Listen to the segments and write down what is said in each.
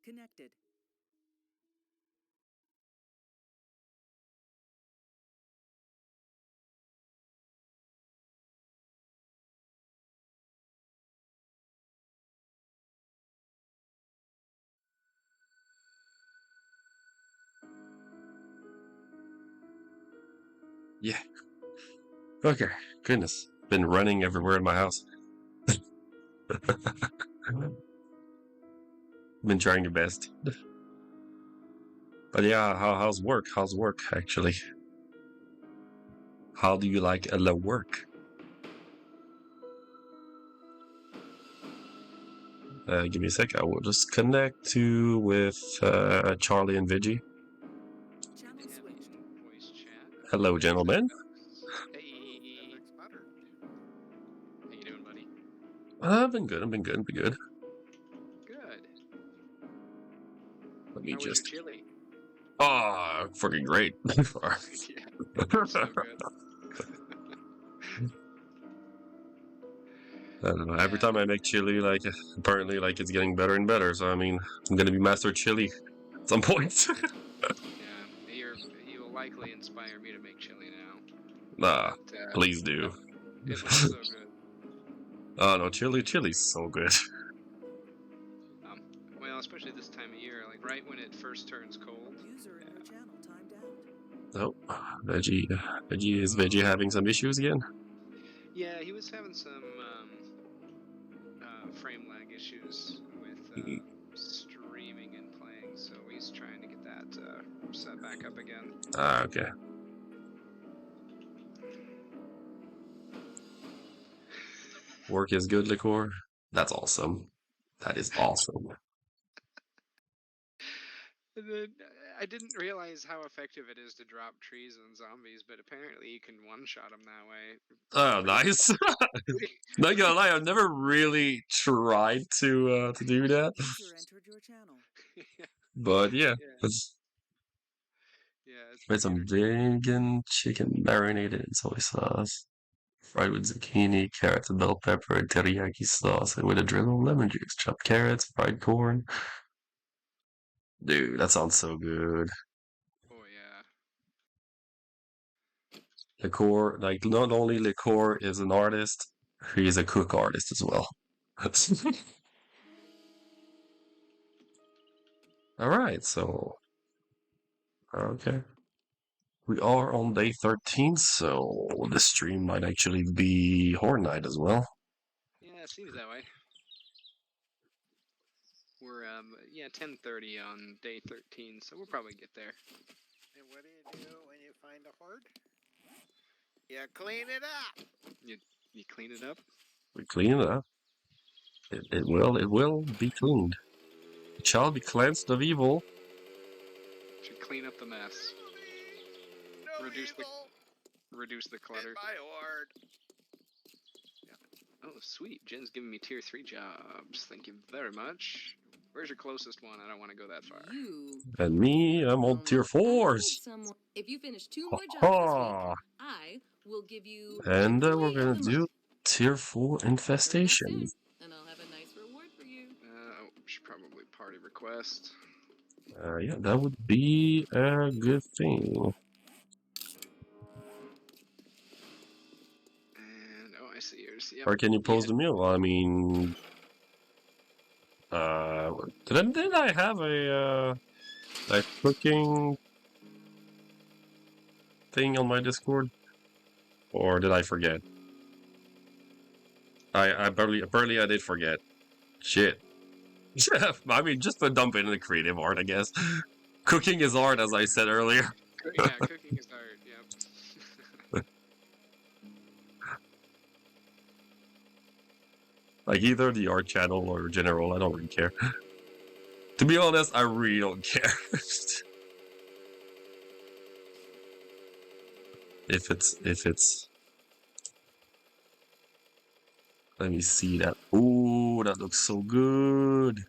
Connected. Yeah. Okay. Goodness. Been running everywhere in my house. Been trying your best. But yeah, how's work? How's work, actually? How do you like the work? Give me a sec. I will just connect to with Charlie and Vigi. Channel switched. Voice chat. Hello, gentlemen. Hey. How you doing, buddy? I've been good. I've been good. Been good. Good. Let me How was your just. chili? Ah, freaking great. Yeah, so good. I don't know. Every Yeah, time I make chili, like apparently, like it's getting better and better. So I mean, I'm gonna be master chili at some point. yeah. You'll likely inspire me to make chili now. Nah, But, please do. it looks so good. Oh no, chili's so good. Well, especially this time of year, like right when it first turns cold. User in your channel timed out. Oh, Veggie having some issues again? Yeah, he was having some frame lag issues with streaming and playing, so he's trying to get that set back up again. Ah, okay. Work is good, liqueur. That's awesome. That is awesome. I didn't realize how effective it is to drop trees on zombies, but apparently you can one-shot them that way. Oh, nice. Not gonna lie, I've never really tried to do that. User entered your channel. But yeah, Yeah, let's it's make pretty some entertaining. vegan chicken marinated in soy sauce, fried with zucchini, carrots, and bell pepper, and teriyaki sauce, and with a drizzle of lemon juice, chopped carrots, fried corn. Dude, that sounds so good. Oh yeah. Liqueur, like not only Liqueur is an artist, he's a cook artist as well. All right, so okay, we are on day 13, so the stream might actually be Horror Night as well. Yeah, it seems that way. We're 10:30 on day 13, so we'll probably get there. And what do when you find a horde? You clean it up. You clean it up. We clean it up. It will be cleaned. It shall be cleansed of evil. Should clean up the mess. No Reduce evil. Reduce the clutter. In my horde. Yeah. Oh, sweet. Jen's giving me tier 3 jobs. Thank you very much. Where's your closest one? I don't want to go that far. And me, I'm on tier 4s. If you finish 2 Ha more jobs ha! this week, I will give you And we're Employee of gonna the do Month. tier 4 Hurry back infestation. soon, and I'll have a nice reward for you. Should probably party request. Yeah, that would be a good thing. And I see yours. Yep. Or can you pose Yeah. the meal? I mean, did I have a cooking thing on my Discord, or did I forget? I apparently I did forget. Shit. I mean, just to dump it in the creative art, I guess. Cooking is art, as I said earlier. Yeah, cooking is hard. Yep. Like either the art channel or general, I don't really care. To be honest, I really don't care. if it's let me see that. Ooh, that looks so good.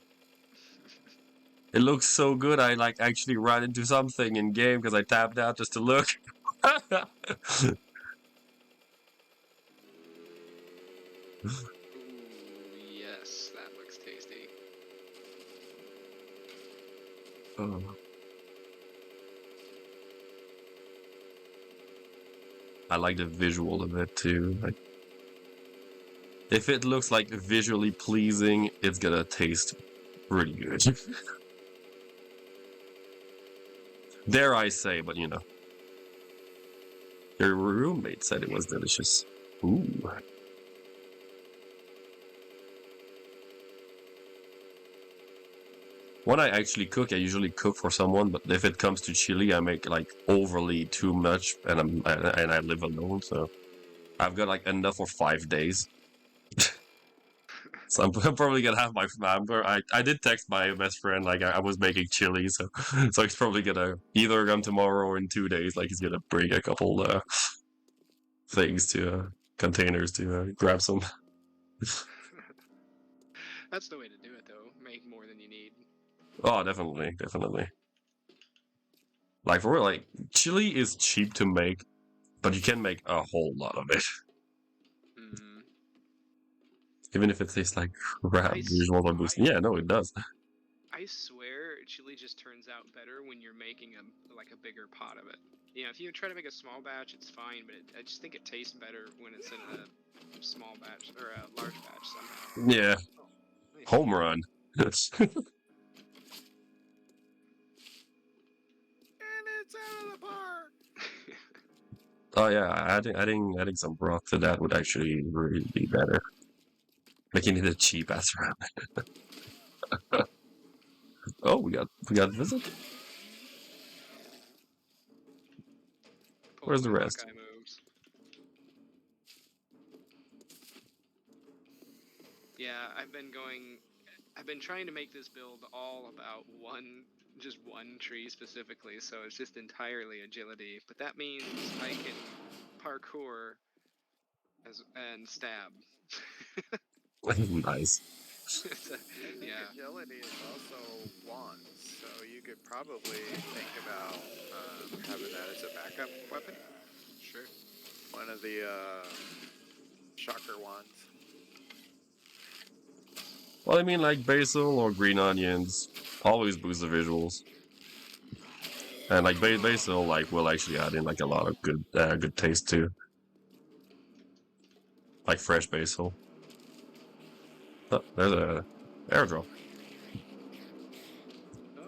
It looks so good. I like actually ran into something in game because I tapped out just to look. Ooh, yes, that looks tasty. I like the visual of it too. Like, if it looks like visually pleasing, it's gonna taste pretty good. Dare I say, but you know. Your roommate said it was delicious. Ooh. When I actually cook, I usually cook for someone, but if it comes to chili, I make like overly too much, and I live alone, so I've got like enough for 5 days. So I'm probably gonna have my. I did text my best friend like I was making chili, so he's probably gonna either come tomorrow or in 2 days. Like he's gonna bring a couple things to containers to grab some. That's the way to do it, though. Make more than you need. Oh, definitely. Like for real, like chili is cheap to make, but you can make a whole lot of it. Mm. Even if it tastes like crap, I visual or boosting. Yeah, no, it does. I swear, chili just turns out better when you're making a bigger pot of it. You know, if you try to make a small batch, it's fine, but I just think it tastes better when it's in a small batch or a large batch somehow. Yeah. Oh, nice. Home run. And it's out of the park. Oh yeah, adding some broth to that would actually really be better. Making it a cheap ass ramen. Oh, we got visit. Pull Where's out the my rest? Hawkeye moves. Yeah, I've been trying to make this build all about just one tree specifically, so it's just entirely agility. But that means I can parkour and stab. Nice. Yeah. Agility is also wands, so you could probably think about having that as a backup weapon. Sure. One of the shocker wands. Well, I mean, like basil or green onions always boost the visuals, and like basil, like will actually add in like a lot of good taste too. Like fresh basil. Oh, there's a airdrop.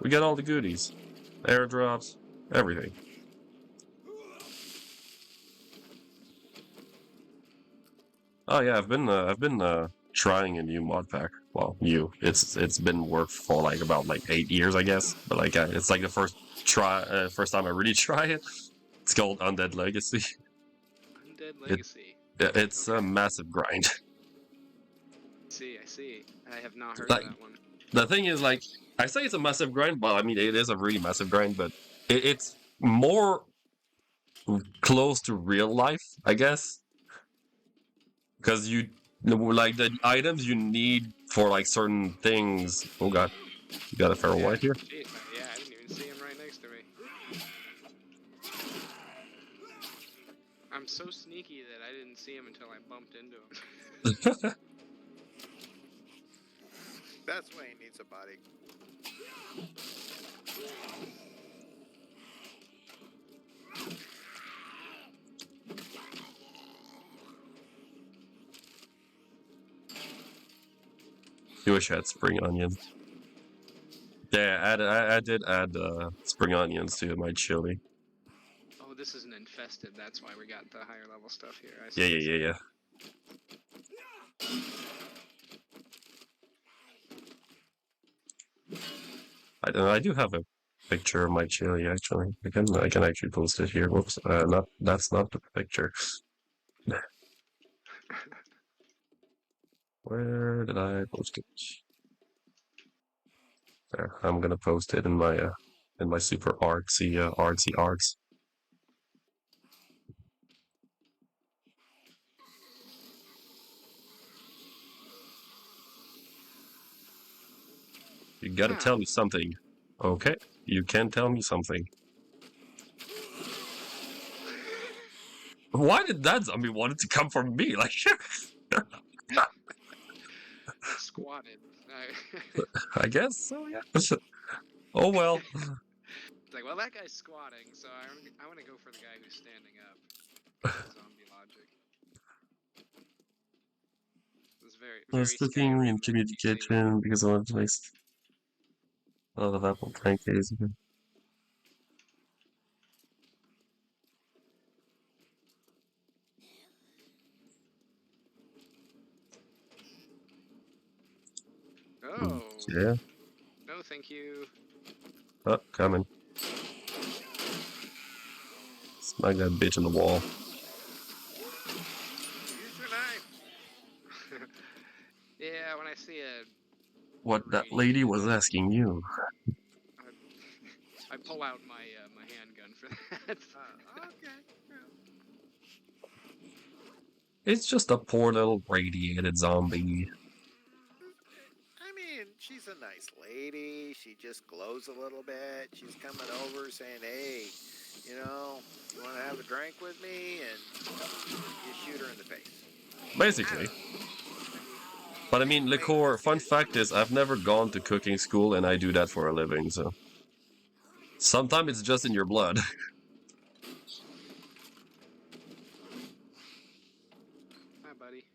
We got all the goodies, airdrops, everything. Oh yeah, I've been trying a new mod pack. Well, it's been worked for like about like 8 years, I guess. But like it's like the first time I really try it. It's called Undead Legacy. Undead Legacy. It's Okay. a massive grind. I see. I have not heard Like of that one. the thing is, like I say, it's a massive grind. Well, I mean, it is a really massive grind, but it's more close to real life, I guess. Because you like the items you need for like certain things. Oh god, you got a feral white here. Jeez, yeah, I didn't even see him right next to me. I'm so sneaky that I didn't see him until I bumped into him. That's why he needs a body. You wish I had spring onions. Yeah, I did add spring onions to my chili. Oh, this isn't infested. That's why we got the higher level stuff here. I Yeah, see. yeah. I do have a picture of my chili actually. I can actually post it here. Whoops, that's not the picture. Where did I post it? There, I'm gonna post it in my super artsy arts. You gotta tell me something. Okay, you can tell me something. Why did that zombie want it to come from me? Like, I squatted. I guess so, yeah. Oh well. It's like, well, that guy's squatting, so I want to go for the guy who's standing up. Zombie logic. It's very, I was very cooking Skyrim in community NPC. kitchen because I wanted to make a lot of apple pancakes. Oh, Yeah. no, thank you. Oh, coming. Smack that bitch in the wall. Use your knife. Yeah, when I see a What that lady radiated was zombie, asking you. I pull out my my handgun for that. Okay. Yeah. It's just a poor little radiated zombie. I mean, she's a nice lady. She just glows a little bit. She's coming over saying, hey, you want to have a drink with me? And you shoot her in the face. Basically. But I mean, liqueur, fun fact is, I've never gone to cooking school and I do that for a living, so. Sometimes it's just in your blood. Hi, buddy.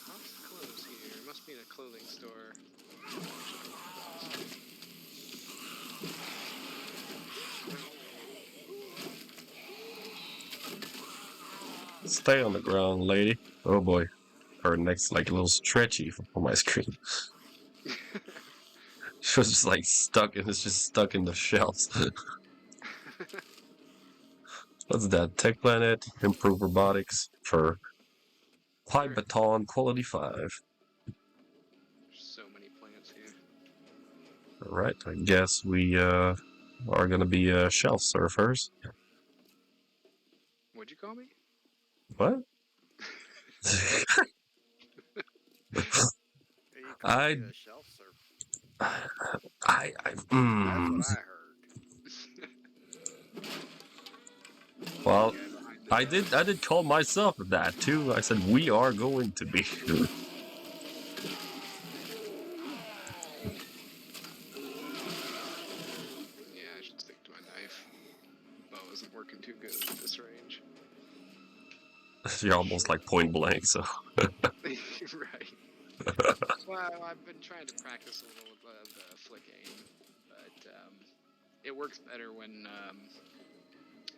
Lots of clothes here. Must be in a clothing store. Stay on the ground, lady. Oh boy. Her neck's like a little stretchy on my screen. She was just like stuck, and it's just stuck in the shelves. What's that? Tech Planet, Improve Robotics for Pipe Sure. Baton Quality 5. There's so many plants here. Alright, I guess we are gonna be shelf surfers. What'd you call me? What? You call I- me a shelf server. That's That's what I heard. Well, Guy behind the I did call myself that too. I said we are going to be. Yeah, I should stick to my knife. Bow isn't working too good at this range. You're almost like point blank, so. Right. Well, I've been trying to practice a little of the flick aim, but it works better when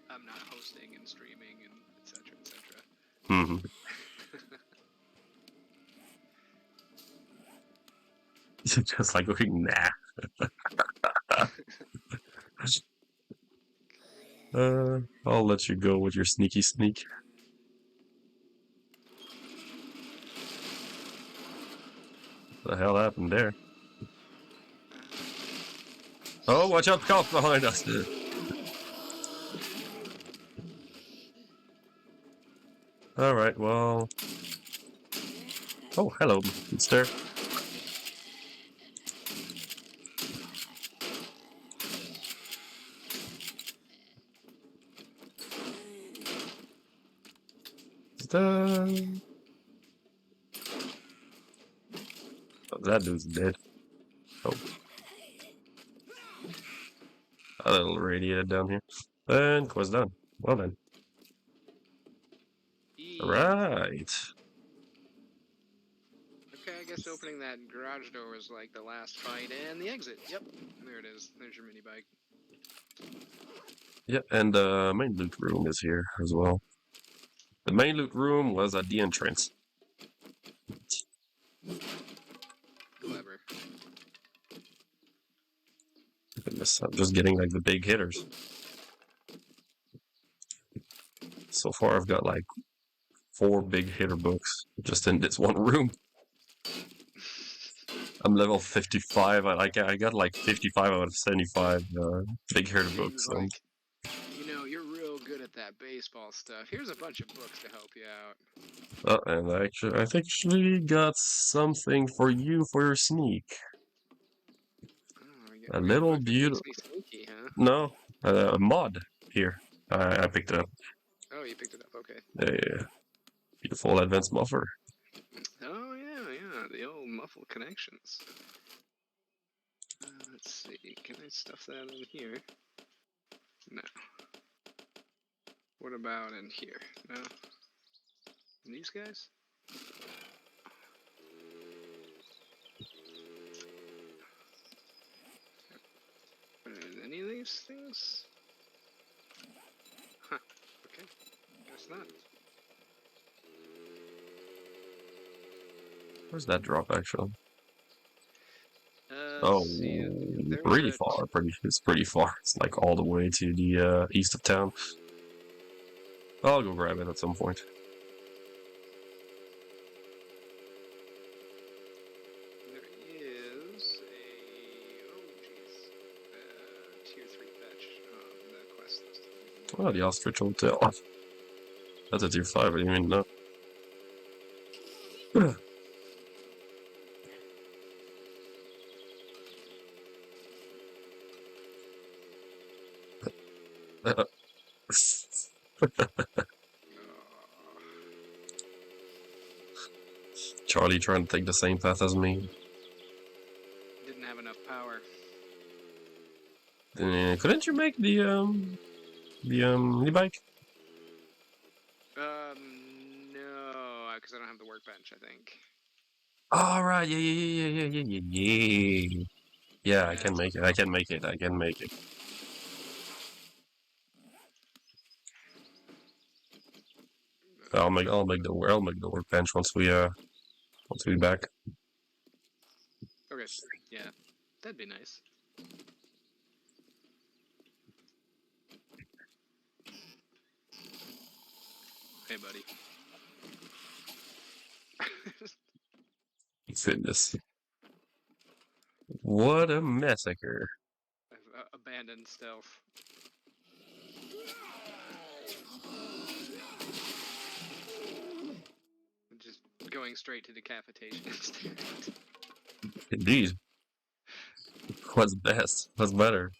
I'm not hosting and streaming and etc. etc. Mm-hmm. Just like going, nah. I'll let you go with your sneaky sneak. What the hell happened there? Oh, watch out, cops behind us! Alright, well... Oh, hello, mister. Oh, that dude's dead. Oh. A little radiated down here. And quest done. Well then. Right. Okay, I guess opening that garage door was like the last fight and the exit. Yep, there it is. There's your mini bike. Yeah, and the main loot room is here as well. The main loot room was at the entrance. Clever. Goodness, I'm just getting like the big hitters. So far, I've got like 4 big hitter books just in this one room. I'm level 55. I got like 55 out of 75 big hitter books. He's like, you're real good at that baseball stuff. Here's a bunch of books to help you out. And I've actually got something for you for your sneak. Oh, A little beautiful. Sneaky, huh? No, a mod here. I picked it up. Oh, you picked it up. Okay. Yeah. Beautiful advanced buffer. Oh yeah, the old muffled connections. Let's see. Can I stuff that in here? No. What about in here? No. And these guys? Any of these things? Huh. Okay. Guess not. Where's that drop actually? Let's Oh, see. There's pretty a far. It's pretty far. It's like all the way to the east of town. I'll go grab it at some point. There is a tier 3 fetch on the quest list. Oh, the Ostrich Hotel. That's a tier 5. I didn't even know. Charlie trying to take the same path as me. Didn't have enough power. Couldn't you make the e-bike? No, because I don't have the workbench, I think. All right, yeah. Yeah, I can make it. I can make it. I'll make the workbench once we back. Okay, yeah, that'd be nice. Hey, buddy. Goodness. What a massacre. I've abandoned stealth. Just going straight to decapitation instead. Indeed. What's best? What's better?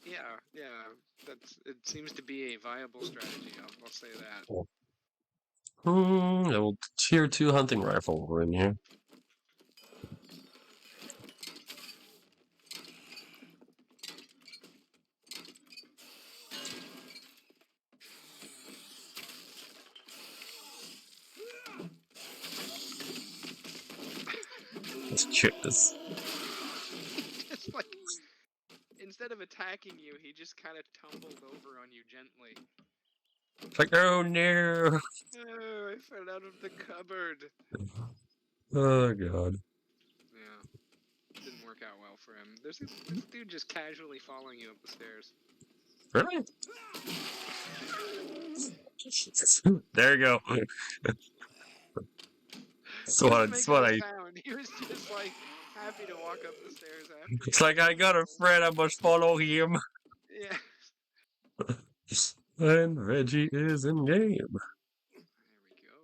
Yeah, it seems to be a viable strategy. I'll say that. Old tier 2 hunting rifle over in here. Let's check this. Just like, instead of attacking you, he just kind of tumbled over on you gently. It's like, oh no! Oh, I fell out of the cupboard. Oh god. Yeah, didn't work out well for him. There's this dude just casually following you up the stairs. Really? There you go. That's what I. Sound. He was just like happy to walk up the stairs after you. It's like I got a friend. I must follow him. Yeah. And Reggie is in game. There we go.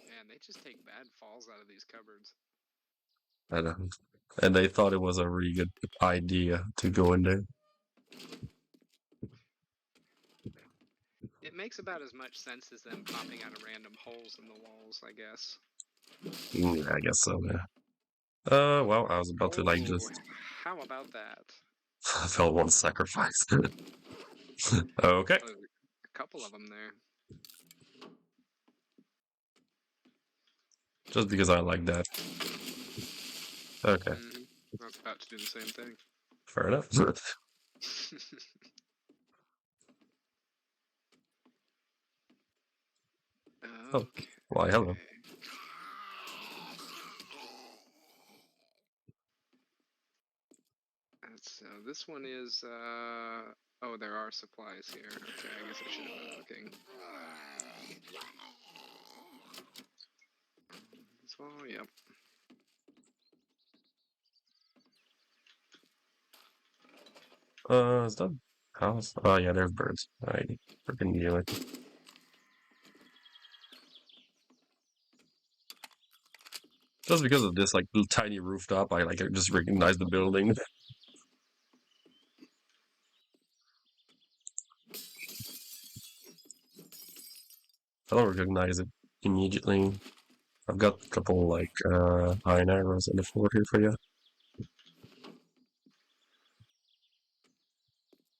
Man, they just take bad falls out of these cupboards. And they thought it was a really good idea to go in there. It makes about as much sense as them popping out of random holes in the walls, I guess. Yeah, I guess so, yeah. Well, I was about to like just. How about that? I felt one sacrifice. Okay. Oh, a couple of them there. Just because I like that. Okay. I was about to do the same thing. Fair enough. Okay. Why, hello. So this one is, oh, there are supplies here. Okay, I guess I should have been looking. So, yep. Is that house? Oh yeah, there's birds. I freaking knew it. Just because of this like little tiny rooftop, I just recognize the building. I don't recognize it immediately. I've got a couple like iron arrows on the floor here for you.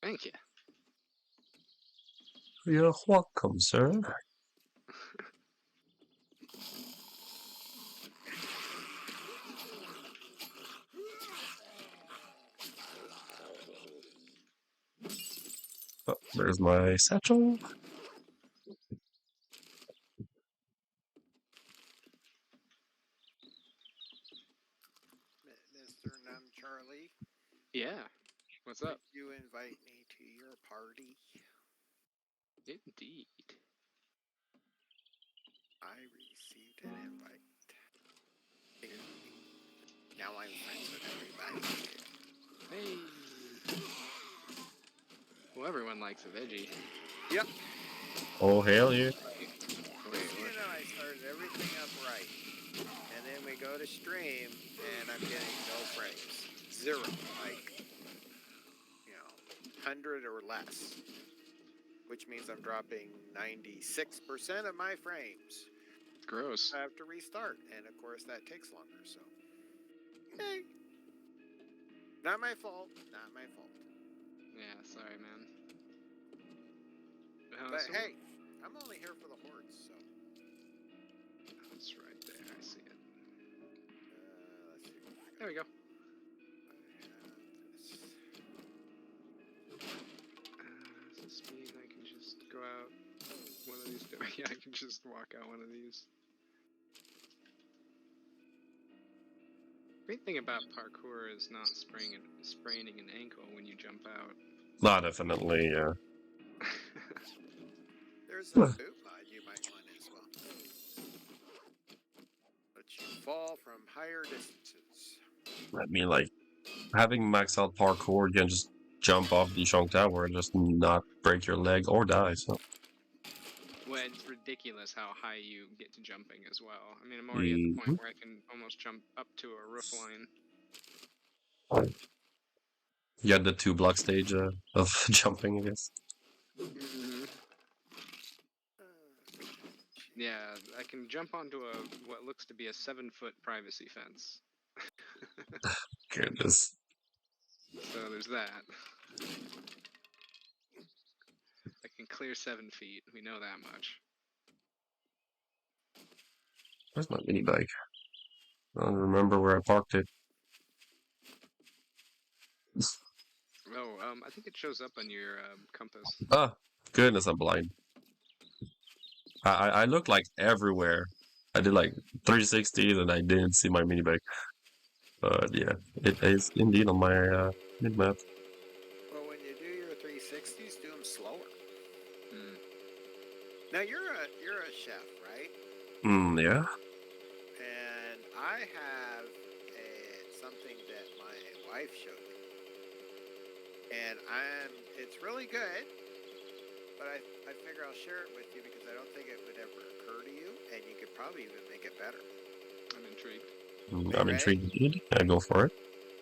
Thank you. You're welcome, sir. Oh, there's my satchel. Mr. Num Charlie, Yeah. What's up? would you invite me to your party? Indeed. I received an invite. Now I'm friends with everybody. Hey. Well, everyone likes a veggie. Yep. Oh hell yeah! Wait, So, you know, I started everything up right. And then we go to stream, and I'm getting no frames. 0. Like, 100 or less. Which means I'm dropping 96% of my frames. gross. I have to restart, and of course that takes longer, so. Hey. Not my fault. Not my fault. Yeah, sorry, man. But So hey, I'm only here for the hordes, so. it's right there. I see it. Let's see. There we go. Does this mean I can just go out one of these? Yeah, I can just walk out one of these. Great thing about parkour is not spraining an ankle when you jump out. Nah, definitely. Yeah. There's a boot mod you might want as well. Let you fall from higher distances. I mean, like having max out parkour, you can just jump off the Shong Tower and just not break your leg or die. So. Well, it's ridiculous how high you get to jumping as well. I mean, I'm already at the point where I can almost jump up to a roof line. You had the 2 block stage of jumping, I guess. Mm-hmm. Yeah, I can jump onto what looks to be a 7-foot privacy fence. Goodness. So there's that. I can clear 7 feet. We know that much. Where's my mini bike? I don't remember where I parked it. Oh, I think it shows up on your compass. Ah, goodness, I'm blind. I look like everywhere. I did like 360s and I didn't see my mini bike. But yeah, it is indeed on my mid map. Well, when you do your 360s, do them slower. Mm. Now you're a chef, right? Yeah. And I have something that my wife showed me, and it's really good. But I figure I'll share it with you because I don't think it would ever occur to you, and you could probably even make it better. I'm intrigued. I'm intrigued indeed. I go for it.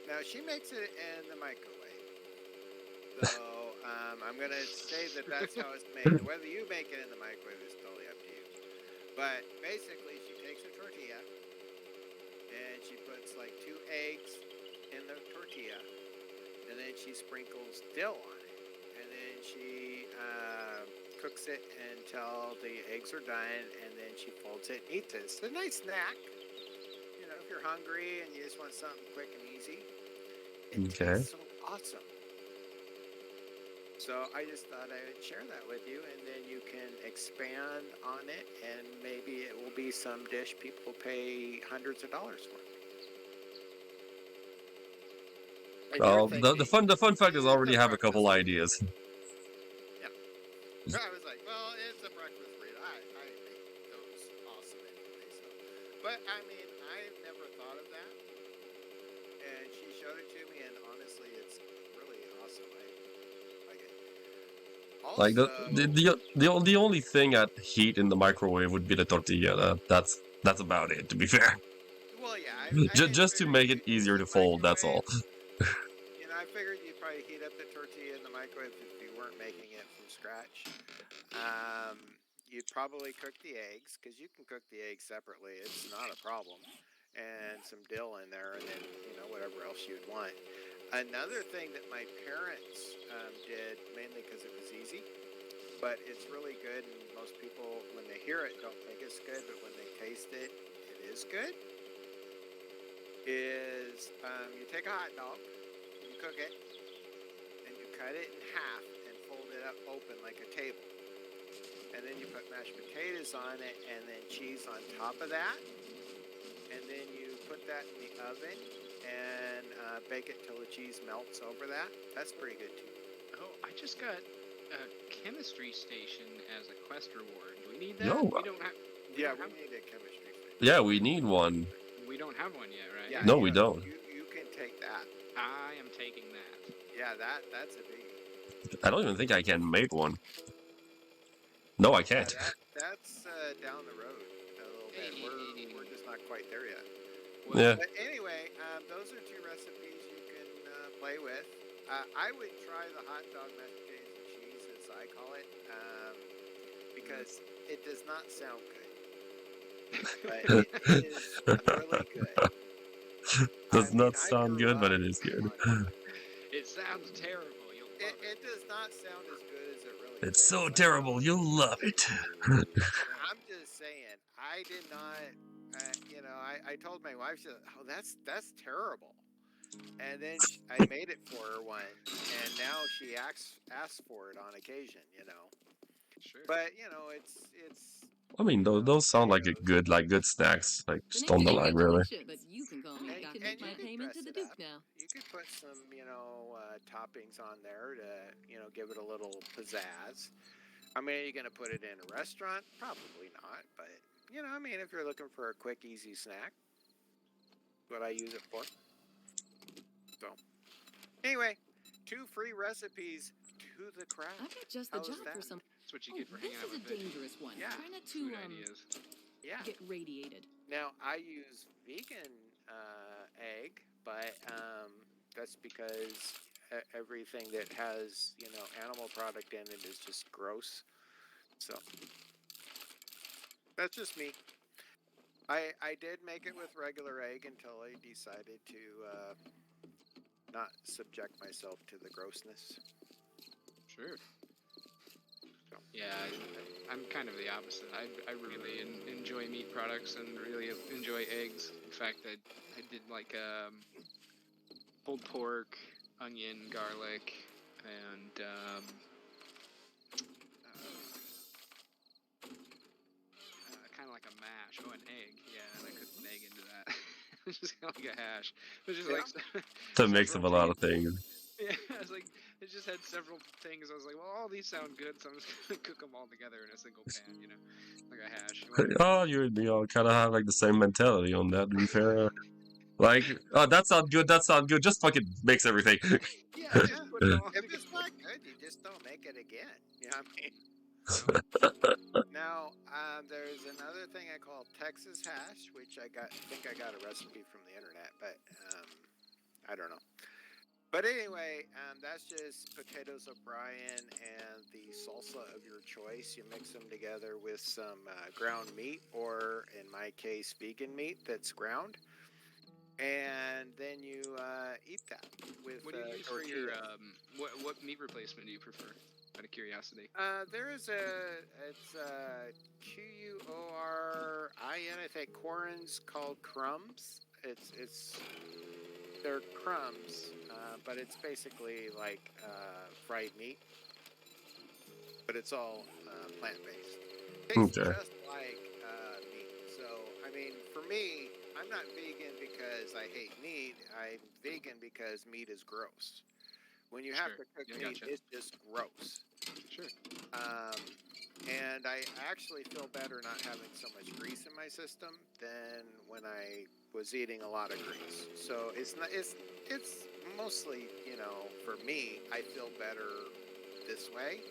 Now she makes it in the microwave, so I'm gonna say that that's how it's made. Whether you make it in the microwave is totally up to you. But basically, she takes a tortilla and she puts like 2 eggs in the tortilla, and then she sprinkles dill on it, and then she cooks it until the eggs are done, and then she folds it and eats it. It's a nice snack. You know, if you're hungry and you just want something quick and easy. It tastes so awesome. So I just thought I would share that with you, and then you can expand on it, and maybe it will be some dish people pay hundreds of dollars for. Well, the fun fact is I already have a couple burrito. ideas. Yeah. I was like, well, it's a breakfast burrito. I make those awesome anyway. So. But I mean, I never thought of that. And she showed it to me, and honestly, it's really awesome. I Like Also, the only thing I'd heat in the microwave would be the tortilla. That's about it. To be fair, well, yeah, I just to figured make it easier to the fold. That's all. microwave. I figured you'd probably heat up the tortilla in the microwave if you weren't making it from scratch. Um, you'd probably cook the eggs because you can cook the eggs separately. It's not a problem. And some dill in there, and then whatever else you'd want. Another thing that my parents did, mainly because it was easy, but it's really good, and most people, when they hear it, don't think it's good, but when they taste it, it is good. Is you take a hot dog, you cook it, and you cut it in half and fold it up open like a table. And then you put mashed potatoes on it and then cheese on top of that. And then you put that in the oven and bake it till the cheese melts over that. That's pretty good too. Oh, I just got a chemistry station as a quest reward. Do we need that? No. We don't have. Yeah, we need a chemistry station. Yeah, we need one. We don't have one yet, right? Yeah, No, we don't. You can take that. I am taking that. Yeah, that's a biggie. I don't even think I can make one. No, I can't. That's down the road a little bit. We're just not quite there yet. Well, Yeah. But anyway, those are two recipes you can play with. I would try the hot dog mashed potatoes and cheese, as I call it, because it does not sound good, but it is really good. Does not I sound grew good, but up it is good. on it. it sounds terrible. You'll love It does not sound as good as it really It's so tastes. terrible. You'll love it. I'm just saying, I did not. I told my wife, she said, "Oh, that's terrible." And then I made it for her once, and now she asks for it on occasion. Sure. But it's. I mean, those sound like good snacks, like The just name on the may line, be really. bullshit, but you can call me. I can make And my you could payment dress to the it Duke up. now. You could put some toppings on there to give it a little pizzazz. I mean, are you going to put it in a restaurant? Probably not. But if you're looking for a quick, easy snack, what I use it for. So, anyway, 2 free recipes to the crowd. I've got just the How's job that? for some. That's what you Oh, get for this hanging out is a with veggies. dangerous one. Yeah. Try not to Food ideas. Yeah. get radiated. Now, I use vegan egg, but that's because everything that has animal product in it is just gross. So that's just me. I did make it with regular egg until I decided to not subject myself to the grossness. Sure. Yeah, I'm kind of the opposite. I really enjoy meat products and really enjoy eggs. In fact, I did like pulled pork, onion, garlic, and kind of like a mash. Oh, an egg. Yeah, and I cooked an egg into that. It's just kind of like a hash. It was just like The mix of a several lot of things. Yeah, I was like, it just had several things. I was like, well, all these sound good, so I'm just gonna cook them all together in a single pan, like a hash. Oh, you and me all kind of have like the same mentality on that. To be fair, like, oh, that sounds good. That sounds good. Just fucking mix everything. Yeah, just put it all If together. it's not good, you just don't make it again. You know what I mean? Now, there's another thing I call Texas hash, which I think I got a recipe from the internet, but I don't know. But anyway, that's just potatoes O'Brien and the salsa of your choice. You mix them together with some ground meat, or in my case, vegan meat that's ground. And then you eat that with What do you use for your what meat replacement do you prefer? Out of curiosity. There is it's Quorin, I think Corin's called crumbs. They're crumbs, but it's basically like fried meat, but it's all plant-based. Tastes Okay. just like meat. So, I mean, for me, I'm not vegan because I hate meat. I'm vegan because meat is gross. When you have Sure. to cook Yeah, meat, gotcha. it's just gross. Sure. And I actually feel better not having so much grease in my system than when I was eating a lot of grease. So it's mostly, for me, I feel better this way.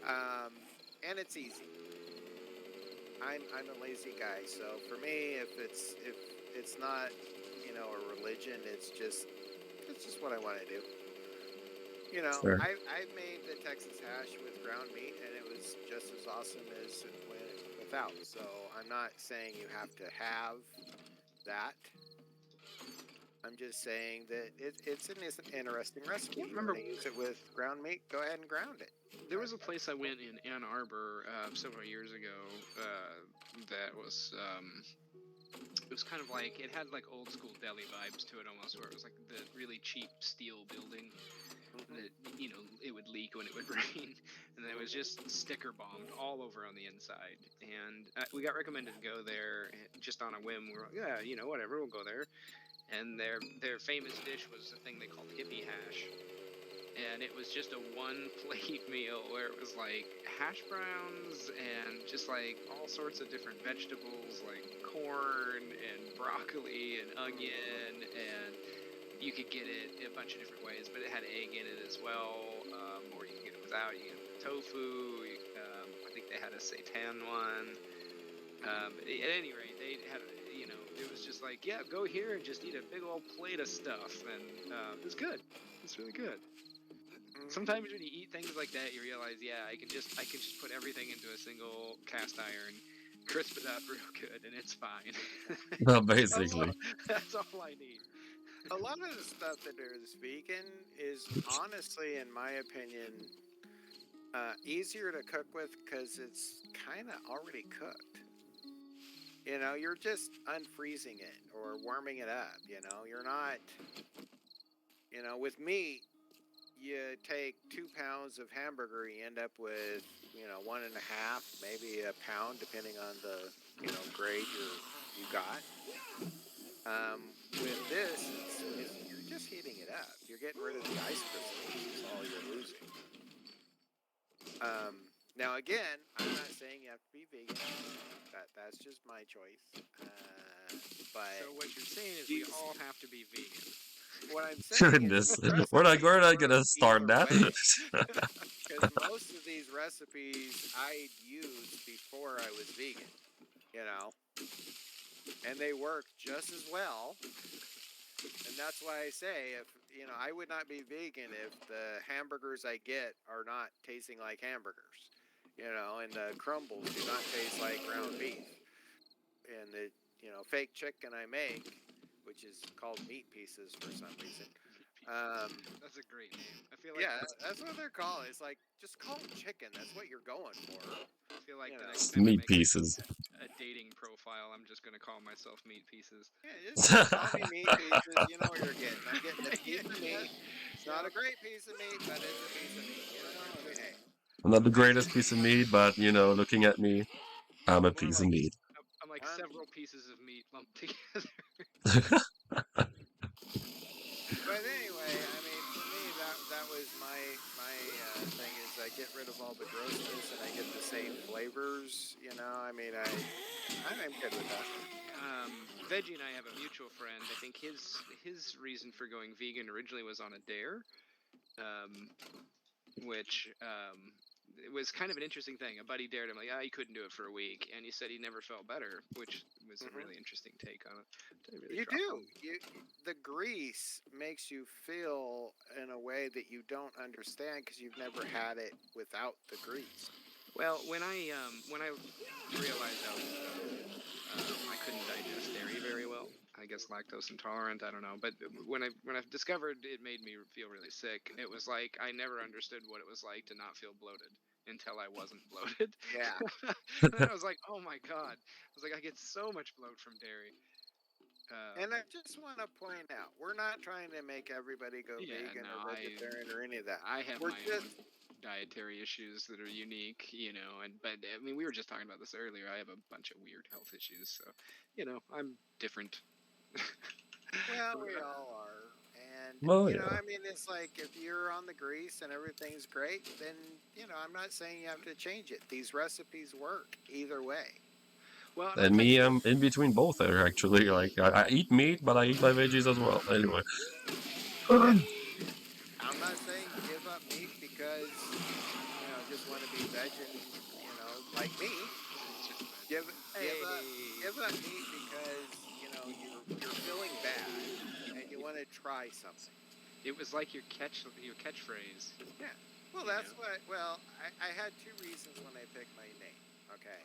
And it's easy. I'm a lazy guy, so for me, if it's not, a religion, it's just what I want to do. Sure. I've made the Texas hash with ground meat, and it was just as awesome as it went without. So I'm not saying you have to have that. I'm just saying that it's an interesting recipe. can't You remember- want to use it with ground meat? Go ahead and ground it. There was a place I went in Ann Arbor several years ago that was it was kind of like, it had like old school deli vibes to it almost, where it was like the really cheap steel building that it would leak when it would rain, and it was just sticker bombed all over on the inside. And we got recommended to go there just on a whim. We were like, yeah, whatever, we'll go there. And their famous dish was a thing they called hippie hash, and it was just a one plate meal where it was like hash browns and just like all sorts of different vegetables like corn and broccoli and onion, and you could get it a bunch of different ways, but it had egg in it as well, or you can get it without. You can get tofu. I think they had a seitan one. At any rate, they had, it was just like, yeah, go here and just eat a big old plate of stuff, and it's good. It's really good. Sometimes when you eat things like that, you realize, yeah, I can just put everything into a single cast iron, crisp it up real good, and it's fine. Well, basically. That's all I need. A lot of the stuff that is vegan is honestly, in my opinion, easier to cook with because it's kind of already cooked. You're just unfreezing it or warming it up. You're not. With meat, you take 2 pounds of hamburger, you end up with 1.5, maybe a pound, depending on the grade you got. With this, you're just heating it up. You're getting rid of the ice crystals. Is all you're losing. Now again, I'm not saying you have to be vegan. That's just my choice. But So what you're saying is we all have to be vegan. what I'm saying Goodness, is we're not recipes gonna work start either that. way. Because most of these recipes I used before I was vegan, and they work just as well. And that's why I say, if I would not be vegan if the hamburgers I get are not tasting like hamburgers, and the crumbles do not taste like ground beef, and the fake chicken I make, which is called meat pieces for some reason. That's a great name. I feel like That's what they're called. It's like, just call them chicken. That's what you're going for. I feel like the next time I Meat make pieces. a dating profile, I'm just gonna call myself Meat Pieces. Yeah, just call me meat pieces. You know what you're getting. I'm getting a piece of meat. It's not a great piece of meat, but it's a piece of meat. I mean, hey. I'm not the greatest piece of meat, but looking at me, I'm a More piece like, of meat. I'm like several pieces of meat lumped together. But anyway, I mean, for me, that was my thing, is I get rid of all the grossness and I get the same flavors. I mean, I'm good with that. Veggie and I have a mutual friend. I think his reason for going vegan originally was on a dare, which it was kind of an interesting thing. A buddy dared him, like, he couldn't do it for a week, and he said he never felt better, which was a really interesting take on it. You do. The grease makes you feel in a way that you don't understand because you've never had it without the grease. Well, when I realized I couldn't digest dairy very well, I guess lactose intolerant, I don't know. But when I discovered it made me feel really sick, it was like I never understood what it was like to not feel bloated until I wasn't bloated. Yeah. And then I was like, oh my god. I was like, I get so much bloat from dairy. And I just want to point out, we're not trying to make everybody go vegan or vegetarian or any of that. I have my own dietary issues that are unique, but I mean, we were just talking about this earlier. I have a bunch of weird health issues, so I'm different. Well, we all are. And, I mean, it's like, if you're on the grease and everything's great, then, I'm not saying you have to change it. These recipes work either way. Well, And me, I'm in between both there, actually. Like, I eat meat, but I eat my veggies as well. Anyway. I'm not saying give up meat because, just want to be vegan, like me, It's just give hey. up meat because you're feeling bad and you want to try something. It was like your catchphrase. Yeah. Well, that's what. Well, I had two reasons when I picked my name. Okay.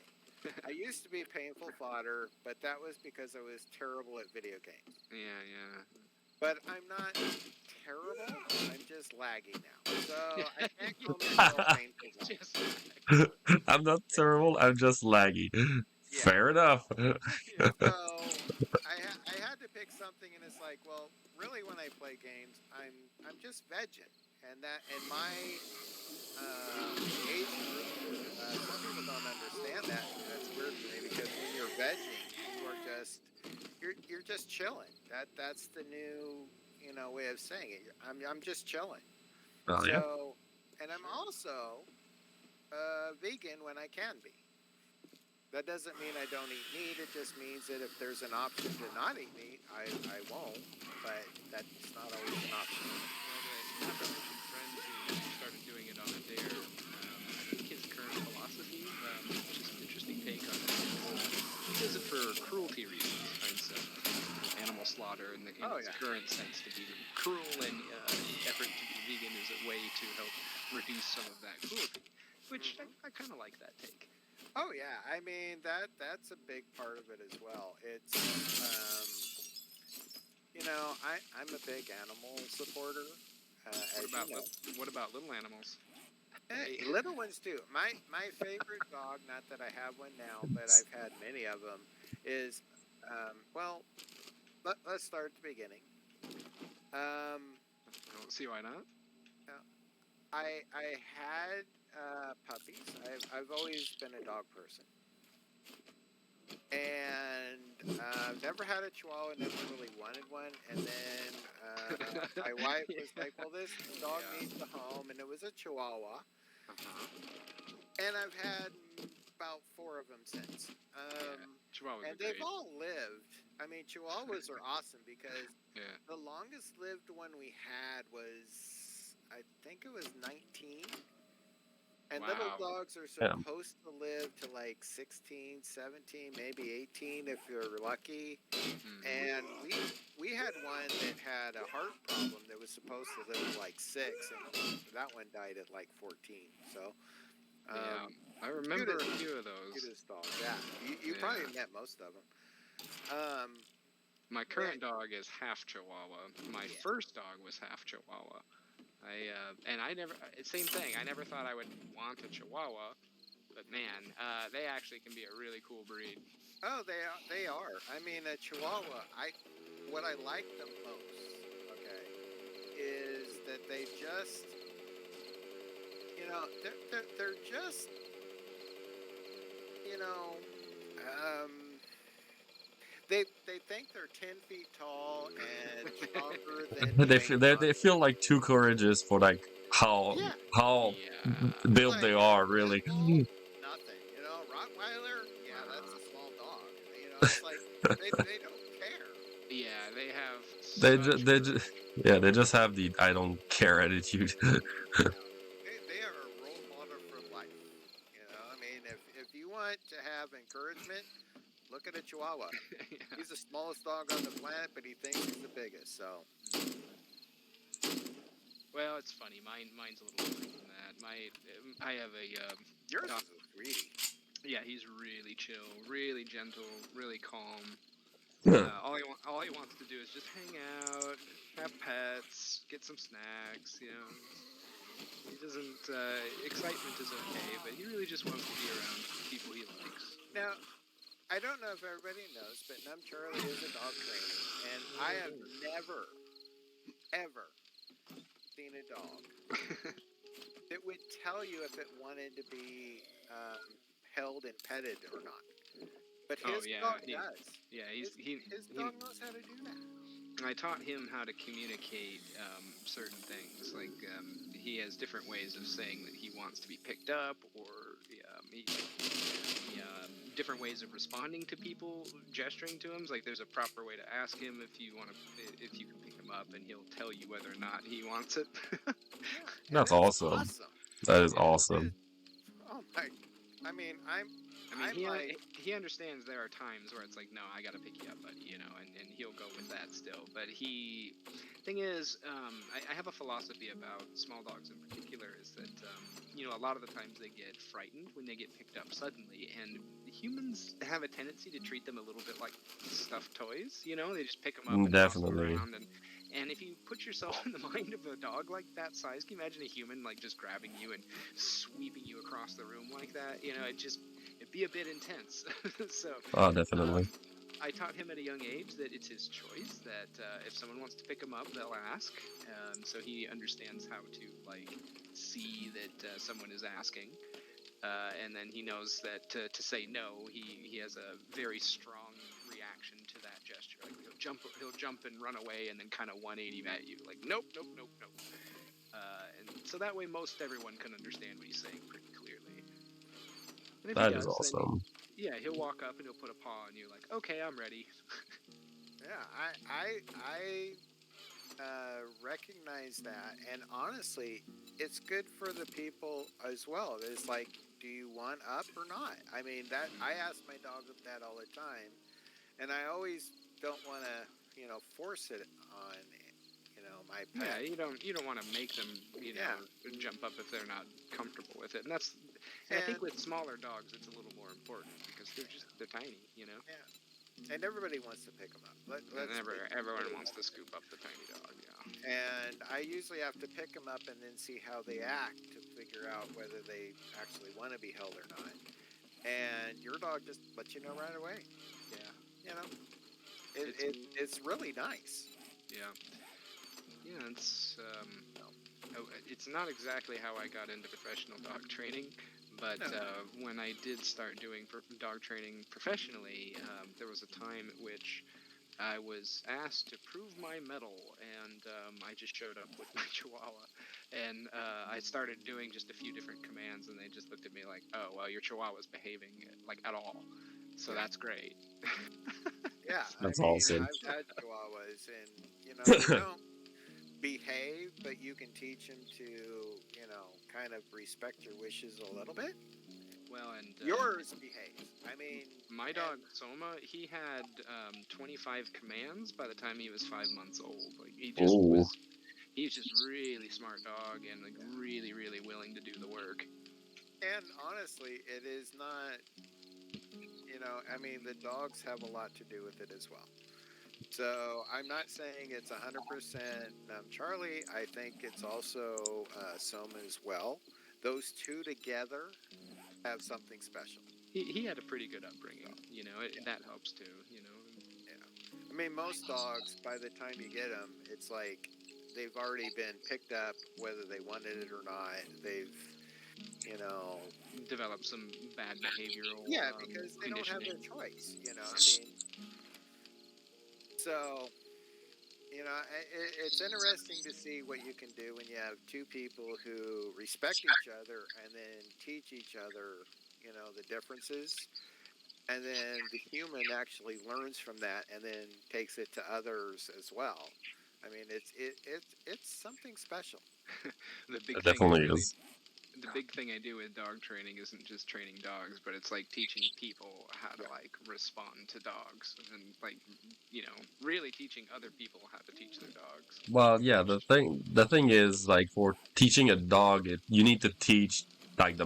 I used to be painful fodder, but that was because I was terrible at video games. Yeah. But I'm not terrible. I'm just laggy now. So I can't call myself painful fodder. Just I'm not terrible. I'm just laggy. Yeah. Fair enough. So I had to pick something, and it's like, well, really, when I play games, I'm just vegging, and my age group, some people don't understand that. And that's weird for me because when you're vegging, you're just chilling. That's the new way of saying it. I'm just chilling. Oh, yeah. So, and I'm also vegan when I can be. That doesn't mean I don't eat meat. It just means that if there's an option to not eat meat, I won't. But that's not always an option. Well, I have a friend who started doing it on a dare. I think his current philosophy, just an interesting take on it. He does it for cruelty reasons, right? So animal slaughter in its current sense to be cruel, and effort to be vegan is a way to help reduce some of that cruelty, which I kind of like that take. Oh yeah, I mean that's a big part of it as well. It's I'm a big animal supporter. What about little animals? Hey, little ones too. My favorite dog, not that I have one now, but I've had many of them, is let's start at the beginning. I don't see why not. I had puppies. I've always been a dog person, and never had a Chihuahua. Never really wanted one. And then my wife was like, "Well, this dog needs a home," and it was a Chihuahua. And I've had about 4 of them since. Chihuahuas and they've all lived. I mean, Chihuahuas are awesome because the longest lived one we had was, I think it was 19. And little dogs are supposed to live to like 16, 17, maybe 18 if you're lucky. And we had one that had a heart problem that was supposed to live to like 6, and that one died at like 14. So I remember a few of those. Cutest dog. Yeah, you probably met most of them. My current dog is half Chihuahua. My first dog was half Chihuahua. I never, same thing. I never thought I would want a Chihuahua, but man, they actually can be a really cool breed. Oh, they are. I mean, a Chihuahua. What I like them most, is that they just, they're just, They think they're 10 feet tall and stronger than They feel like too courageous for like how built they are, really. Nothing. Rottweiler, that's a small dog. It's like they don't care. Yeah, they just have the I don't care attitude. They are a role model for life. I mean, if you want to have encouragement, look at a Chihuahua. He's the smallest dog on the planet, but he thinks he's the biggest. So. Well, it's funny. Mine's a little different than that. I have a yours is a sweetie. Yeah, he's really chill, really gentle, really calm. All he wants to do is just hang out, have pets, get some snacks. He doesn't. Excitement is okay, but he really just wants to be around people he likes. Now, I don't know if everybody knows, but Num Charlie is a dog trainer, and I have never, ever seen a dog that would tell you if it wanted to be held and petted or not. But his dog does. Yeah, his dog knows how to do that. I taught him how to communicate certain things. Like he has different ways of saying that he wants to be picked up, or different ways of responding to people gesturing to him. Like there's a proper way to ask him if you can pick him up, and he'll tell you whether or not he wants it. That's awesome. That is awesome. I mean, I I'm mean, like, he understands there are times where it's like, no, I gotta pick you up, buddy, you know, and he'll go with that still. But thing is, I have a philosophy about small dogs in particular is that, you know, a lot of the times they get frightened when they get picked up suddenly, and humans have a tendency to treat them a little bit like stuffed toys, you know, they just pick them up and toss them Definitely. around, and if you put yourself in the mind of a dog like that size, can you imagine a human like just grabbing you and sweeping you across the room like that? You know, it'd be a bit intense. So, Oh, definitely. I taught him at a young age that it's his choice. That if someone wants to pick him up, they'll ask. So he understands how to like see that someone is asking, and then he knows that to say no, he has a very strong reaction to that gesture. Like he'll jump and run away, and then kind of 180 at you, like nope, nope, nope, nope. And so that way, most everyone can understand what he's saying pretty clearly. And if That he is does, then awesome. yeah, he'll walk up and he'll put a paw on you, like, okay, I'm ready. yeah, I recognize that, and honestly, it's good for the people as well. It's like, do you want up or not? I mean, that I ask my dog that all the time, and I always don't want to, force it on, my Yeah, pet. you don't want to make them, Yeah, jump up if they're not comfortable with it. And I think and with smaller dogs, it's a little more important because they're tiny, yeah, and everybody wants to pick them up. And Let's be everyone completely wants to honest. scoop up the tiny dog. Yeah. And I usually have to pick them up and then see how they act to figure out whether they actually want to be held or not. And your dog just lets you know right away. Yeah. You know, It's it's really nice. yeah. Yeah. It's not exactly how I got into professional dog training, but No. when I did start doing dog training professionally, there was a time at which I was asked to prove my mettle, and I just showed up with my Chihuahua, and I started doing just a few different commands, and they just looked at me like, "Oh, well, your Chihuahua's behaving like at all, so that's great." Yeah, I That's mean, awesome. I've had Chihuahuas, and they don't behave, but you can teach them to, kind of respect your wishes a little bit. Well, and Yours behaves. I mean, my dog Soma, he had 25 commands by the time he was 5 months old. Like Oh, he's just really smart dog and like really, really willing to do the work. and honestly, it is not. I mean, the dogs have a lot to do with it as well. So I'm not saying it's 100% Charlie. I think it's also Soma as well. Those two together have something special. He had a pretty good upbringing, Yeah. that helps too, I mean, most dogs, by the time you get them, it's like they've already been picked up, whether they wanted it or not. They've, you know, Develop some bad behavioral yeah, because they don't have conditioning. their choice. I mean, so it's interesting to see what you can do when you have two people who respect each other and then teach each other, the differences. And then the human actually learns from that and then takes it to others as well. I mean, it's something special. The big it thing I definitely really is. the big thing I do with dog training isn't just training dogs, but it's like teaching people how to Yeah. like respond to dogs and like really teaching other people how to teach their dogs. Well, yeah, the thing is like for teaching a dog, you need to teach like the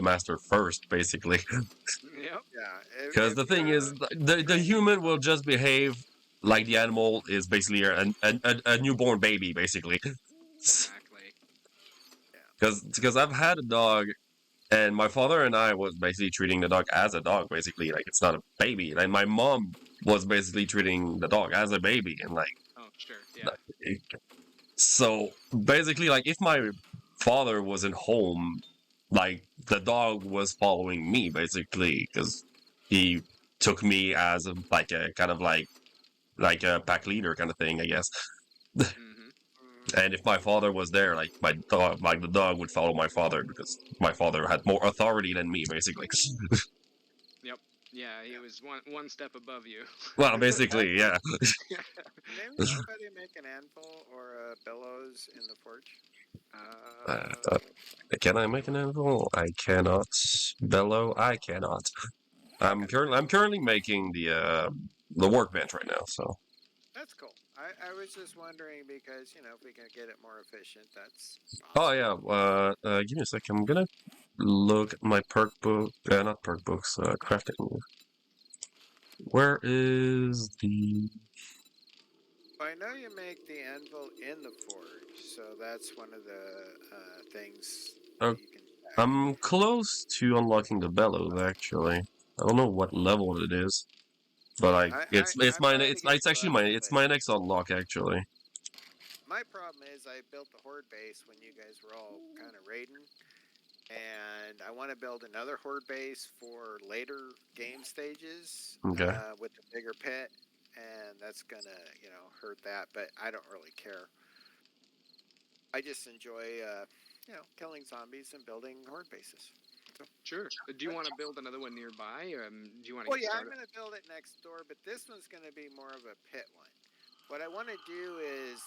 master first, basically. Yep. Yeah. Because the thing is, the human will just behave like the animal is basically a newborn baby, basically. Exactly. Yeah. Because I've had a dog, and my father and I was basically treating the dog as a dog, basically like it's not a baby. Like my mom was basically treating the dog as a baby, and Oh, sure. Yeah. like so basically, like if my father wasn't home, like the dog was following me basically because he took me as like a kind of like a pack leader kind of thing, I guess. Mm-hmm. Mhm. And if my father was there, like my dog, like the dog would follow my father because my father had more authority than me, basically. Yep. Yeah, he Yeah. was one step above you. Well, basically, yeah. Can anybody make an anvil or a bellows in the forge? Can I make an anvil? I cannot. Bellow? I cannot. I'm currently making the workbench right now. So. That's cool. I was just wondering because, if we can get it more efficient, that's Oh awesome. yeah. Give me a second. I'm gonna look at my perk book. Not perk books. Crafting. Where is the? I know you make the anvil in the forge, so that's one of the things Oh, that you can check. I'm close to unlocking the bellows. Actually, I don't know what level it is, but it's I'm mine. trying to get It's to actually my level, but my next unlock actually. my problem is I built the horde base when you guys were all kind of raiding, and I want to build another horde base for later game stages Okay. with a bigger pit, and that's gonna hurt that. But I don't really care. I just enjoy killing zombies and building horde bases. So. Sure. Do you want to build another one nearby? Do you want to Well, get yeah, I'm started? going to build it next door, but this one's going to be more of a pit one. What I want to do is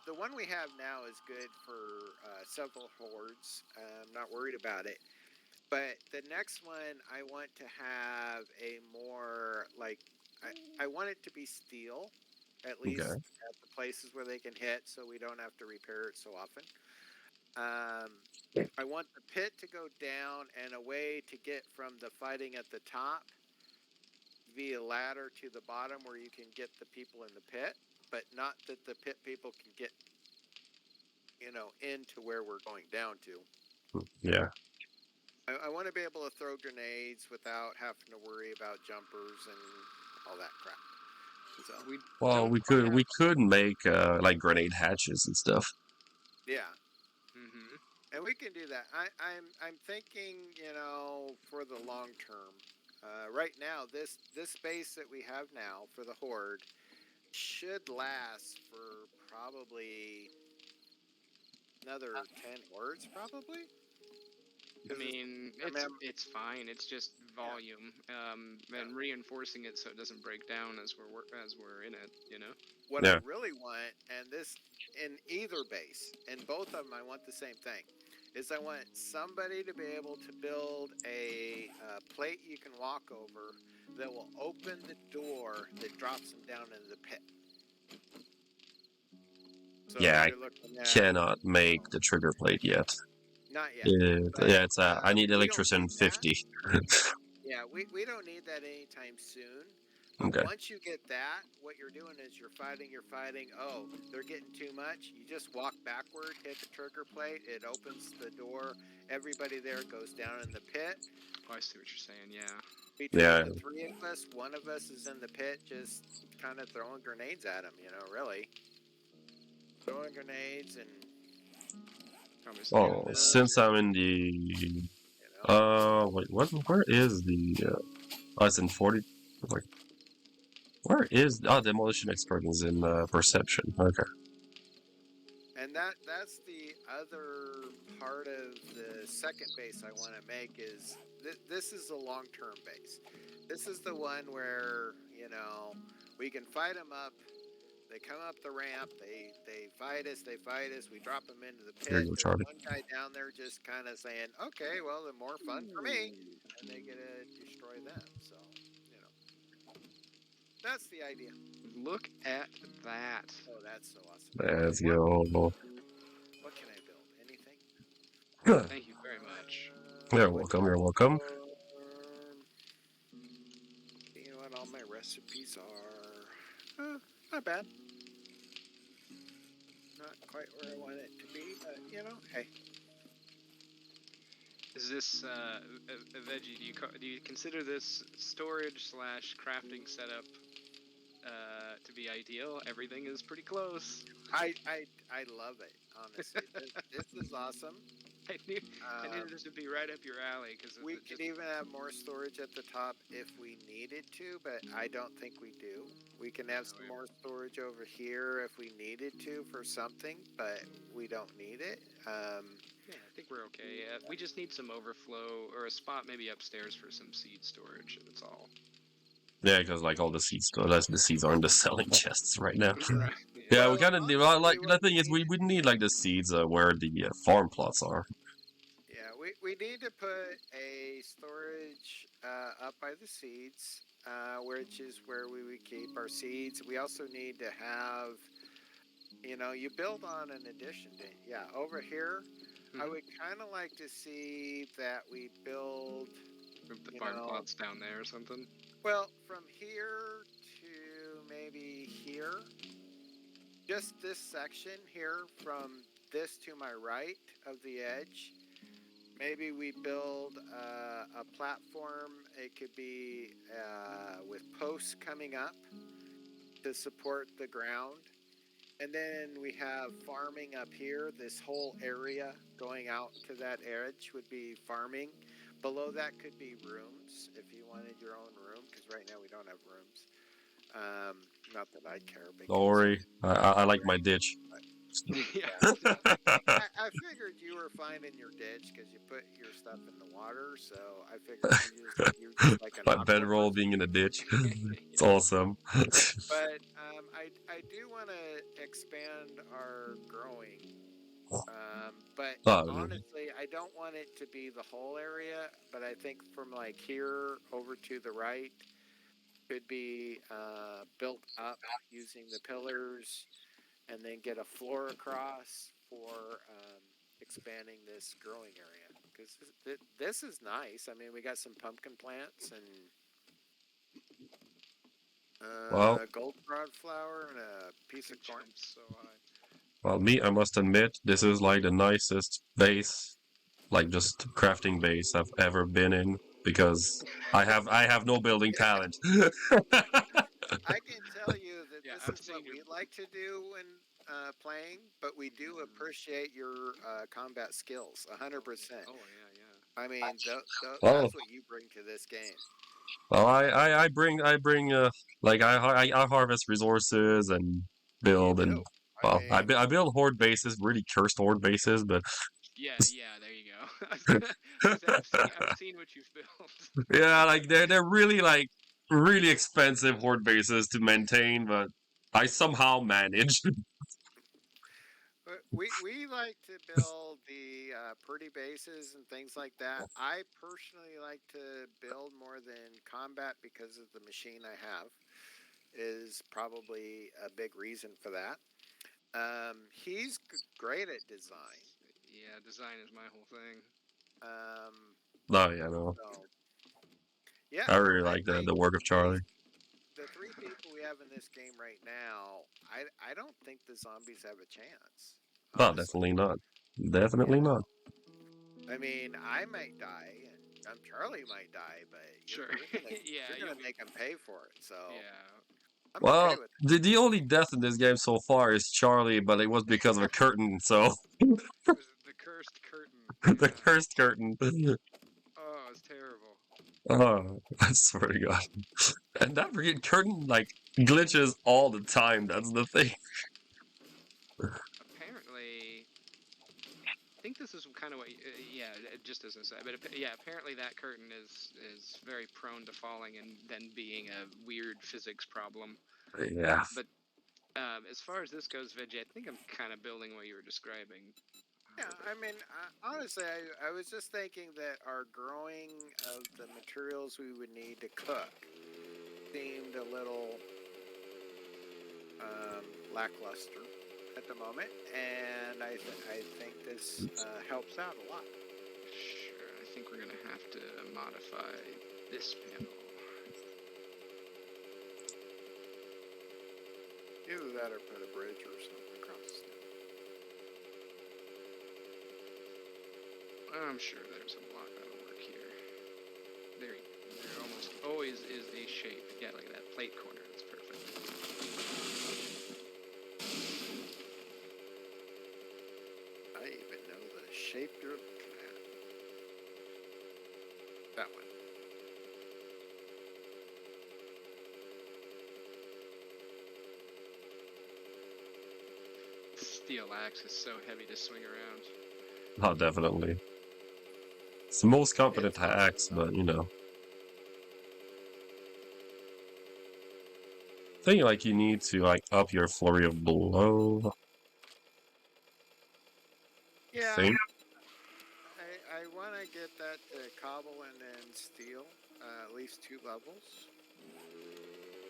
the one we have now is good for several hordes. I'm not worried about it. But the next one, I want to have a more I want it to be steel, at least Okay. at the places where they can hit, so we don't have to repair it so often. I want the pit to go down and a way to get from the fighting at the top via ladder to the bottom where you can get the people in the pit, but not that the pit people can get, into where we're going down to. Yeah. I want to be able to throw grenades without having to worry about jumpers and all that crap. So Well, we could make like grenade hatches and stuff. yeah. Mm-hmm. And we can do that. I'm thinking, for the long term. Right now, this space that we have now for the horde should last for probably another 10 hordes, probably. I mean, it's fine. It's just volume, and reinforcing it so it doesn't break down as we're in it. What I really want, and this in either base, in both of them, I want the same thing. Is I want somebody to be able to build a plate you can walk over that will open the door that drops them down into the pit. So Yeah, I at, cannot make the trigger plate yet. Not yet. Yeah, it's I need electrician 50. Yeah, we don't need that anytime soon. Okay. Once you get that, what you're doing is you're fighting. Oh, they're getting too much. You just walk backward, hit the trigger plate. It opens the door. Everybody there goes down in the pit. Oh, I see what you're saying. Yeah. Between the three of us, one of us is in the pit, just kind of throwing grenades at them. Really throwing grenades and. Oh, since I'm in the wait, what? Where is the? Oh, it's in 40. Like, where is? Oh, demolition expert is in perception. Okay. And that's the other part of the second base I want to make is this is a long-term base. This is the one where we can fight them up. They come up the ramp. They fight us. We drop them into the pit. There's one guy down there just kind of saying, "Okay, well, the more fun for me," and they get to destroy them. So that's the idea. Look at that. Oh, that's so awesome. Let's go. What can I build? Anything? Thank you very much. You're welcome. You're welcome. You know what all my recipes are? Not bad. Not quite where I want it to be, but hey. Is this a veggie? Do you consider this storage / crafting setup to be ideal? Everything is pretty close. I love it, honestly. This is awesome. I knew this would be right up your alley because we could even have more storage at the top if we needed to, but I don't think we do. We can have some more storage over here if we needed to for something, but we don't need it. Yeah, I think we're okay. We just need some overflow or a spot maybe upstairs for some seed storage. That's all. Yeah, because like all the seeds, the seeds are in the selling chests right now. Right. Yeah, Well, we kind of need. honestly, Like the what thing we is, need we need like the seeds where the farm plots are. Yeah, we need to put a storage up by the seeds, which is where we would keep our seeds. We also need to have, you build on an addition. Yeah, over here, I Mhm. would kind of like to see that we build, Move the you farm know, plots down there or something. well, from here to maybe here, just this section here from this to my right of the edge. Maybe we build a platform. It could be with posts coming up to support the ground. And then we have farming up here. This whole area going out to that edge would be farming. Below that could be rooms if you wanted your own room, because right now we don't have rooms. Not that I care Don't because worry, I like my ditch. Yeah. I figured you were fine in your ditch because you put your stuff in the water. So I figured you're just like an My aqua bedroll person. being in a ditch. It's awesome. But I do want to expand our growing. But Oh, honestly, I don't want it to be the whole area. But I think from like here over to the right could be built up using the pillars, and then get a floor across for expanding this growing area. Because this is nice. I mean, we got some pumpkin plants and well, goldenrod flower and a piece of It corn. jumps so high. I must admit, this is like the nicest base, like just crafting base I've ever been in because I have no building talent. I can tell you that Yeah, this I'm is what seeing your. we like to do when playing, but we do appreciate your combat skills, 100%. Oh yeah, yeah. I mean, Well, that's what you bring to this game. well, I bring like I harvest resources and You build do. and I well mean, I build horde bases, really cursed horde bases, but Yeah, yeah. There you go. I was gonna say, I've seen what you've built. yeah, like they're really like really expensive horde bases to maintain, but I somehow manage. but we like to build the pretty bases and things like that. I personally like to build more than combat because of the machine I have is probably a big reason for that. He's great at design. Yeah, design is my whole thing. Um, No, yeah, no, so yeah, I really I like think the work of Charlie. the three people we have in this game right now, I don't think the zombies have a chance. No, Honestly, definitely not. you Definitely not. know. I mean, I might die, and Charlie might die, but Sure. Yeah, you're you'll gonna be. make him pay for it. So Yeah. I'm okay Well, with the only death in this game so far is Charlie, but it was because of a curtain, so It was the cursed curtain. the Yeah. cursed curtain. Oh, it's terrible. Oh, I swear to God. And that freaking curtain like glitches all the time. That's the thing. Apparently, I think this is kind of what. Yeah, just as an aside, but yeah, apparently that curtain is very prone to falling and then being a weird physics problem. Yeah. But as far as this goes, Veggie, I think I'm kind of building what you were describing. Yeah, I mean, honestly, I was just thinking that our growing of the materials we would need to cook seemed a little lackluster at the moment, and I think this helps out a lot. Sure, I think we're gonna have to modify this panel. Either that or put a bridge or something across. I'm sure there's a block that'll work here. There almost always is a shape. Yeah, look at that plate corner. That's perfect. I even know the shape you're looking at. That one. The steel axe is so heavy to swing around. Oh, definitely. It's the most competent It's awesome, axe, though. but you know. think like you need to like up your flurry of blow. Yeah, Think. I want to get that to cobble and then steel, at least 2 levels.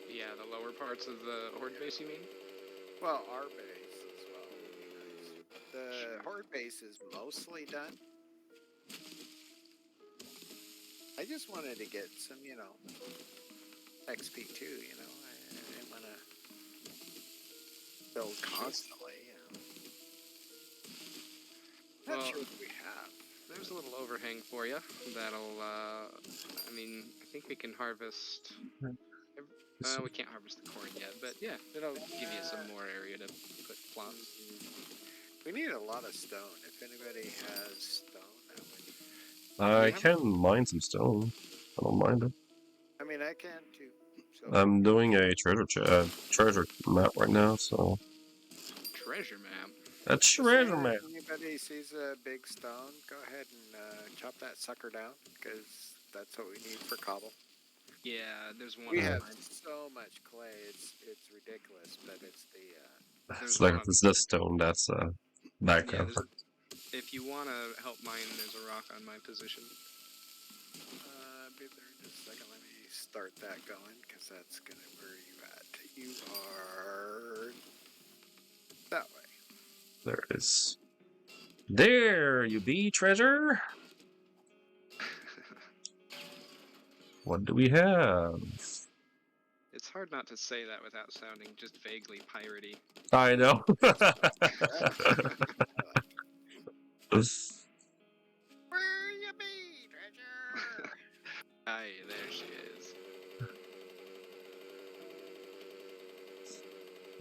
Yeah, the lower parts of the horde base, you mean? Well, our base as well would be nice. The horde base is mostly done. I just wanted to get some, XP too, I didn't want to build constantly, Not Well, sure what we have. there's a little overhang for you. That'll, I mean, I think we can harvest. We can't harvest the corn yet, but yeah, it'll give you some more area to put plots. We need a lot of stone. If anybody has stone, that would. I can mine some stone. I don't mind it. I mean, I can too. So I'm doing a treasure map right now, so Treasure map. a just treasure saying, map. if anybody sees a big stone, go ahead and chop that sucker down because that's what we need for cobble. Yeah, there's one. We on have mine. so much clay; it's ridiculous. But it's the It's There's like one on- it's the stone that's back Yeah, cover. if you want to help mine, there's a rock on my position. be there in just a second. Let me start that going because that's gonna where you at. You are that way. There it is. There you be, treasure. What do we have? It's hard not to say that without sounding just vaguely piratey. I know. Where you be, treasure? Aye, there she is.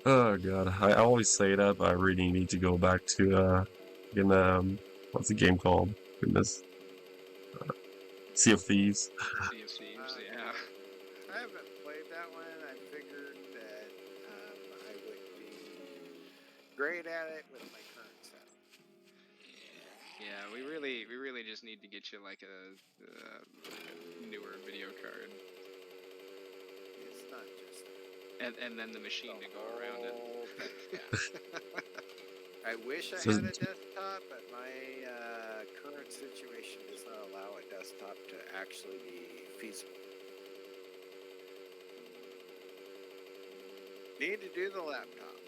Oh god, I always say that, but I really need to go back to what's the game called? Goodness, Sea of Thieves. Sea of Thieves, yeah. I haven't played that one. I figured that I would be great at it with my current setup. Yeah, we really just need to get you like a newer video card, It's not just and then the machine to go around it. I wish I So- had a desktop, but my current situation does not allow a desktop to actually be feasible. Need to do the laptop.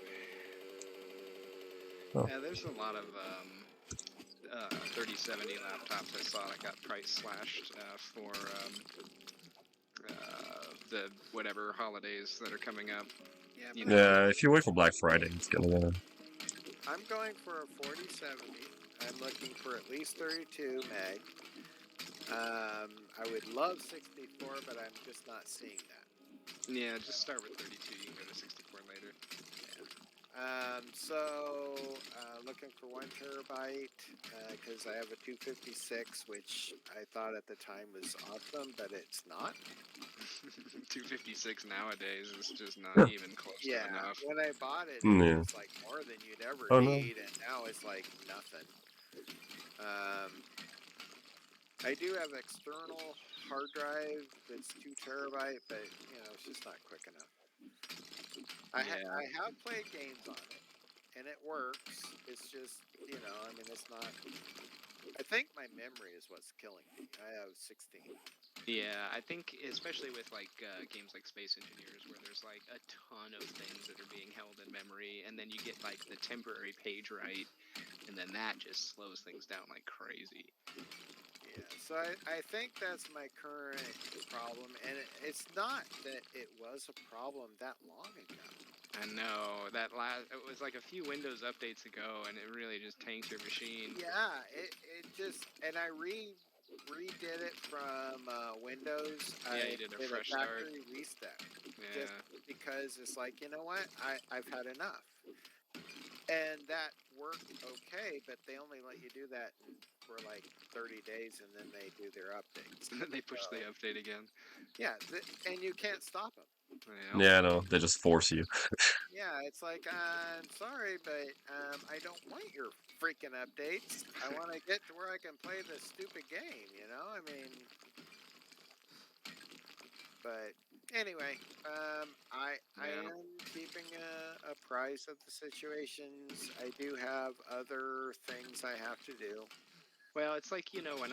Yeah, there's a lot of 3070 laptops I saw that got price slashed for the whatever holidays that are coming up. Yeah, You but know. Yeah, if you wait for Black Friday, it's gonna. I'm going for a 4070. I'm looking for at least 32 meg. I would love 64, but I'm just not seeing that. Yeah, just start with 32. You can go to 64 later. Looking for 1 terabyte because I have a 256, which I thought at the time was awesome, but it's not. 256 nowadays is just not even close to enough. When I bought it, Yeah. it was like more than you'd ever Oh, no. need, and now it's like nothing. I do have external hard drive that's 2 terabyte, but it's just not quick enough. I have played games on it, and it works. It's just it's not. I think my memory is what's killing me. I have 16. Yeah, I think especially with like games like Space Engineers, where there's like a ton of things that are being held in memory, and then you get like the temporary page write, and then that just slows things down like crazy. Yeah, so I think that's my current problem, and it's not that it was a problem that long ago. I know it was like a few Windows updates ago, and it really just tanked your machine. Yeah, it just, and I redid it from Windows. Yeah, you did a fresh start. Factory reset. Yeah. Just because it's like, you know what, I've had enough. And that worked okay, but they only let you do that for like 30 days, and then they do their updates. And then they push the update again. Yeah, and you can't stop them. Yeah, no, they just force you. Yeah, it's like, I'm sorry, but I don't want your freaking updates. I want to get to where I can play this stupid game, I mean... But, Anyway, I Yeah. am keeping a price of the situations. I do have other things I have to do. Well, it's like, when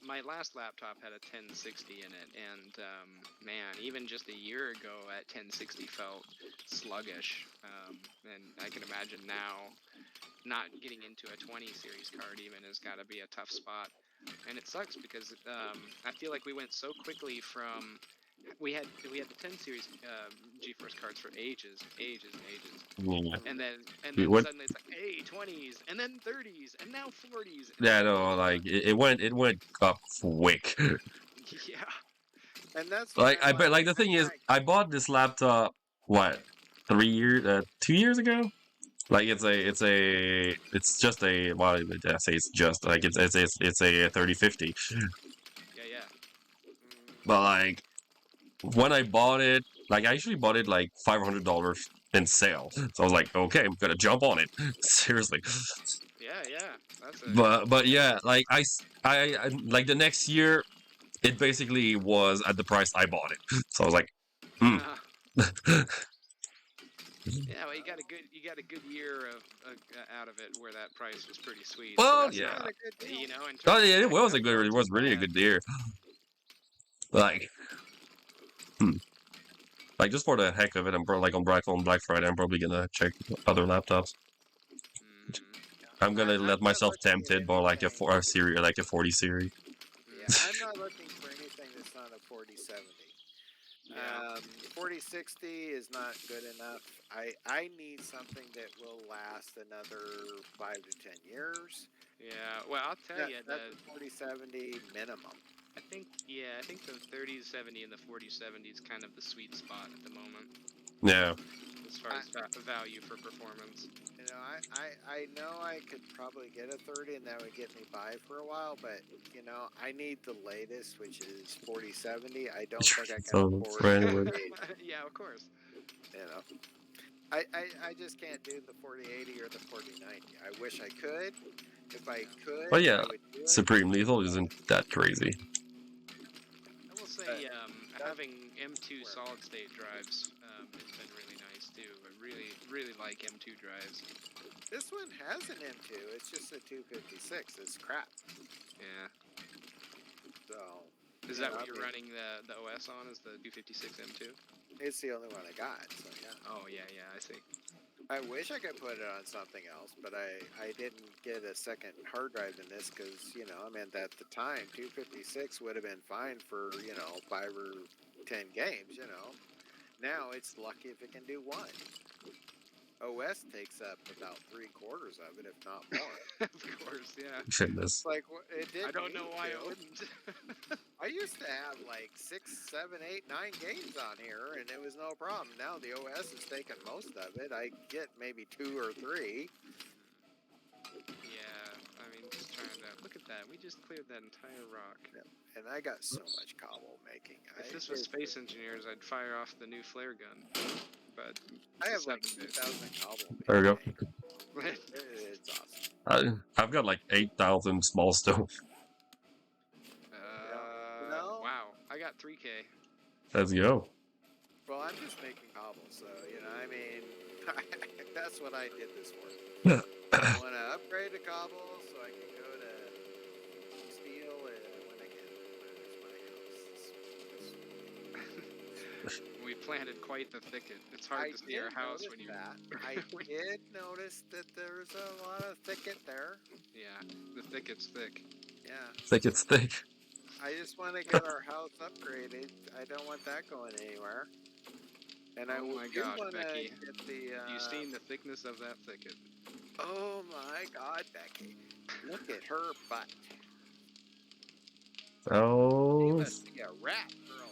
my last laptop had a 1060 in it, and man, even just a year ago at 1060 felt sluggish, and I can imagine now not getting into a 20 series card even has got to be a tough spot, and it sucks because I feel like we went so quickly from we had the 10 series GeForce cards for ages, Yeah. and then It went, suddenly it's like, hey, 20s, and then 30s, and now 40s, and yeah, it's like, no, like it went up quick. yeah, And that's why Like I'm I bet, like, like the I'm thing is, not. I bought this laptop what 3 years, 2 years ago. Like it's just a, well, I say it's just like it's a 3050. yeah. But like when I bought it, like I actually bought it like $500 in sale. So I was like, okay, I'm gonna jump on it. Seriously. Yeah, that's a But yeah, like I like the next year, it basically was at the price I bought it. So I was like, hmm. yeah. Well, you got a good year of out of it where that price was pretty sweet. So Well, that's yeah. Not a good deal. in Oh terms of yeah, it tech, was a that's good. not It too was really a bad. good year. Like, hmm. Like just for the heck of it, on Black Friday, I'm probably gonna check other laptops. Mm, I'm gonna I'm let not myself looking at tempted by like anything. a series, like a 40 series. Yeah, mm, I'm not looking for anything that's not a 4070. yeah. 4060 is not good enough. I need something that will last another 5 to 10 years. Yeah. Well, I'll tell you That's a 4070 minimum. I think the 3070 and the 4070 is kind of the sweet spot at the moment Yeah. as far as value for performance. I know I could probably get a 30 and that would get me by for a while, but I need the latest, which is 4070. I don't think I can So afford for the anyway. 4080. Yeah, of course. You know, I just can't do the 4080 or the 4090. I wish I could. If I could, But yeah, I would do it. Supreme Lethal isn't that crazy. I will say, That's having M2 where solid state drives has been really nice too. I really like M2 drives. this one has an M2. It's just a 256. It's crap. Yeah. So Is yeah, that what I you're mean, running the OS on? Is the 256 M2? it's the only one I got. So yeah. Oh yeah, I see. I wish I could put it on something else, but I didn't get a second hard drive in this because, I mean, at the time, 256 would have been fine for, 5 or 10 games, Now it's lucky if it can do one. OS takes up about 3/4 of it, if not more. Of course, yeah. Fitness. It's like, it did I don't know why it wouldn't. I used to have like 6, 7, 8, 9 games on here, and it was no problem. Now the OS is taking most of it. I get maybe 2 or 3. Yeah, I mean, just trying to look at that. We just cleared that entire rock. And I got so much cobble making. If this was Space Engineers, I'd fire off the new flare gun. But I have like 7 days. 2,000 cobble. There we go. It's awesome. I've got like 8,000 small stone. Wow, I got 3K. Let's go. Well, I'm just making cobble, so I mean, that's what I did this for. I want to upgrade to cobble so I can go to steel when I get my house. We planted quite the thicket. It's hard to see our house when you. I did notice that there's a lot of thicket there. Yeah, the thicket's thick. Yeah. Thick it's thick. I just want to get our house upgraded. I don't want that going anywhere. And I my do God, want to Becky. get the. You've seen the thickness of that thicket. Oh my God, Becky! Look at her butt. Oh. You must be a rat girl.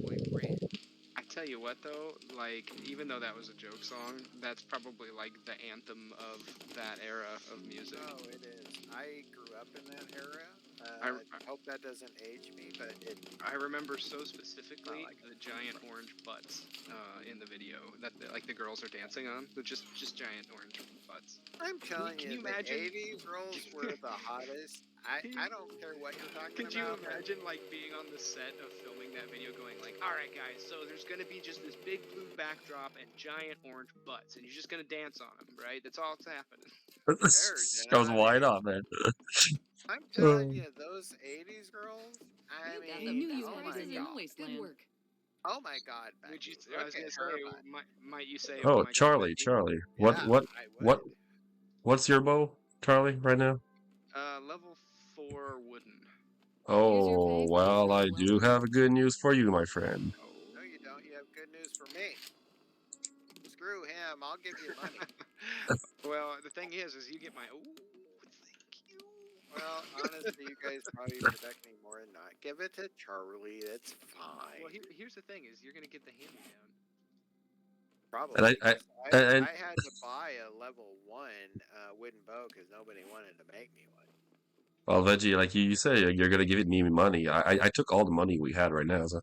Boyfriend. I tell you what, though, like, even though that was a joke song, that's probably like the anthem of that era of music. Oh, it is. I grew up in that era. I hope that doesn't age me, but I remember so specifically like the giant orange butts in the video that the girls are dancing on. They're just giant orange butts. I'm telling Can you, you the imagine? 80s girls were the hottest. I don't care what you're talking Could you about. but imagine like being on the set of filming that video going like, all right guys, so there's gonna be just this big blue backdrop and giant orange butts and you're just gonna dance on them, right? That's all that's happening. cares, you Goes, know? why not, man? I'm telling you, those 80s girls, I You got mean, the New oh Year's my prices in the god. wasteland. Good work. Oh my god, Becky. Would you? I was Look gonna at say, her butt. might you say, Oh, my god, Charlie, Becky? Charlie. Yeah, I would. What's your bow, Charlie, right now? Level 4 wooden. Here's your Oh, pay for well, all I the do have good news for you, my friend. No, you don't. You have good news for me. Screw him. I'll give you money. Well, the thing is you get my. Ooh, thank you. Well, honestly, you guys probably protect me more than not. Give it to Charlie. It's fine. Well, here's the thing: is you're gonna get the hand-me-down. Probably. And and I had to buy a level 1 wooden bow because nobody wanted to make me one. well, Veggie, like you say, you're gonna give me money. I took all the money we had right now. So.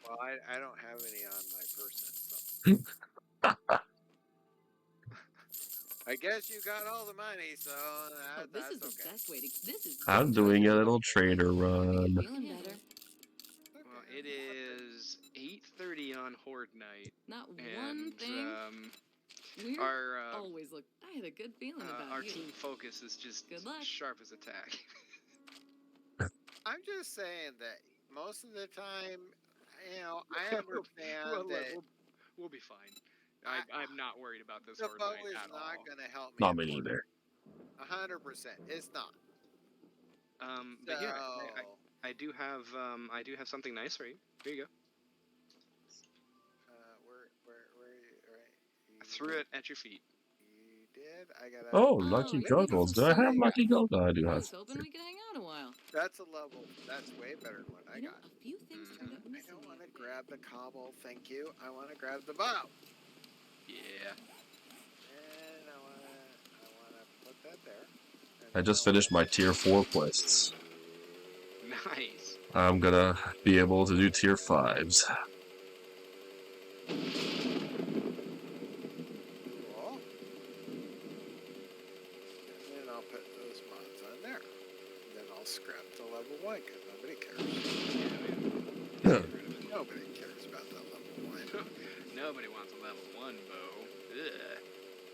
Well, I don't have any on my person, so. I guess you got all the money, so This that's is the okay. best way to. This is. I'm doing a little trader Make run. you feeling better. Well, it is 8:30 on Horde night, Not one and thing. Weird. our Always look. I had a good feeling about our you. team focus is just Good luck. sharp as a tack. I'm just saying that most of the time, you know, I understand Well, look, that we'll be fine. I'm not worried about this the Horde bow night is at not all. going to help me. Not me either. 100%. It's not. But yeah, I do have something nice for you. Here you go. Where you, right? I threw it at your feet. You did? I got Oh, Oh, lucky you're being goggles. so Do I have silly. lucky goggles? No, I do I have. was hoping we could hang out a while. That's a level. That's way better than what I You know, got. a few things turned up I missing don't the want to other day. grab the cobble, thank you. I want to grab the bow. Yeah. And I want to put that there. I just finished my tier 4 quests. Nice. I'm gonna be able to do tier 5s. Cool. And then I'll put those mods on there. And then I'll scrap the level 1 because nobody cares. Nobody cares about that level 1. Nobody wants a level 1 bow. Ugh.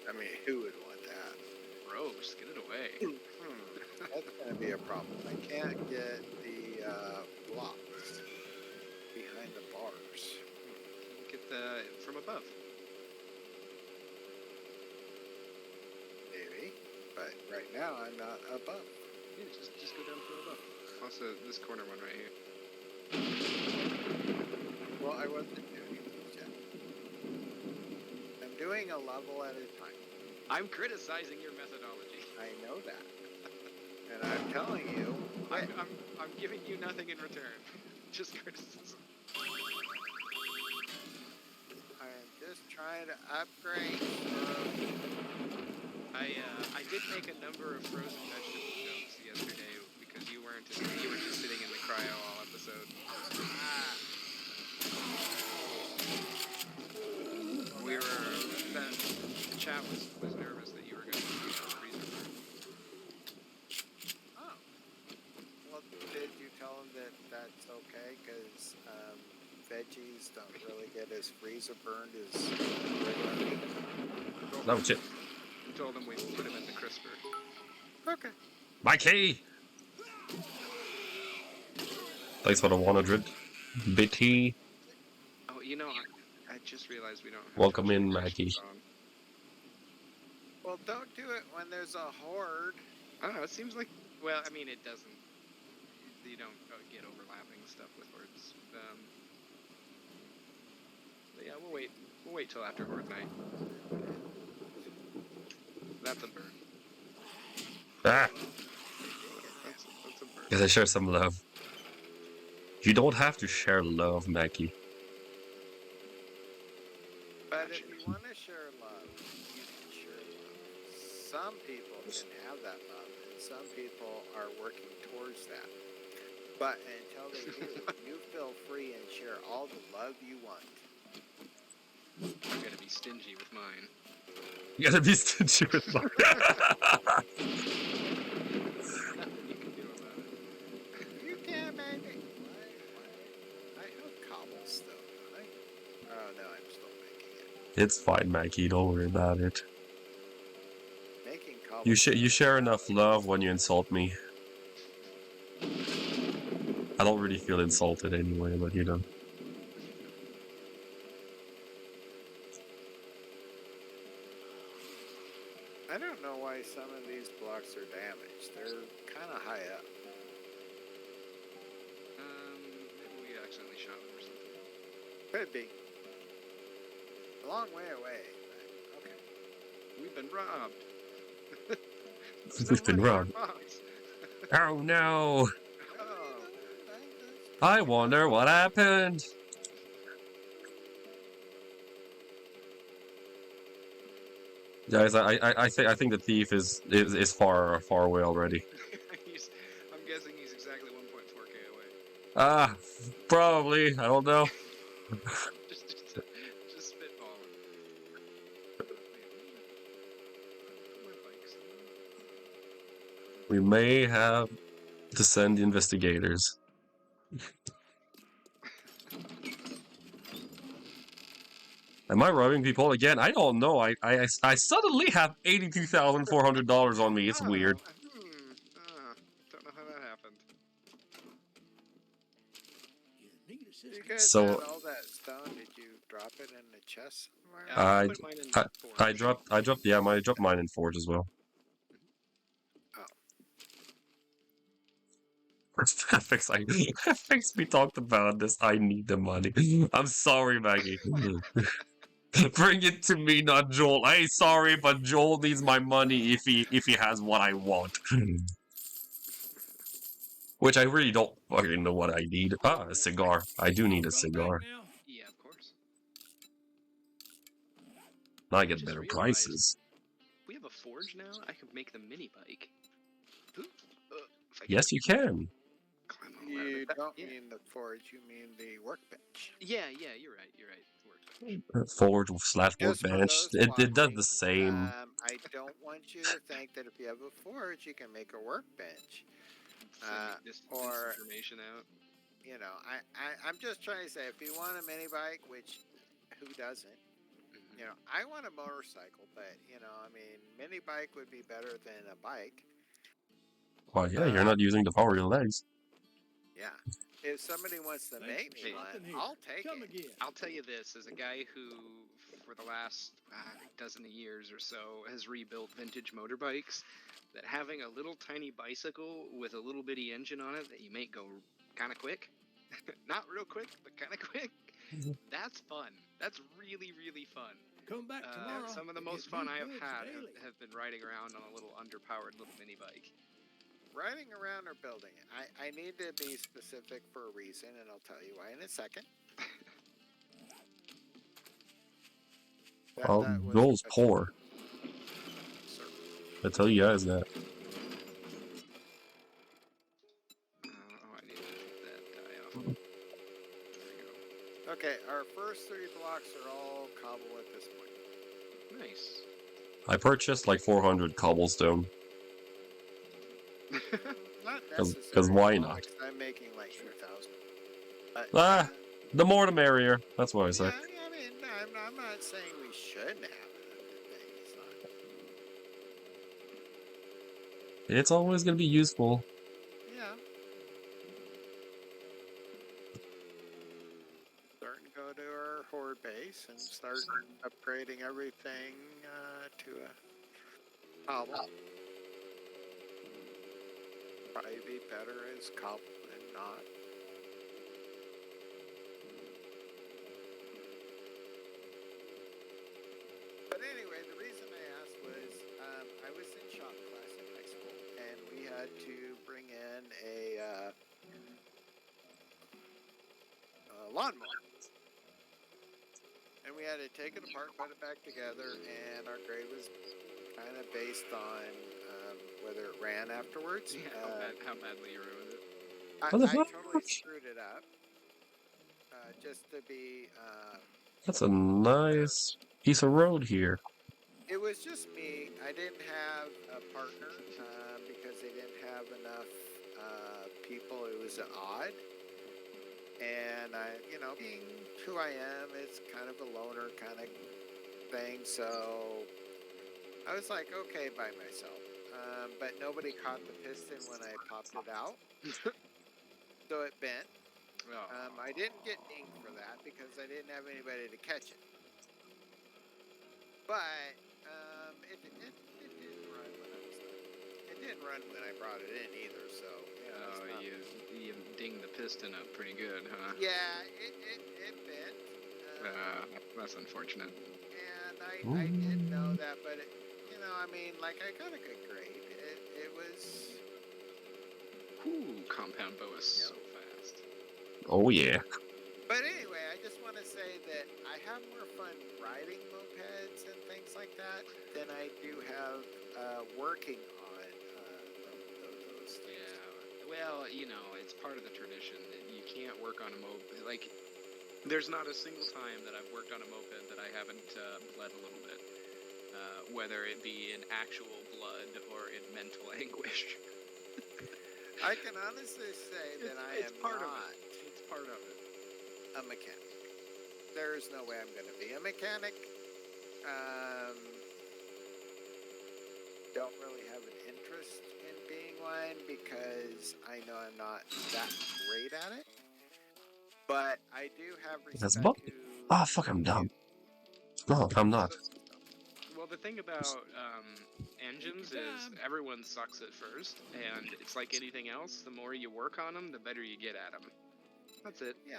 I mean, who would want that? Gross. Get it away. That's going to be a problem. I can't get the blocks behind the bars. Get the from above. Maybe. But right now, I'm not above. Yeah, just go down from above. Also, this corner one right here. Well, I wasn't doing those yet. I'm doing a level at a time. I'm criticizing your methodology. I know that. And I'm telling you, I'm giving you nothing in return. Just criticism. I'm just trying to upgrade. I did make a number of frozen vegetable jokes yesterday because you were just sitting in the cryo all episode. The chat was nervous that you were going to be on the freezer burn. Oh. Well, did you tell him that that's okay? Because veggies don't really get as freezer burned as regular meat. No, shit. Told him we put him in the crisper. Okay. Mikey! Thanks for the 100 BT. Oh, you know, I just realized we don't have Welcome touch in, notifications Mackie. on. Well, don't do it when there's a horde. I don't know, it seems like, well, I mean, it doesn't, you don't get overlapping stuff with hordes. But yeah, we'll wait till after Horde Night. That's a bird. Ah! That's a bird. Guess I share some love. You don't have to share love, Mackie. But if you want to share love, you can share love. Some people can have that love, and some people are working towards that. But until they do, you feel free and share all the love you want. I'm gonna be stingy with mine. You gotta be stingy with love. Still, don't I? Oh no, I'm still making it. It's fine, Maggie. Don't worry about it. Making You cobblestone. share enough love when you insult me. I don't really feel insulted anyway, but you know. I don't know why some of these blocks are damaged. They're kind of high up. Maybe we accidentally shot them or something. Could be. A long way away. But okay. We've been robbed. We've been Somebody our robbed. box. Oh no! Oh. I wonder what happened. Guys, I think the thief is far away already. I'm guessing he's exactly 1.4k away. Ah, probably. I don't know. just spitballing. My bike's We may have to send the investigators. Am I robbing people again? I don't know. I suddenly have $82,400 on me. It's weird. Don't know how that happened. You guys So- had all that stone. Did you drop it in the chest somewhere? I- put mine in I dropped I dropped mine in Forge as well. FX, we talked about this. I need the money. I'm sorry, Maggie. Bring it to me, not Joel. Hey, sorry, but Joel needs my money if he has what I want. Which I really don't fucking know what I need. Ah, a cigar. I do need a cigar. Yeah, of course. I get Just better realized- prices. We have a forge now. I could make the mini bike. Ooh, if I Yes, can you can. climb all out of You it. don't Yeah. mean the forge, you mean the workbench. Yeah, you're right. Workbench. Forge slash Just for workbench. those It does watching, the same. I don't want you to think that if you have a forge, you can make a workbench. This or- information out. You know, I'm just trying to say, if you want a mini bike, which who doesn't? You know, I want a motorcycle, but you know, I mean, mini bike would be better than a bike. Well, yeah, you're not using the power of your legs. Yeah. If somebody wants to make me one, I'll take it. Again. I'll tell you this, as a guy who, for the last dozen of years or so, has rebuilt vintage motorbikes, that having a little tiny bicycle with a little bitty engine on it that you make go kind of quick, not real quick, but kind of quick, that's fun. That's really, really fun. Come back tomorrow. Some of the and most get fun new I have goods had daily. have been riding around on a little underpowered little mini bike. Riding around or building it. I need to be specific for a reason, and I'll tell you why in a second. Well, that was Joel's a- poor. I tell you guys that. I need to take that die off. There we go. Okay, our first 3 blocks are all cobble at this point. Nice. I purchased like 400 cobblestone. Not 'Cause necessary. why more not? like I'm making like 2,000. But, Ah, the more the merrier. That's what I say. yeah, I mean, I'm not saying we shouldn't have it. It's not. It's always gonna be useful. Yeah. Starting to go to our horde base and start upgrading everything to a cobble. Probably be better as cobble than not. But anyway, the reason I asked was I was in shop class in high school, and we had to bring in a lawnmower. And we had to take it apart, put it back together, and our grade was kind of based on whether it ran afterwards. Yeah, how badly you ruined it. I What the totally fuck? screwed it up. Just to be, That's a nice piece of road here. it was just me. I didn't have a partner because they didn't have enough people. It was odd. And being who I am, it's kind of a loner kind of thing. So I was like, okay, by myself. But nobody caught the piston when I popped it out, so it bent. I didn't get dinged for that because I didn't have anybody to catch it. But it didn't run when I was done. It didn't run when I brought it in either. So yeah, you dinged the piston up pretty good, huh? yeah, it bent. That's unfortunate. And I did know that, but I mean, like I got a good grade. It was. Ooh, compound bow is so fast. Oh yeah. But anyway, I just want to say that I have more fun riding mopeds and things like that than I do have working on those things. Yeah. Well, it's part of the tradition. You can't work on a moped. Like, there's not a single time that I've worked on a moped that I haven't bled a little bit. Whether it be in actual blood or in mental anguish. I can honestly say that It's part of it. It's part of it. A mechanic. There's no way I'm going to be a mechanic. Don't really have an interest in being one because I know I'm not that great at it. But I do have That's respect bug. to. Ah, fuck, I'm dumb. No, I'm not. Well, the thing about engines is everyone sucks at first, and it's like anything else. The more you work on them, the better you get at them. That's it. Yeah.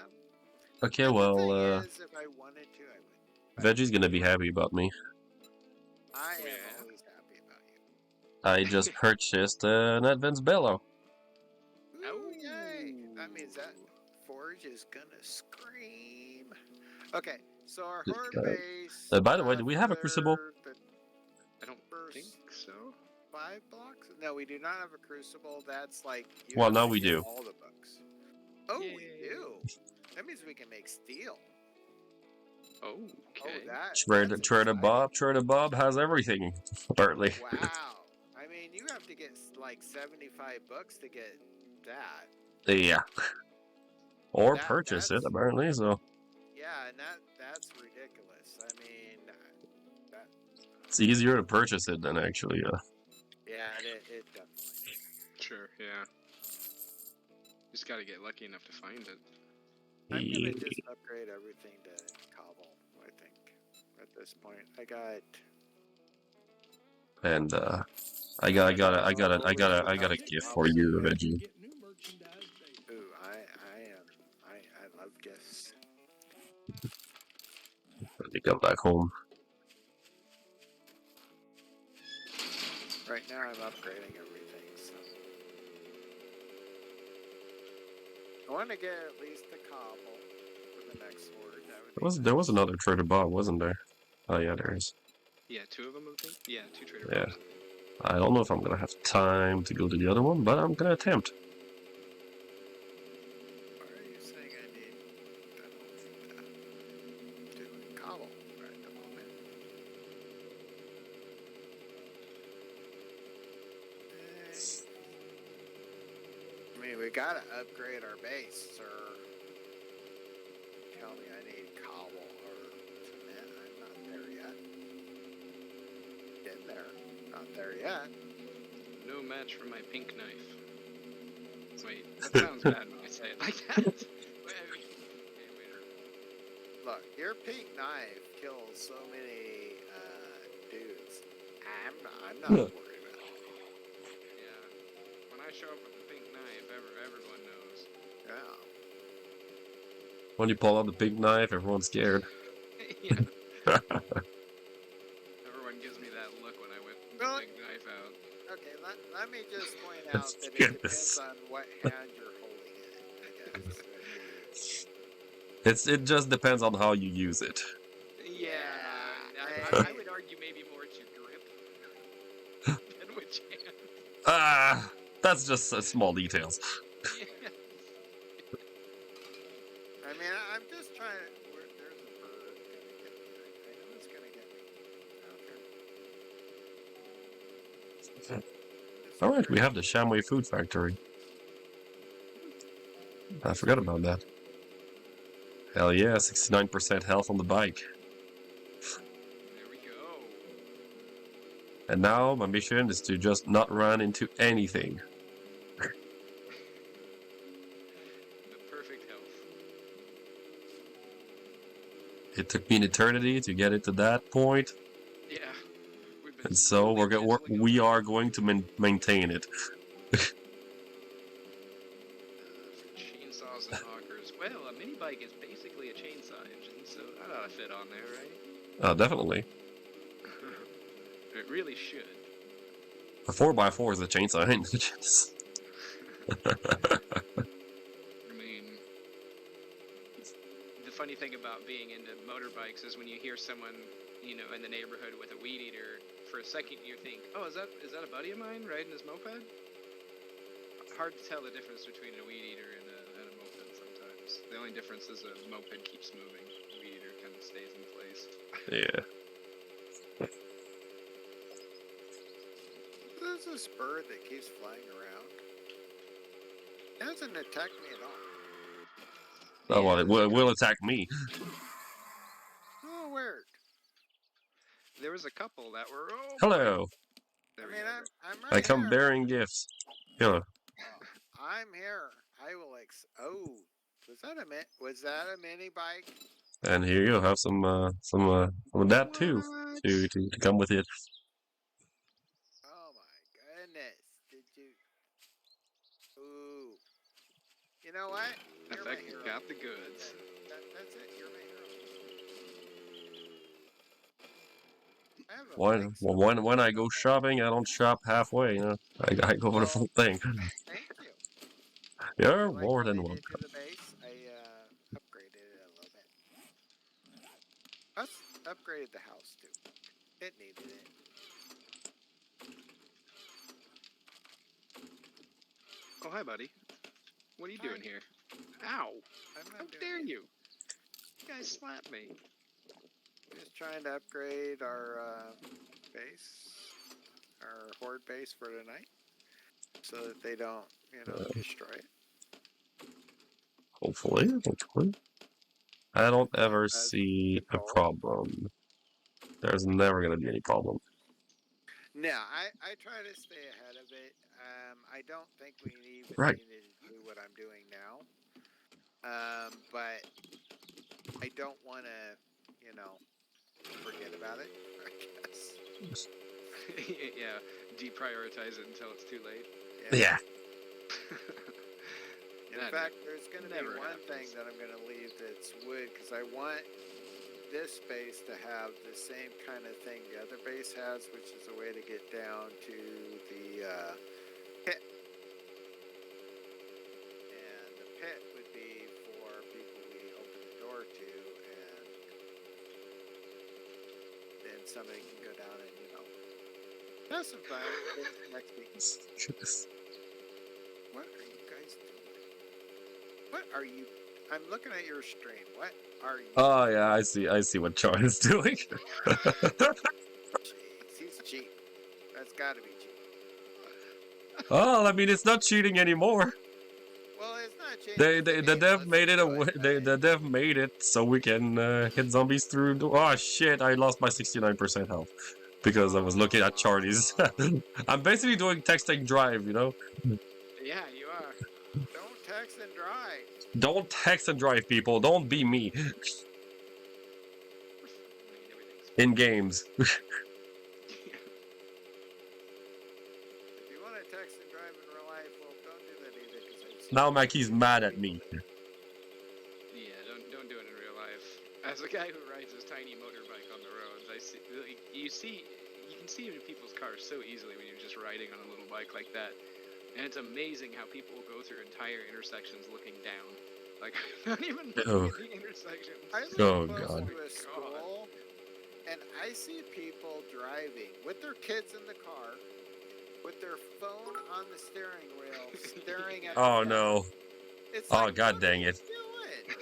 Okay, The well, thing is, if I wanted to, I would. Veggie's gonna be happy about me. I am Yeah. always happy about you. I just purchased an Advanced Bellow. Oh, yay! That means that Forge is gonna scream. Okay, so our horde base. By the way, do we have a crucible? I don't think so. 5 blocks? No, we do not have a crucible. That's like. Well, have now to we get do. all the books. Oh, we Yay. do. That means we can make steel. Oh, okay. That's Trader exciting. Bob has everything, apparently. Wow. I mean, you have to get like 75 bucks to get that. Yeah. Or That- purchase it, that's- apparently, so. Yeah, and that's ridiculous. I mean, It's easier to purchase it than actually, yeah, it definitely is. Sure, yeah. Just gotta get lucky enough to find it. I'm gonna just upgrade everything to cobble, I think, at this point. I got And, I got a gift for you, Veggie. ooh, I love gifts. When you come back home. Right now I'm upgrading everything, so I want to get at least the cobble for the next sword. That would be There was another Trader Bob, wasn't there? Oh yeah, there is. Yeah, 2 of them, I think? Yeah, 2 trader Yeah. Bobs. I don't know if I'm gonna have time to go to the other one, but I'm gonna attempt. Why are you saying I need to do cobble right at the moment? I mean, we gotta upgrade our base, sir. Tell me I need cobble or cement. I'm not there yet. Getting there. Not there yet. No match for my pink knife. Wait, that sounds bad when I say it like that. Wait. Look, your pink knife kills so many dudes. I'm not worried about it. Yeah. When I show up with the pink knife, everyone knows. Yeah. When you pull out the big knife, everyone's scared. Yeah. Everyone gives me that look when I whip the Well, big knife out. Okay, let me just point out that it depends on what hand you're holding it, I guess. It just depends on how you use it. Yeah. Yeah. I would argue maybe more to grip than which hand. That's just small details. Yeah. I mean, I'm just trying to. There's a bird gonna get me. I know it's gonna get me. Okay. Alright, we have the Shamway Food Factory. I forgot about that. Hell yeah, 69% health on the bike. There we go. And now my mission is to just not run into anything. The perfect health. It took me an eternity to get it to that point, Yeah. We've been and so slowly chiseling we away. are going to maintain it. Chainsaws and honkers. Well, a mini bike is basically a chainsaw engine, so that ought to fit on there, right? Definitely. It really should. A 4x4 is a chainsaw engine. I mean, the funny thing about being into motorbikes is when you hear someone, you know, in the neighborhood with a weed eater, for a second you think, oh, is that a buddy of mine riding his moped? Hard to tell the difference between a weed eater and a moped sometimes. The only difference is a moped keeps moving. A weed eater kind of stays in place. Yeah. There's this bird that keeps flying around. It doesn't attack me at all. Oh, well, it will attack me. Oh, weird. There was a couple that were. Oh, Hello. boy. There I we mean, go. I'm right I come here. bearing gifts. Hello. I'm here. I will oh, was that a mini bike? And here you have some of that too What? to come with it. Oh my goodness. Did you? Ooh. You know what? You're my Effect hero. got the goods. That's it. You're my hero. I have a bike, so When I go shopping, I don't shop halfway. You know, I go for the full thing. thank you. You're I like more what than they did welcome. to the base. I upgraded it a little bit. Us upgraded the house too. It needed it. Oh, hi, buddy. What are you Hi. doing here? Ow! I'm How not doing dare it. you? You guys slapped me. Just trying to upgrade our base, our horde base for tonight, so that they don't, destroy it. Hopefully. I don't ever As see a goal. problem. There's never gonna be any problem. No, I try to stay ahead of it. I don't think we even Right. needed to do what I'm doing now. But I don't want to, forget about it, I guess. Yeah, deprioritize it until it's too late. Yeah. In That fact, there's going to be never one happens. thing that I'm going to leave that's wood, because I want this base to have the same kind of thing the other base has, which is a way to get down to the pit. And the pit would be for people we open the door to, and then somebody can go down and, have some fun next week. What are you guys doing? What are you? I'm looking at your stream. What are you? Oh yeah, I see what Charlie is doing. Jeez, he's cheap. That's got to be cheap. Oh, I mean, it's not cheating anymore. Well, it's not cheating. The dev made it the dev made it so we can hit zombies through. Oh shit! I lost my 69% health because I was looking at Charlie's. I'm basically doing texting drive, you know. Yeah, you are. Don't text and drive. Don't text and drive, people. Don't be me I mean, everything's in games. If you want to text and drive in real life, well, don't do that either. Because I've seen Now Mackey's mad at me. Yeah, don't do it in real life. As a guy who rides his tiny motorbike on the roads, you can see it in people's cars so easily when you're just riding on a little bike like that. And it's amazing how people will go through entire intersections looking down. Like, not even looking at the intersection. I Oh, live close God. to a school, and I see people driving with their kids in the car, with their phone on the steering wheel, staring at. Oh the no. It's Oh like, god what dang are it. you doing?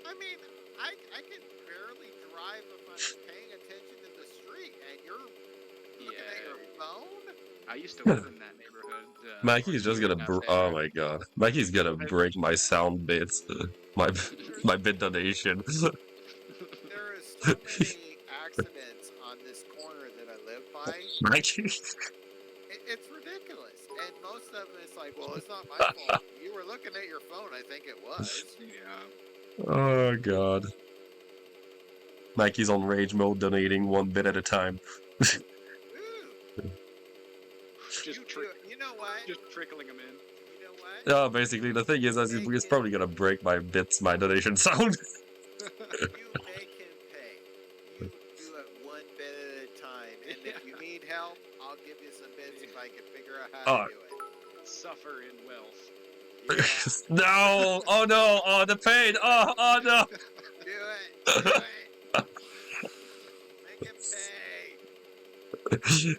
I mean, I can barely drive if I'm paying attention to the street, and you're Looking at your phone? I used to live in that neighborhood. Mikey's just gonna. Oh my god. Mikey's gonna break my sound bits. My my bit donation. There is so many accidents on this corner that I live by. Mikey. It's ridiculous. And most of them, it's like, well, it's not my fault. You were looking at your phone. I think it was. Yeah. Oh god. Mikey's on rage mode, donating 1 bit at a time. Ooh, Just you know what? just trickling them in. You know what? Yeah, basically the thing is, he's probably gonna break my bits, my donation sound. You make him pay. You do it 1 bit at a time. And if you need help, I'll give you some bits if I can figure out how to do it. Suffer in wealth. Yeah, No! Oh no! Oh, the pain! Oh no! do it. Do it. Make him pay.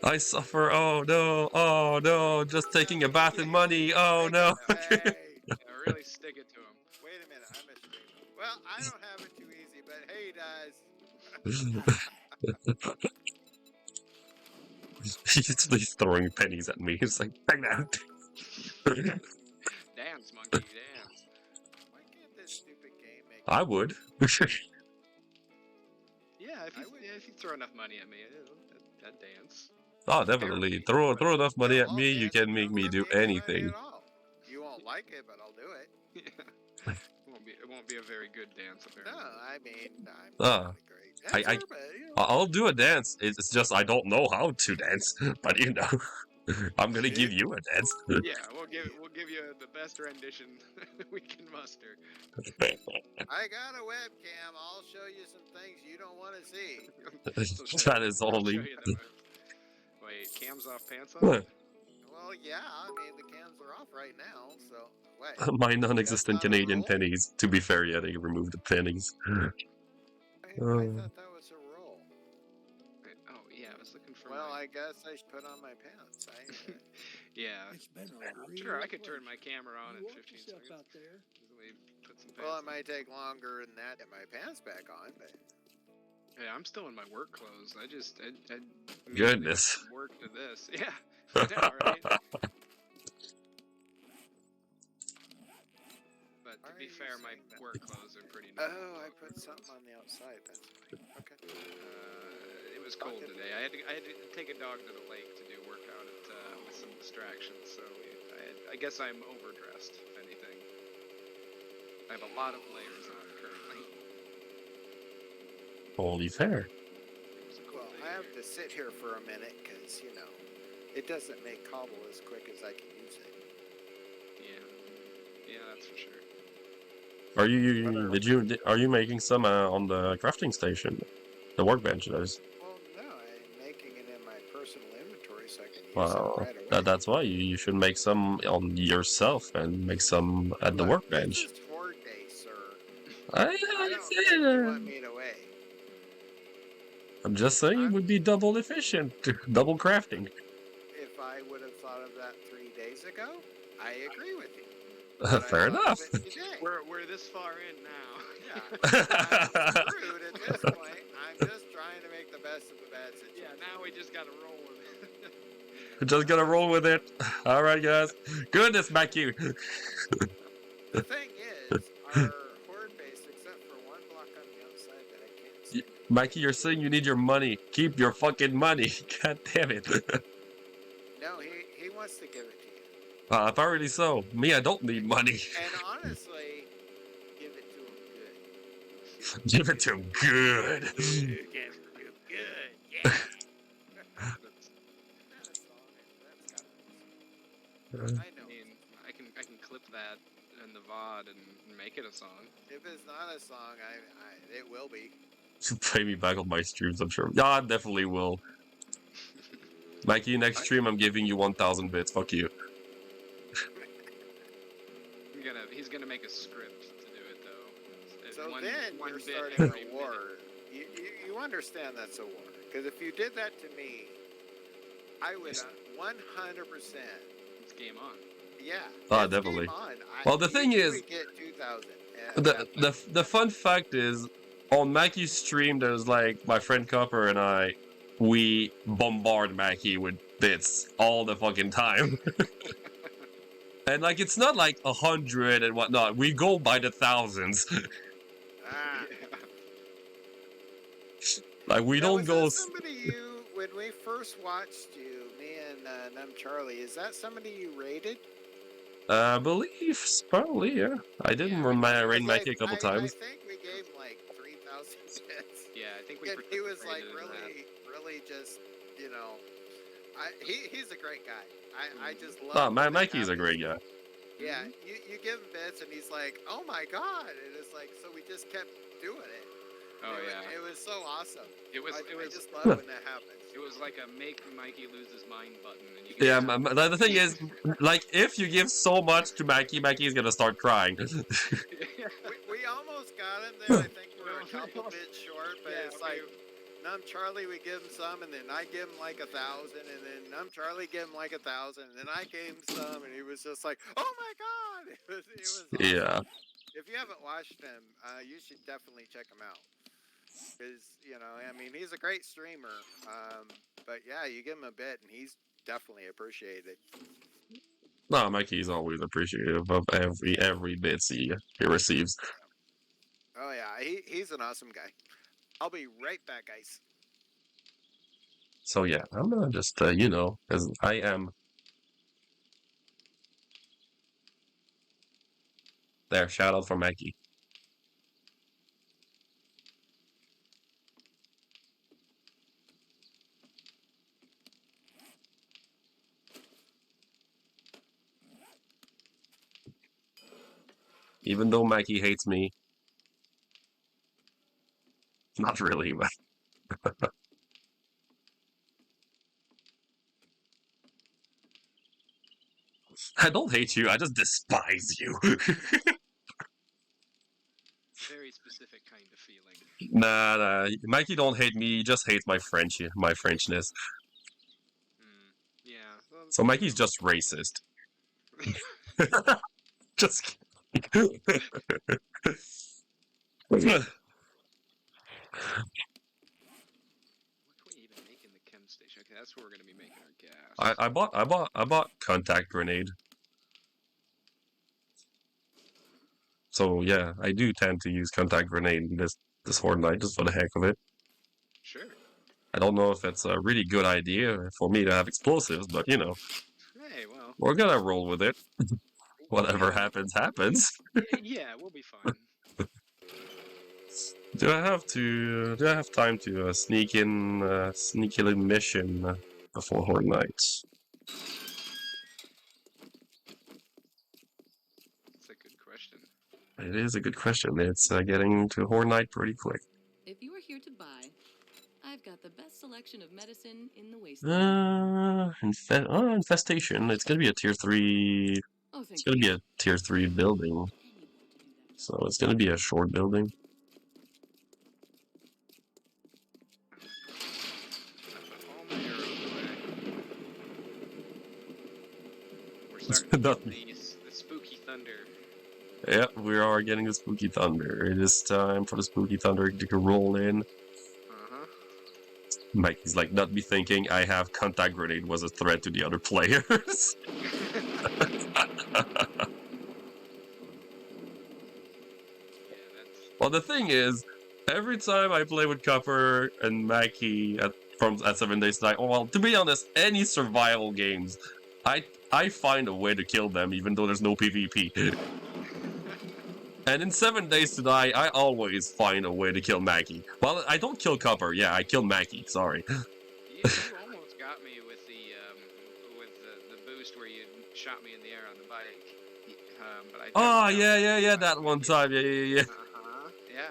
I suffer. Oh no! Oh no! Just taking a bath in money. Oh no! Make him pay. Yeah, really stick it to him. Wait a minute, I'm a streamer. Well, I don't have it too easy, but hey, he does. He's throwing pennies at me. He's like, bang out. Dance, monkey, dance. Why can't this stupid game make I would. Yeah, if you throw enough money at me, I'd dance. Oh, definitely. Throw enough money at I'll me, you dance can with make me no do game money anything. at all. You won't like it, but I'll do it. Yeah. It won't be a very good dance, No, apparently. I mean, I'm Ah, not a great I- dancer, but you know. I'll do a dance. It's just I don't know how to dance. But you know, I'm gonna give you a dance. Yeah, we'll give you the best rendition we can muster. I got a webcam. I'll show you some things you don't want to see. That is I'll show only. you the moves. Wait, cams off, pants Huh. on? Well, yeah, I mean, the cams are off right now, so wait. My non-existent That's not a Canadian rule? pennies. To be fair, yeah, they removed the pennies. I thought that was a roll. Wait, oh, yeah, I was looking for Well, my... I guess I should put on my pants. Yeah, It's been a I'm sure I real could turn my pleasure. camera on in You 15 walk yourself seconds. out there. Easily put some Well, pants it might take longer than that to get my pants back on, but Hey, I'm still in my work clothes. I Goodness. work to this. Yeah, I know, right? But to Why be are you fair, my saying that? work clothes are pretty normal. oh, I put something on the outside. That's fine. Okay. It was cold today. I had to take a dog to the lake to do workout with some distractions. So I guess I'm overdressed. If anything, I have a lot of layers on currently. Holy fair. It was a cold Well, day I have here. to sit here for a minute because it doesn't make cobble as quick as I can use it. Yeah, that's for sure. Are you making some on the crafting station? The workbench does. Well, no, I'm making it in my personal inventory so I can use Well, it right away. that's why you should make some on yourself and make some at the Look, workbench. This is Horde Day, sir. I I don't think you want me to wait. I'm just saying it would be double efficient, double crafting. If I would have thought of that 3 days ago, I agree with you. But I Fair thought enough. of it today. We're this far in now. Yeah, I'm screwed at this point. I'm just trying to make the best of the bad situation. Yeah, now we just gotta roll with it. Just gonna roll with it. All right, guys. Goodness, Mackie. The thing is, our horde base, except for one block on the outside that I can't see. Mikey, you're saying you need your money. Keep your fucking money. God damn it. No, he wants to give it to you. Apparently so. Me, I don't need money. And honestly, give it to him good. Give it to him good. Give it to him good, yeah. That's- That's all. That's got it. I know. I mean, I can clip that in the VOD and make it a song. If it's not a song, it will be. Pay me back on my streams, I'm sure. Yeah, I definitely will. Mikey, next stream, I'm giving you 1,000 bits. Fuck you. He's gonna make a script to do it though. So One- then one you're bit starting every a minute. war. You understand that's a war. Because if you did that to me, I would 100%. It's game on. Yeah. Ah, it's definitely. game on. Well, the thing easily is- get 2,000. The fun fact is, on Mackie's stream, there's like my friend Copper and I. we bombard Mackie with bits all the fucking time. And like it's not like 100 and whatnot. We go by the thousands. Ah. Yeah. Like we Now, don't was go. that somebody you, when we first watched you, me and Num Charlie, is that somebody you rated? I believe probably, yeah. I didn't Yeah, we did. raid 'Cause Mackie a couple I times. think we gave him like 3,000 bits. Yeah, I think we. And he was like participated in that. really just, you know, he's a great guy. I just love. Oh, when that Mackie's a happens. great guy. Yeah, you give him bits and he's like, oh my god, and it's like, so we just kept doing it. Oh yeah. It was so awesome. It was. I just love when that happens. It was like a make Mikey lose his mind button, and you. Yeah, Can the thing is, like, if you give so much to Mackie, Mackie's gonna start crying. We almost got him there. I think we're a couple bits short, but Yeah, it's like Num Charlie, we give him some, and then I give him like 1,000, and then Num Charlie give him like 1,000, and then I gave him some, and he was just like, "Oh my god!" It was awesome. Yeah. If you haven't watched him, you should definitely check him out. Because I mean, he's a great streamer. But yeah, you give him a bit, and he's definitely appreciated. No, Mackie's always appreciative of every bit he receives. Oh yeah, he's an awesome guy. I'll be right back, guys. So yeah, I'm gonna just because I am there. Shout out for Mackie. Even though Mackie hates me, not really, but I don't hate you. I just despise you. very specific kind of feeling. Nah. Mackie don't hate me. He just hates my Frenchness. Yeah. Well, So Mackie's just racist. Just kidding. what can we even make in the chem station? Okay, that's where we're gonna be making our gas. I bought contact grenade. So yeah, I do tend to use contact grenade in this Horde night just for the heck of it. Sure. I don't know if it's a really good idea for me to have explosives, but Hey, well. we're gonna roll with it. Whatever happens, happens. Yeah, we'll be fine. Do I have time to sneak in a mission before Horde night? That's a good question. It is a good question. It's getting to Horde night pretty quick. If you are here to buy, I've got the best selection of medicine in the wasteland. Infestation. It's gonna be a tier 3. Oh, It's thank gonna you. be a tier 3 building, Anyone to do that. so it's gonna be a short building. Put all my arrows away. We're starting to get the spooky thunder. Yeah, we are getting the spooky thunder. It is time for the spooky thunder to roll in. Uh-huh. Mikey's like, not be thinking I have contact grenade was a threat to the other players. Well, the thing is, every time I play with Copper and Mackie at 7 Days to Die, well, to be honest, any survival games, I find a way to kill them even though there's no PvP. And in 7 Days to Die, I always find a way to kill Mackie. Well, I don't kill Copper, yeah, I kill Mackie, sorry. You almost got me with the boost where you shot me in the air on the bike. But I Oh, yeah, that one time, yeah. Uh-huh, yeah.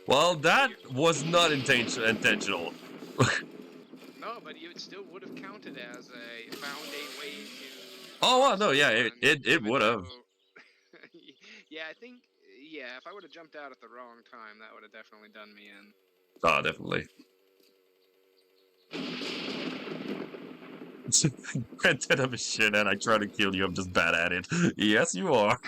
Well, that was not intentional. No, but you still would have counted as a found a way to... Oh, well, no, yeah, it would have. Yeah, I think... Yeah, if I would have jumped out at the wrong time, that would have definitely done me in. Oh, definitely. Granted, I'm a shithead. I try to kill you. I'm just bad at it. Yes, you are.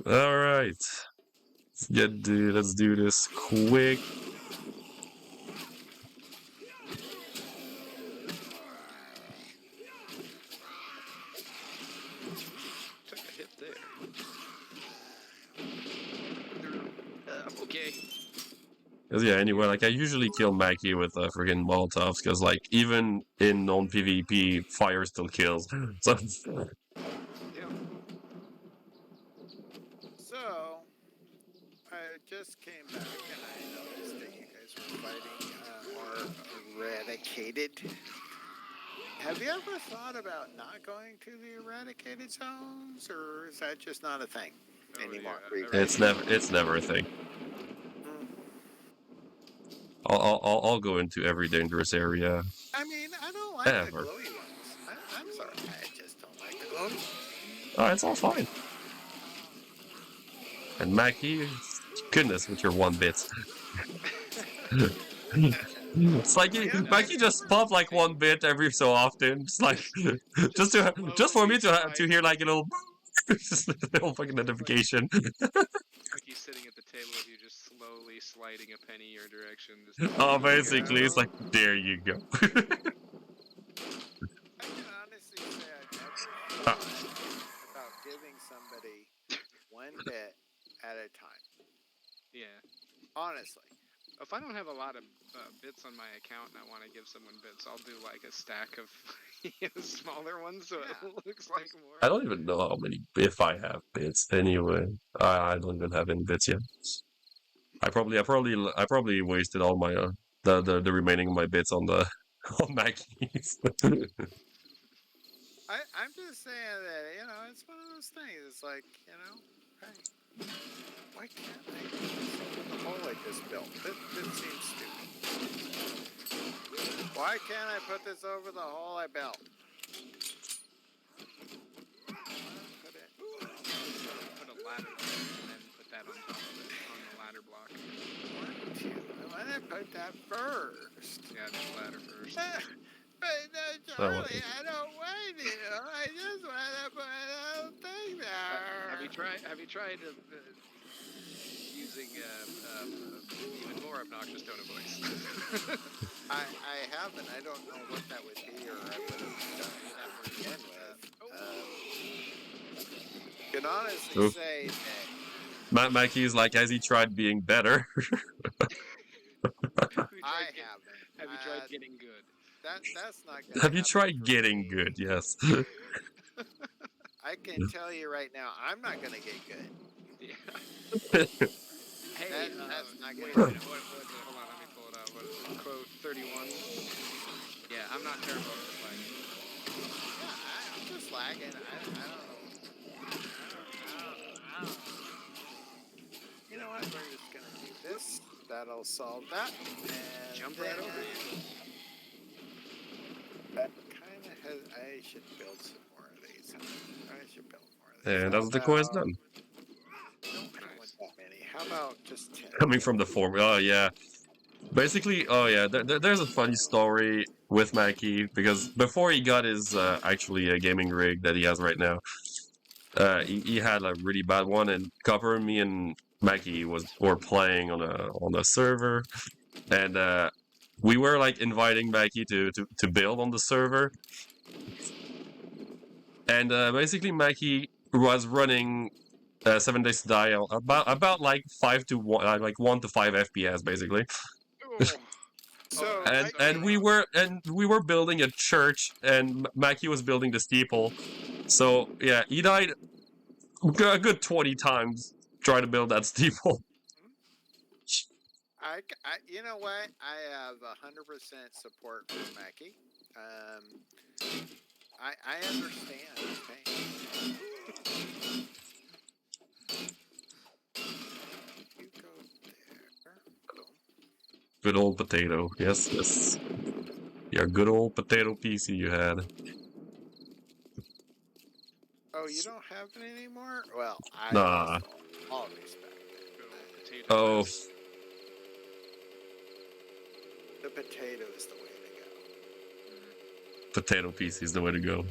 All right. Let's do this quick. Took a hit there. I'm okay. 'Cause yeah, anyway, like I usually kill Mackie with friggin' Molotovs, because like even in non-PvP, fire still kills. So Yeah. So, I just came back and I noticed that you guys were fighting more eradicated. Have you ever thought about not going to the eradicated zones, or is that just not a thing anymore? it's never a thing. Mm. I'll go into every dangerous area I mean, I don't like the ever. glowy ones. I'm sorry, I just don't like the glowy ones. Oh, it's all fine. And Mackie, goodness, with your 1-bits. It's like Mackie just pop like 1-bit every so often. It's like just for me to hear like a little just a little fucking notification. Like he's sitting at the table with you, just slowly sliding a penny your direction. Just Oh, basically, it's like there you go. I can honestly say I never thought about giving somebody 1 bit at a time. yeah. Honestly. If I don't have a lot of bits on my account and I want to give someone bits, I'll do like a stack of smaller ones, so Yeah. it looks like more. I don't even know how many, if I have bits. Anyway, I don't even have any bits yet. I probably wasted all my the remaining of my bits on the on Mackie's. I'm just saying that, it's one of those things. It's like, hey, why can't I do this over the hole I just built? This seems stupid. Why can't I put this over the hole I built? Put a ladder and then put that on top of it, on the ladder block. Why did I put that first? Yeah, do the ladder first. But no, Charlie, I don't want to. I just want to put a little thing there. Have you tried using even more obnoxious tone of voice? I haven't. I don't know what that would be, or I would have done that to begin with. Can honestly say that Mackie's like, has he tried being better? I haven't. Have you tried getting good? That's not gonna Have you happen tried for getting me. good? Yes. I can tell you right now, I'm not gonna get good. Yeah. Hey, that's not gonna wait, happen. what is it? Hold on, let me pull it out. What is it? Quote 31. Yeah, I'm not terrible at this lag. Yeah, I'm just lagging. I don't know. You know what? We're just gonna do this. That'll solve that. And Jump right over you. That kind of has. I should build some more of these. I should build more of these. And that's the quest done. I don't want that many. How about just 10? Coming from the form. Oh yeah. Basically, oh yeah. There's a funny story with Mackie, because before he got his actually a gaming rig that he has right now, he had a really bad one, and Copper, me and Mackie were playing on a server, and we were like inviting Mackie to build on the server, and basically Mackie was running 7 Days to Die about like 5 to 1, like 1 to 5 FPS basically. So and we were building a church, and Mackie was building the steeple. So yeah, he died a good 20 times trying to build that steeple. you know what? I have 100% support for Mackie. I understand his pain. You go there. Boom. Good old potato. Yes. Yeah, good old potato PC you had. Oh, you don't have it anymore? Well, I Nah. lost all respect. Oh. The potato is the way to go. Potato PC is the way to go.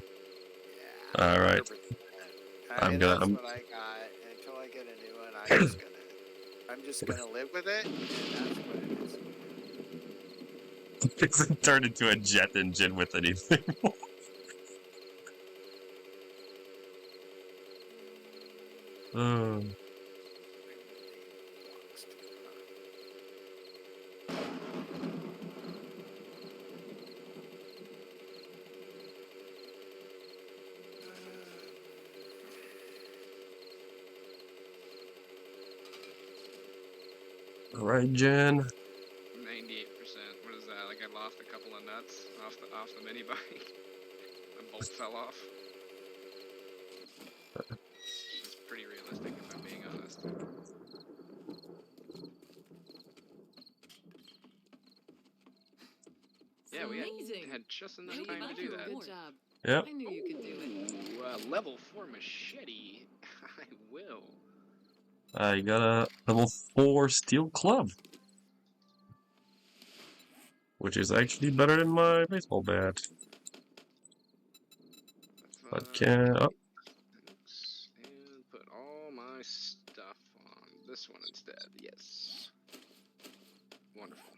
Yeah. Alright. That's what I got. Until I get a new one, I'm just gonna live with it, and that's what it is. It's turned into a jet engine with anything. Foxed. All right, Jen. 98%. What is that? Like I lost a couple of nuts off the mini bike. A bolt fell off. It's pretty realistic if I'm being honest. Yeah, we Amazing. had just enough Maybe time to do that. Good job. Yep. I knew you could do it. Ooh, level 4 machete. I will. I got a level 4 steel club, which is actually better than my baseball bat. But can Thanks. And put all my stuff on this one instead. Yes. Wonderful.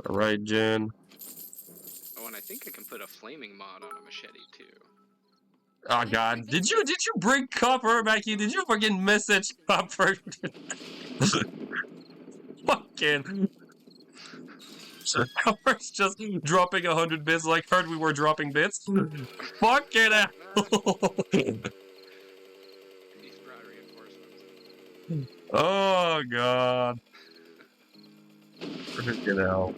all right, Jen. Oh, and I think I can put a flaming mod on a machete too. Oh God! Did you bring copper, Mackie? Did you fucking message copper? Fucking. Copper's just dropping 100 bits. Like heard we were dropping bits. Fucking hell. These broad reinforcements. Oh God. Freaking hell.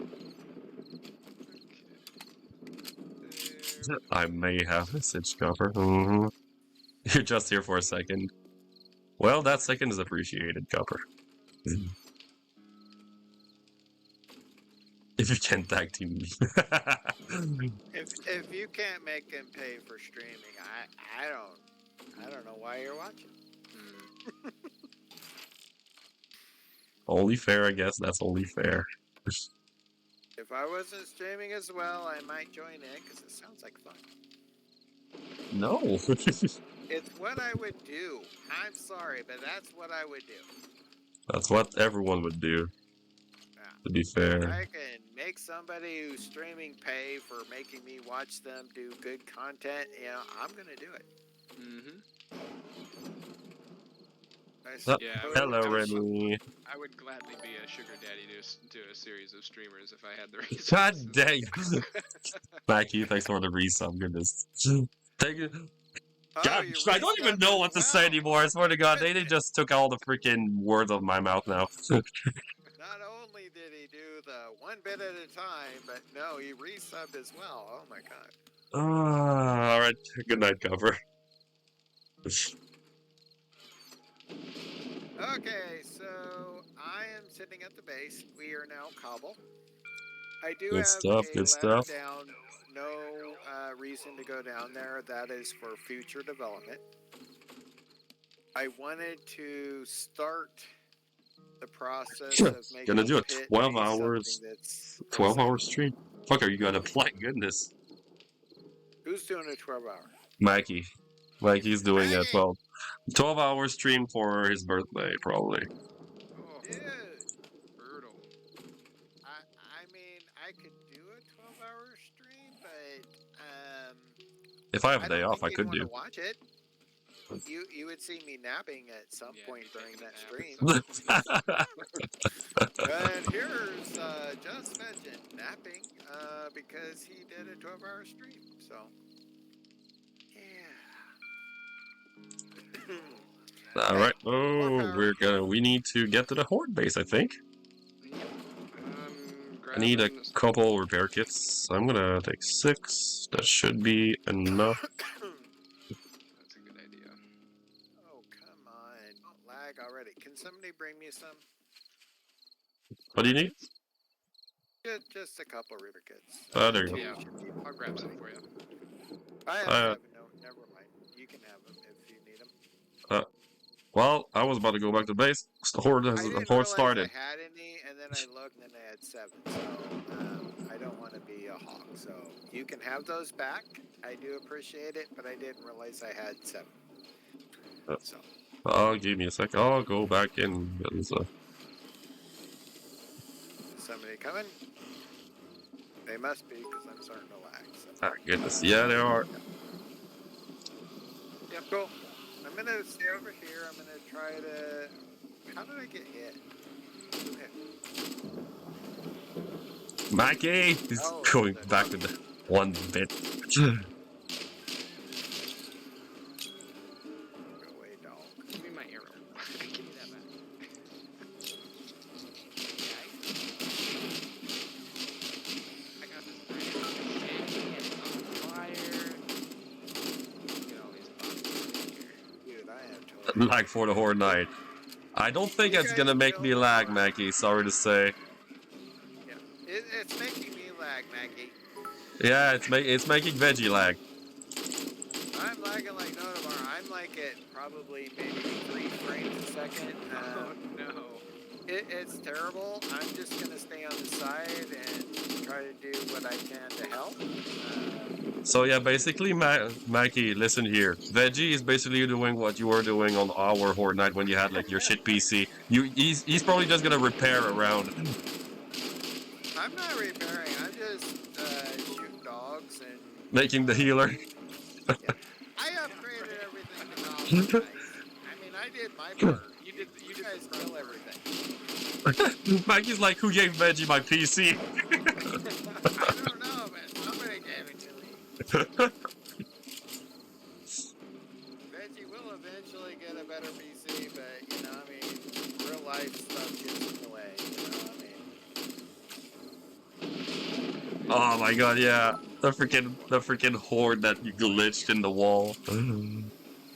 I may have messaged copper. You're just here for a second. Well, that second is appreciated, copper. If you can tag team me. If you can't make him pay for streaming, I don't know why you're watching. Only fair, I guess. That's only fair. If I wasn't streaming as well, I might join in because it sounds like fun. No. It's what I would do. I'm sorry, but that's what I would do. That's what everyone would do. Yeah. To be fair. I can make somebody who's streaming pay for making me watch them do good content. You know, I'm gonna do it. Mm-hmm. Yeah, Hello, Remy. I would gladly be a sugar daddy to a series of streamers if I had the resources. God dang. Mackie, thanks for the resub. Goodness. Thank you. God, I don't even know what to say anymore. I swear to God, they just took all the freaking words of my mouth now. Not only did he do the 1 bit at a time, but no, he resubbed as well. Oh my God. All right. Good night, cover. Okay, so I am sitting at the base. We are now cobble. I do Good have stuff, a good ladder stuff. down. No reason to go down there. That is for future development. I wanted to start the process of making Gonna do a Pit 12 be hours. something that's 12-hour stream. Fuck, are you gonna play? Goodness. Who's doing a 12-hour? Mikey. Mikey's doing a Maggie! 12-hour stream for his birthday, probably. Oh, Dude, brutal. I mean, I could do a 12-hour stream, but If I have a I day don't off, I think could you'd do. want to watch it. You would see me napping at some Yeah, point you'd during take a that nap stream. And here's just mentioned napping because he did a 12-hour stream. So, yeah. All right. Oh, we need to get to the horde base, I think. Yep. I need a Grabbing this- couple repair kits. I'm gonna take 6. That should be enough. That's a good idea. Oh, come on. Don't lag already. Can somebody bring me some? What do you need? Just a couple reaper kits. There you go. Yeah, I'll grab some for you. I have no, never mind. You can have them if you need them. Well, I was about to go back to base. The horde started. I had any, and then I looked, and then I had 7. So I don't want to be a hawk. So you can have those back. I do appreciate it, but I didn't realize I had 7. So Oh, give me a sec. I'll go back in. Is somebody coming? They must be, because I'm starting to lag. So. Ah, goodness. Yeah, there are. Yep, cool. I'm gonna stay over here. I'm gonna try to. How did I get hit? Who hit me? Mackie is Oh, going the back dog. with the one bit. Go away, dog. Give me my arrow. Give me that back. I got this iron sandy and it's on fire. Get all these boxes in here. Dude, I am totally. Lag for the Horde Knight. I don't think You it's guys gonna make killed me the lag, Horde. Mackie. Sorry to say. Yeah. It's making me lag, Maggie. Yeah, it's making veggie lag. I'm lagging like no tomorrow. I'm like at probably maybe 3 frames a second. Oh no. It's terrible. I'm just gonna stay on the side and try to do what I can to help. So yeah, basically, Mackie, listen here. Veggie is basically doing what you were doing on our Horde Night when you had like your shit PC. He's probably just gonna repair around, I'm not repairing. I'm just shooting dogs and making the healer. I upgraded everything to dogs. Guys. I mean, I did my part. You guys kill everything. Mackie's like, who gave Veggie my PC? I don't know, but somebody gave it to me. Reggie will eventually get a better PC, but you know, I mean, real life stuff gets in the way. You know what I mean? Oh my god, yeah. The freaking horde that you glitched in the wall. That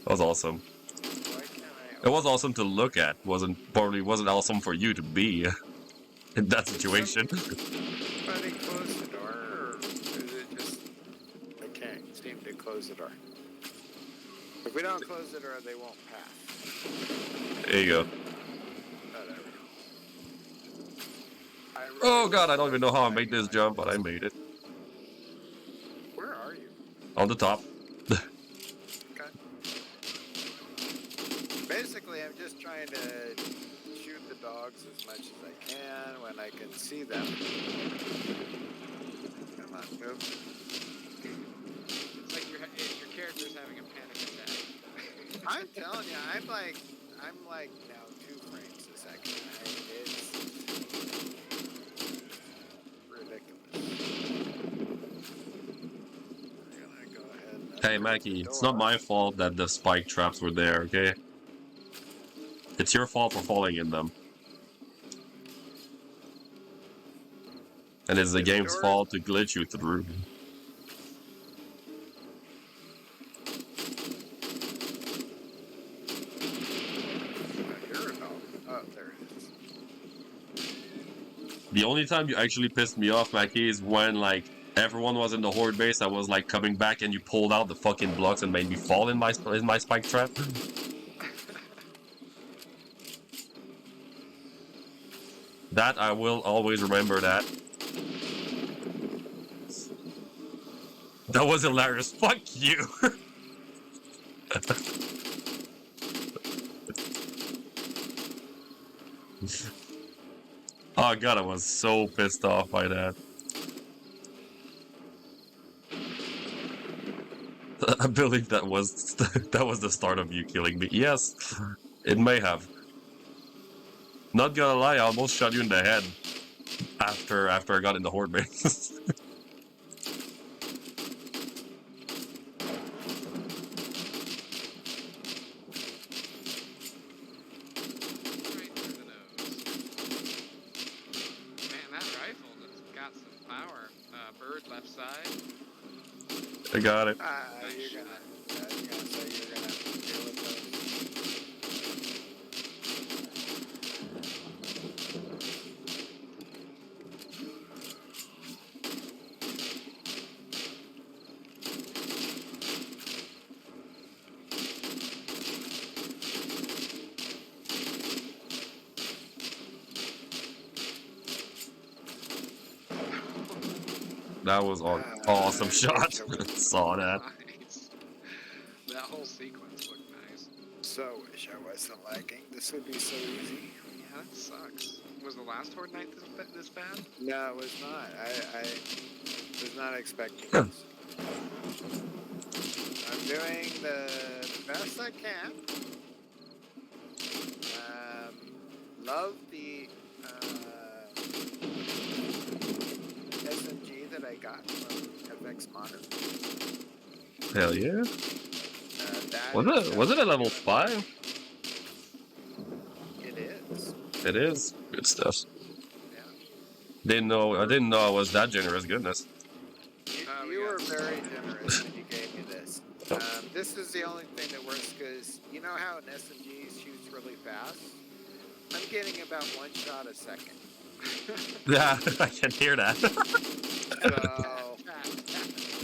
was awesome. Why can't I? It was awesome to look at. Probably wasn't awesome for you to be in that situation. Somebody close the door, or is it just I can't seem to close the door? If we don't close the door, they won't pass. There you go. Oh, there we go. Oh god, I don't even know how I made this jump, but I made it. Where are you? On the top. Okay. Basically, I'm just trying to shoot the dogs as much as I can when I can see them. Come on, move. It's like your character's having a panic attack. I'm telling you, I'm like now 2 frames a second. It's ridiculous. We're gonna go ahead and Hey open Mackie, the it's not door. my fault that the spike traps were there, okay? It's your fault for falling in them. And it's the If game's doors- fault to glitch you through. Here or no? Oh, there it is. The only time you actually pissed me off, Mackie, is when like everyone was in the horde base. I was like coming back, and you pulled out the fucking blocks and made me fall in my spike trap. That I will always remember that. That was hilarious. Fuck you. Oh god, I was so pissed off by that. I believe that was the start of you killing me. Yes, it may have. Not gonna lie, I almost shot you in the head after I got in the horde base. Right through the nose. Man, that rifle just got some power. Bird left side. I got it. You're gonna say you're gonna have to deal with That was an awesome shot. Saw that. Nice. That whole sequence looked nice. So wish I wasn't lagging. This would be so easy. Yeah, that sucks. Was the last Horde Night this bad? No, it was not. I was not expecting Huh. this. I'm doing the best I can. Love the SMG that I got from FX Modern. Hell yeah. That Was is it a level doing- 5? It is. It is. Good stuff. Yeah. I didn't know I was that generous. Goodness. We You got were very generous when you gave me this. This is the only thing that works because you know how an SMG shoots really fast? I'm getting about 1 shot a second. Yeah, I can hear that. So,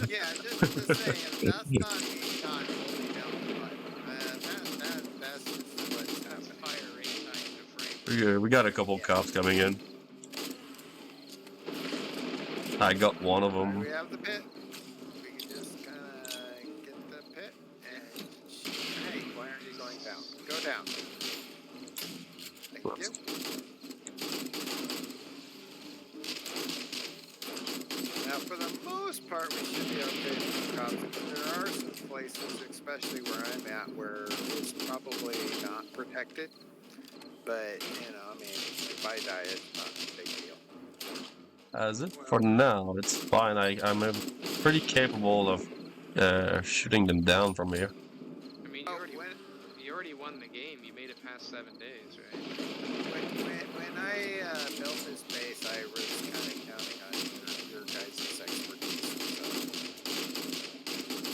yeah, just saying, that's not me not holding down the button. That's just what's that's happening. fire rate time to frame. We got a couple cops coming in. I got one of Alright, them. we have the pit. We can just kind of get the pit and hey, why aren't you going down? Go down. Thank you. Now, for the most part, we should be okay with the cops. There are some places, especially where I'm at, where it's probably not protected. But, you know, I mean, if I die, it's not a big deal. As it for now, it's fine. I'm pretty capable of shooting them down from here. I mean, Oh, you already won the game. You made it past 7 days, right? When I built this base, I was kind of counting on your guys' expertise. So.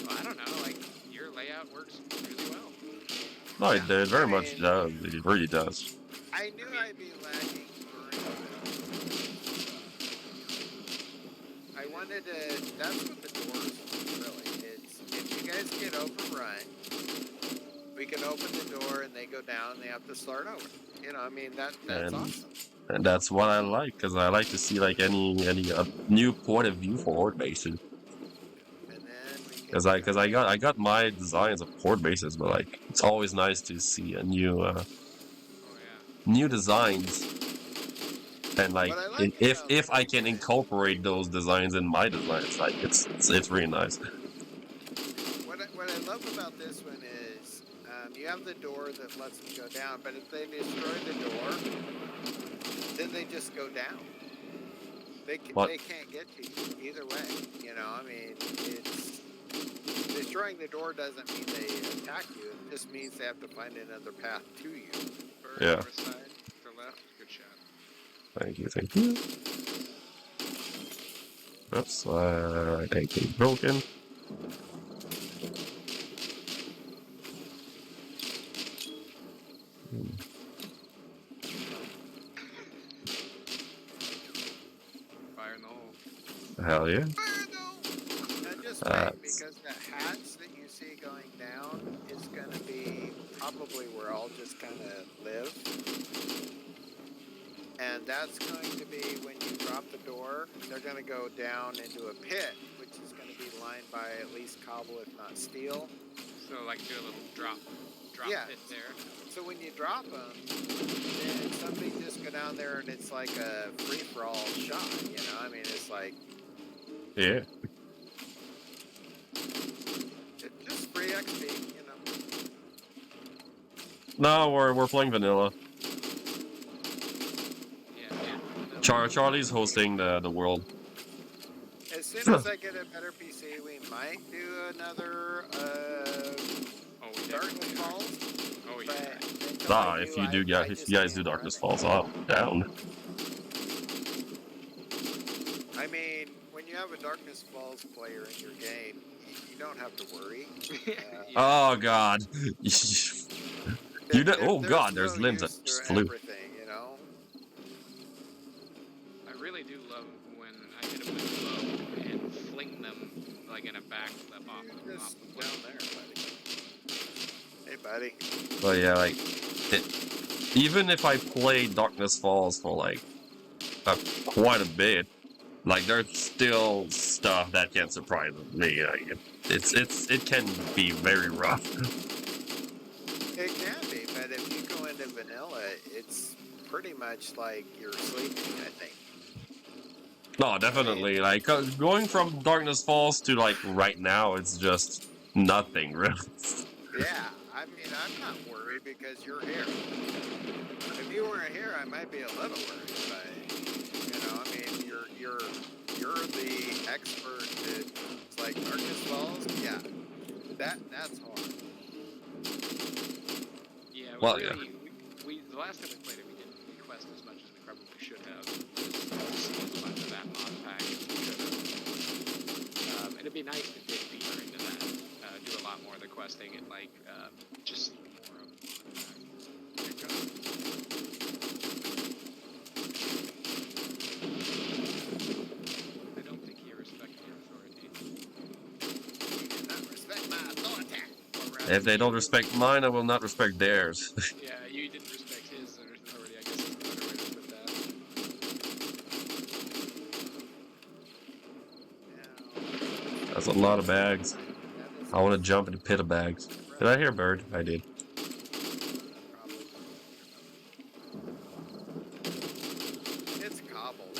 Well, I don't know. Like your layout works really well. No, it Yeah, very I much mean- does. It really does. I knew I'd be lagging for a bit. I wanted to. That's what the doors really. It's if you guys get overrun, we can open the door and they go down and they have to start over. You know, I mean that's And- awesome. And that's what I like, because I like to see like any new point of view for horde bases. And then we can. Because I got my designs of horde bases, but like it's always nice to see a new Oh yeah. new designs. And like, What I like if about I can incorporate those designs in my designs, like it's really nice. What I love about this one is you have the door that lets them go down, but if they destroy the door, then they just go down. They can't get to you either way. You know, I mean, it's destroying the door doesn't mean they attack you. It just means they have to find another path to you. Bird Yeah. north side to left. Good shot. Thank you, thank you. Oops, I think it's broken. Fire in the hole. Hell yeah. And just wait, That's- because the hatch that you see going down is going to be probably where I'll just kind of live. And that's going to be when you drop the door, they're going to go down into a pit, which is going to be lined by at least cobble, if not steel. So like do a little drop Yeah. pit there. So when you drop them, then somebody just go down there and it's like a free-for-all shot, you know? I mean, it's like, Yeah. just free XP, you know? No, we're playing vanilla. Yeah. Charlie's hosting the world. As soon as I get a better PC, we might do another Oh, we Darkness definitely are. Falls. Oh But yeah. until I If you do, I guys, if just you guys do can't Darkness run it. Falls, I'm down. I mean, when you have a Darkness Falls player in your game, you don't have to worry. Oh God. You know- oh, God, there's limbs that use just to flew. everything, you know? I really do love when I hit them with a bow and fling them like in a backflip off You're off just the down cliff. there, buddy. Hey, buddy. But yeah, like, even if I play Darkness Falls for like quite a bit, like there's still stuff that can surprise me. Like, it can be very rough. It can. be, but if you go into vanilla, it's pretty much like you're sleeping, I think. No, definitely. Like going from Darkness Falls to like right now, it's just nothing really. Yeah, I mean, I'm not worried because you're here. If you weren't here, I might be a little worried, but you know, I mean, you're the expert. It's like Darkness Falls. Yeah, that's hard. Yeah, we Well, really, we the last time we played it, we didn't request as much as we probably should have. Just as much of that mod pack as we should have. It'd be nice to dig deeper into that. Do a lot more of the questing and like just see more of the mod pack. I don't think you respect your authority. You do not respect my authority. if they don't respect mine, I will not respect theirs. Yeah, you didn't respect his authority, I guess is a better way to put that. That's a lot of bags. I want to jump in a pit of bags. Did I hear a bird? I did. It's cobbled.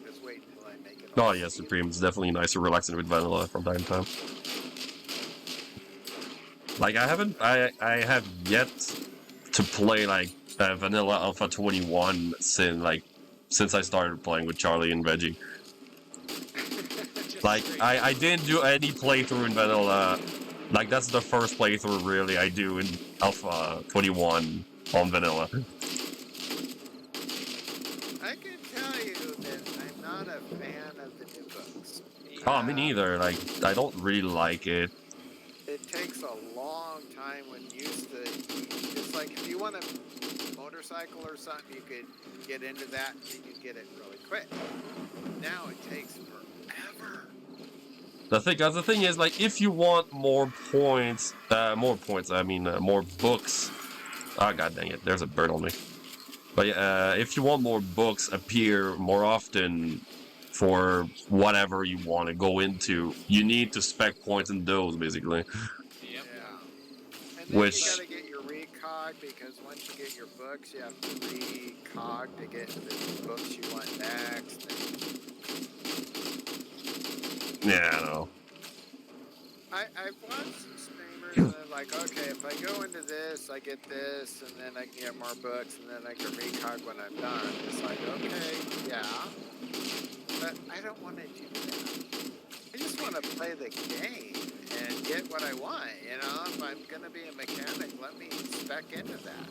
Just wait until I make it. Oh all yeah, sealed. Supreme. It's definitely nicer relaxing with vanilla from time to time. Like I have yet to play like vanilla alpha 21 since I started playing with Charlie and Reggie. Just Like straight I didn't do any playthrough in vanilla. Like that's the first playthrough really I do in alpha 21 on vanilla. I can tell you that I'm not a fan of the new books. Oh, me neither. Like I don't really like it. It takes a long time when you used to. It's like if you want a motorcycle or something, you could get into that and you could get it really quick. Now it takes forever. The thing is, like, if you want more points, more books. Ah, god dang it! There's a bird on me. But if you want more books appear more often for whatever you want to go into, you need to spec points in those basically. Yep. Yeah. And then Which- you gotta get your recog because once you get your books, you have to recog to get the books you want next. Yeah, I know. I've watched some streamers and they're like, okay, if I go into this, I get this, and then I can get more books, and then I can recog when I'm done. It's like, okay, yeah. But I don't want to do that. I just want to play the game and get what I want, you know? If I'm going to be a mechanic, let me spec into that,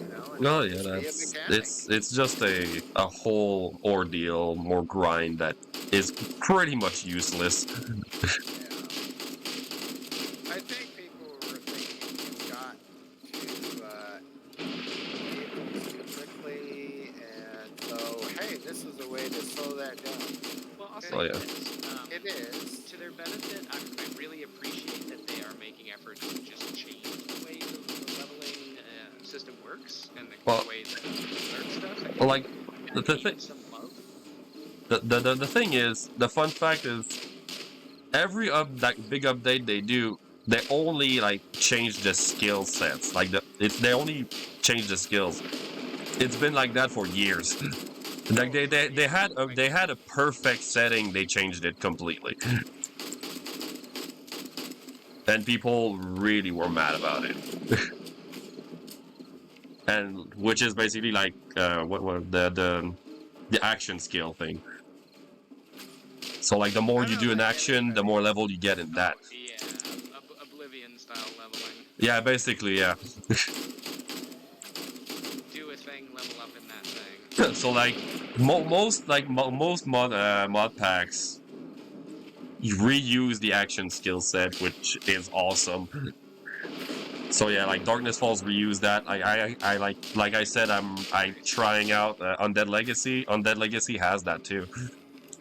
you know? And Well, just yeah, be a that's mechanic. it's just a whole ordeal, more grind that is pretty much useless. Yeah. I think people were thinking you got to vehicles too quickly, and so, hey, this is a way to slow that down. Well, I'll say Oh, yeah. this. It is. To their benefit, I really appreciate that they are making efforts to just change the way the leveling system works and the Well- way that you learn stuff. I Well, like, think the that thing- needs some love. The thing is, the fun fact is, every big update they do, they only like change the skill sets. Like they only change the skills. It's been like that for years. Like they had a perfect setting, they changed it completely, and people really were mad about it. And which is basically like what the action skill thing. So like the more you do an action, the more level you get in that. Yeah, Oblivion style leveling. Yeah, basically, yeah. Do a thing, level up in that thing. So like most mod packs you reuse the action skill set, which is awesome. So yeah, like Darkness Falls reuse that. I like I said, I'm trying out Undead Legacy. Undead Legacy has that too.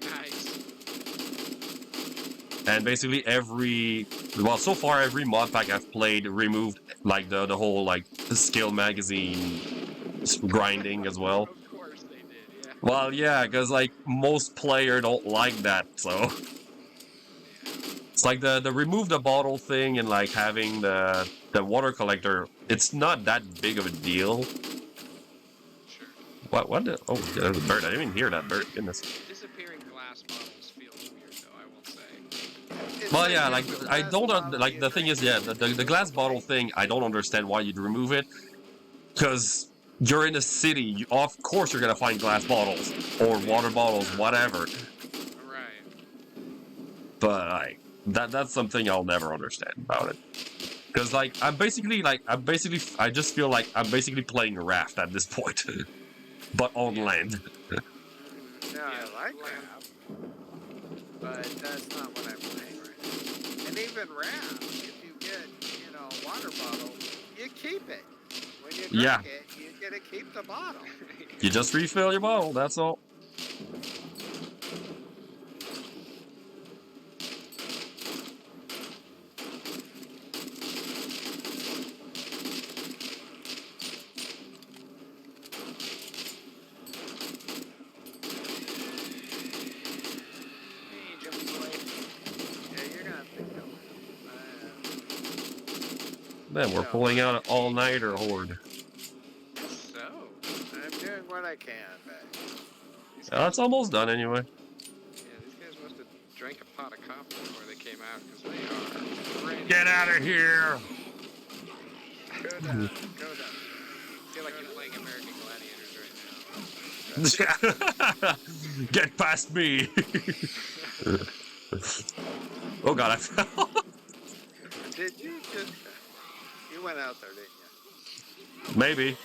Nice. And basically so far every mod pack I've played removed like the whole like skill magazine grinding as well. Of course they did, yeah. Well, yeah, because like most players don't like that, so It's like the remove the bottle thing and like having the water collector. It's not that big of a deal. Sure. What? Oh, yeah, there's a bird. I didn't even hear that bird. Goodness. Disappearing glass bottles feels weird, though. I will say. It's Well, like yeah, if like a I glass don't bottle like you the thing drink is, yeah, is the glass bottle right? thing. I don't understand why you'd remove it because you're in a city. Of course, you're gonna find glass bottles or water bottles, Yeah. whatever. Right. But like that's something I'll never understand about it. Because like I just feel like I'm basically playing a raft at this point, but on Yeah. land. No, Yeah, I like land. raft, but that's not what I'm playing right now. And even raft, if you get, a water bottle, you keep it. When you Yeah, drink it, you get to keep the bottle. you just refill your bottle. That's all. Hey, Jimmy boy. Yeah, you're gonna have to kill him. Man, we're No, pulling out an all-nighter horde. Guess so. I'm doing what I can, but These Yeah, guys, it's almost done anyway. yeah, these guys must have drank a pot of coffee before they came out, because they are ready. Get out of here! go down, go down. I feel like you're playing American Gladiators right now. Get past me! Oh god, I fell. Did you just? You went out there, didn't you? Maybe.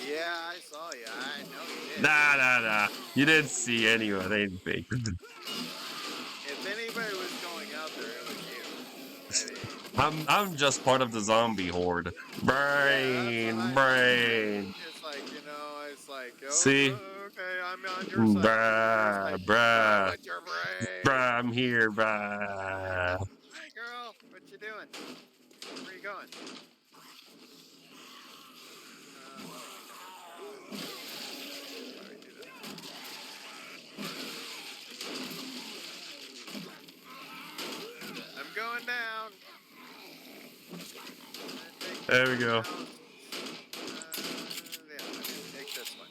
Yeah, I saw you. I know you did. Nah. You didn't see anyone. Anything. If anybody was going out there, it was you. I mean, I'm just part of the zombie horde. yeah, that's what Brain, I know. brain. It's like, it's like, See? okay, I'm on your side. It's Bruh, like, I bruh, want your brain. bruh. I'm here, bruh. Hey, girl, what you doing? Where you going? Why would you do that? I'm going down. There we go. Yeah, I'm gonna take this one.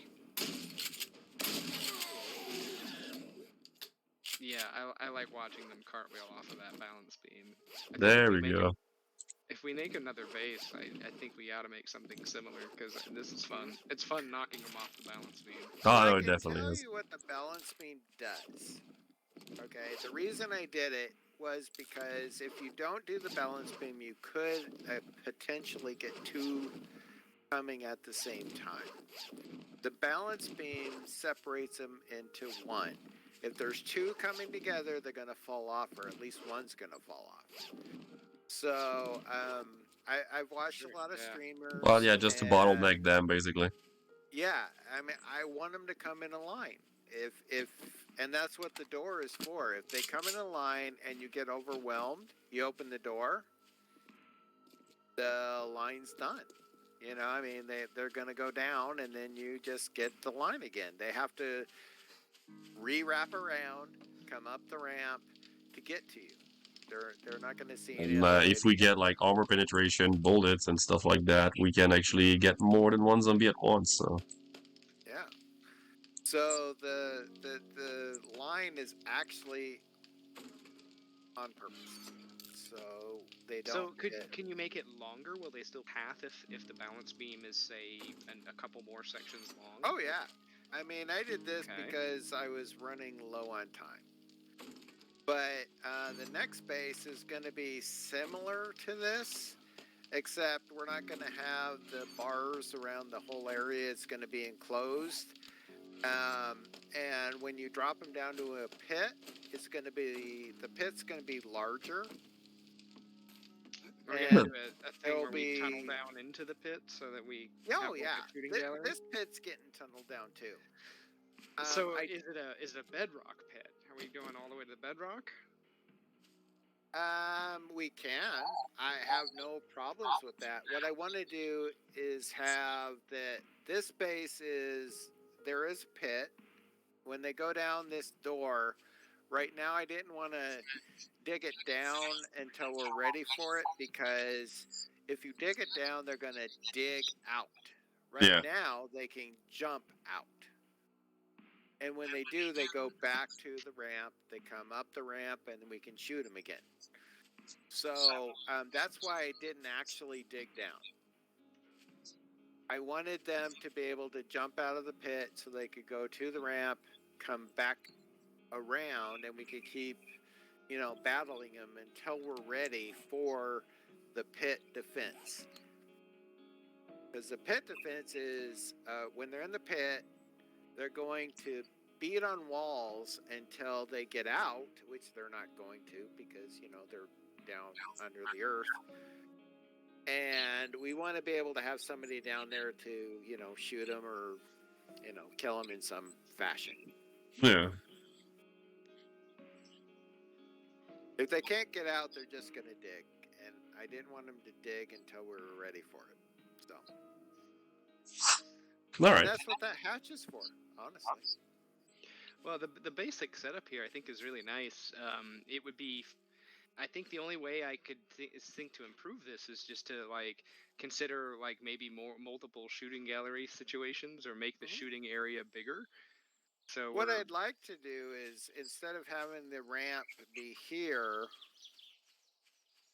Yeah, I like watching them cartwheel off of that balance beam. I think There if we make go. if we make another base, I think we ought to make something similar, because this is fun. It's fun knocking them off the balance beam. Oh, Well, no, I it can definitely tell is. you what the balance beam does. Okay, the reason I did it was because if you don't do the balance beam, you could potentially get two coming at the same time. The balance beam separates them into one. If there's two coming together, they're going to fall off, or at least one's going to fall off. So I've watched a lot of Yeah. streamers. Well, yeah, just to and bottleneck them, basically. yeah, I mean, I want them to come in a line. And that's what the door is for. If they come in a line and you get overwhelmed, you open the door, the line's done. I mean, they're going to go down, and then you just get the line again. They have to re-wrap around, come up the ramp to get to you. They're not going to see any And other way if to we get. get like armor penetration, bullets, and stuff like that, we can actually get more than one zombie at once. So Yeah. So the line is actually on purpose. So they don't. So can you make it longer? Will they still path if the balance beam is, say, a couple more sections long? Oh yeah. I mean, I did this Okay. because I was running low on time. But the next base is going to be similar to this, except we're not going to have the bars around the whole area. It's going to be enclosed. And when you drop them down to a pit, the pit's going to be larger. We're And gonna do a thing it'll where we tunnel be- down into the pit so that we Oh have like yeah, a shooting gallery. this pit's getting tunneled down too. So is it a bedrock pit? Are we going all the way to the bedrock? We can. I have no problems with that. What I want to do is have that this base there is a pit. When they go down this door, Right now, I didn't want to dig it down until we're ready for it, because if you dig it down, they're going to dig out. Right Yeah. now, they can jump out. And when they do, they go back to the ramp, they come up the ramp, and we can shoot them again. So that's why I didn't actually dig down. I wanted them to be able to jump out of the pit so they could go to the ramp, come back around, and we could keep, battling them until we're ready for the pit defense. Because the pit defense is when they're in the pit, they're going to beat on walls until they get out, which they're not going to, because they're down under the earth. And we want to be able to have somebody down there to shoot them or kill them in some fashion. Yeah. If they can't get out, they're just going to dig, and I didn't want them to dig until we were ready for it. So All right. that's what that hatch is for, honestly. Well, the basic setup here I think is really nice. It would be, I think the only way I could think to improve this is just to consider maybe multiple shooting gallery situations, or make the shooting area bigger. So what I'd like to do is, instead of having the ramp be here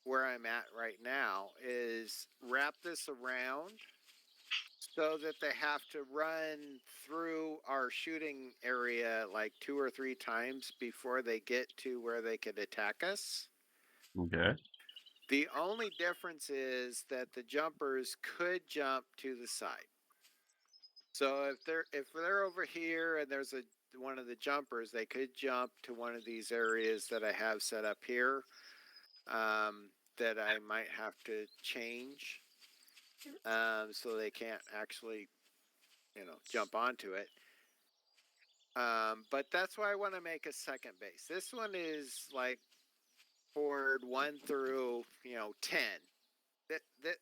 where I'm at right now, is wrap this around so that they have to run through our shooting area like 2 or 3 times before they get to where they could attack us. Okay. The only difference is that the jumpers could jump to the side. So if they're over here and there's one of the jumpers, they could jump to one of these areas that I have set up here, that I might have to change, so they can't actually jump onto it. But that's why I want to make a second base. This one is like Ford 1 through 10.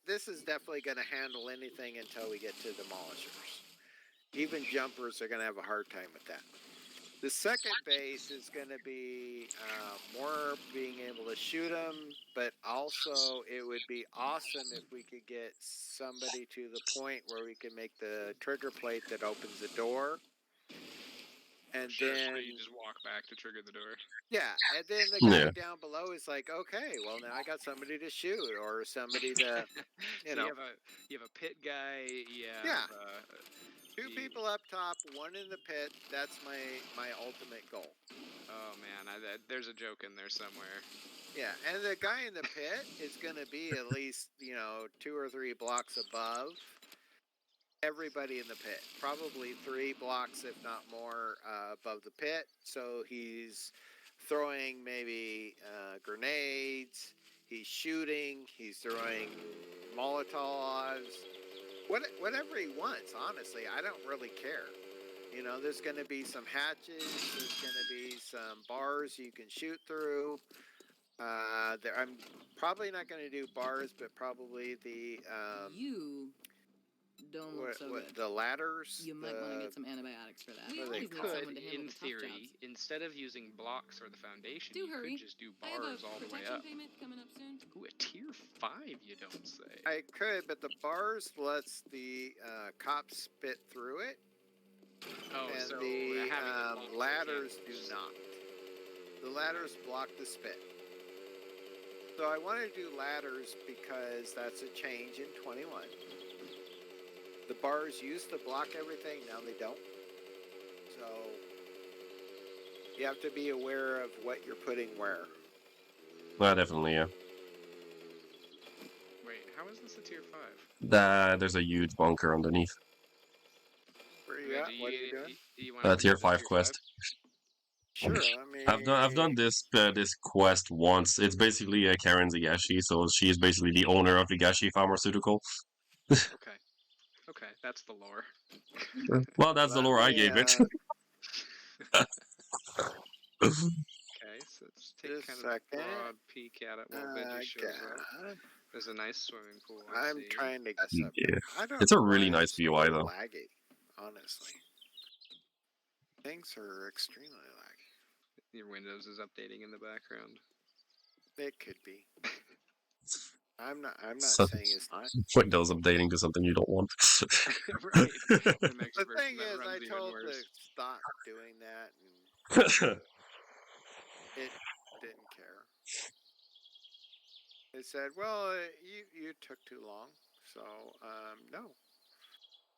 This is definitely going to handle anything until we get to demolishers. Even jumpers are going to have a hard time with that. The second base is going to be more being able to shoot them, but also it would be awesome if we could get somebody to the point where we can make the trigger plate that opens the door. And then so you just walk back to trigger the door. Yeah, and then the guy down below is like, okay, well now I got somebody to shoot, or somebody to, So you have a pit guy. Yeah. 2 people up top, 1 in the pit. That's my ultimate goal. Oh man, there's a joke in there somewhere. Yeah, and the guy in the pit is going to be at least 2 or 3 blocks above everybody in the pit. Probably 3 blocks, if not more, above the pit. So he's throwing maybe grenades. He's shooting. He's throwing Molotovs. Whatever he wants, honestly. I don't really care. There's going to be some hatches. There's going to be some bars you can shoot through. I'm probably not going to do bars, but probably the You don't look so good. the ladders. You might want to get some antibiotics for that. You always need could, someone to handle in the tough theory, jobs. instead of using blocks or the foundation, Do you could just do I have bars a all the way protection up. payment coming up soon. Ooh, a tier 5, you don't say. I could, but the bars lets the cops spit through it. Oh, and so the having the ladders do not. The ladders block the spit. So I want to do ladders because that's a change in 21. The bars used to block everything, now they don't. So you have to be aware of what you're putting where. Well, definitely, yeah. Wait, how is this a tier 5? There's a huge bunker underneath. Where are you at? What are you doing? Do you want to Tier 5 quest. Sure, I mean... I've done this quest once. It's basically Karen Zagashi, so she is basically the owner of Zagashi Pharmaceutical. Okay, that's the lore. Well, that's the lore I gave it. Okay, so let's take Just kind a of a second. broad peek at it while Veggie shows up. There's a nice swimming pool. I'm trying to get something. Yeah. I don't It's a know really why nice it's BOI, so though. laggy, honestly. Things are extremely laggy. Your Windows is updating in the background. It could be. I'm not So- saying it's not. Windows updating to something you don't want. Right. The next The version thing that is, I runs even told to worse. stop doing that, and it didn't care. It said, "Well, you took too long, so no."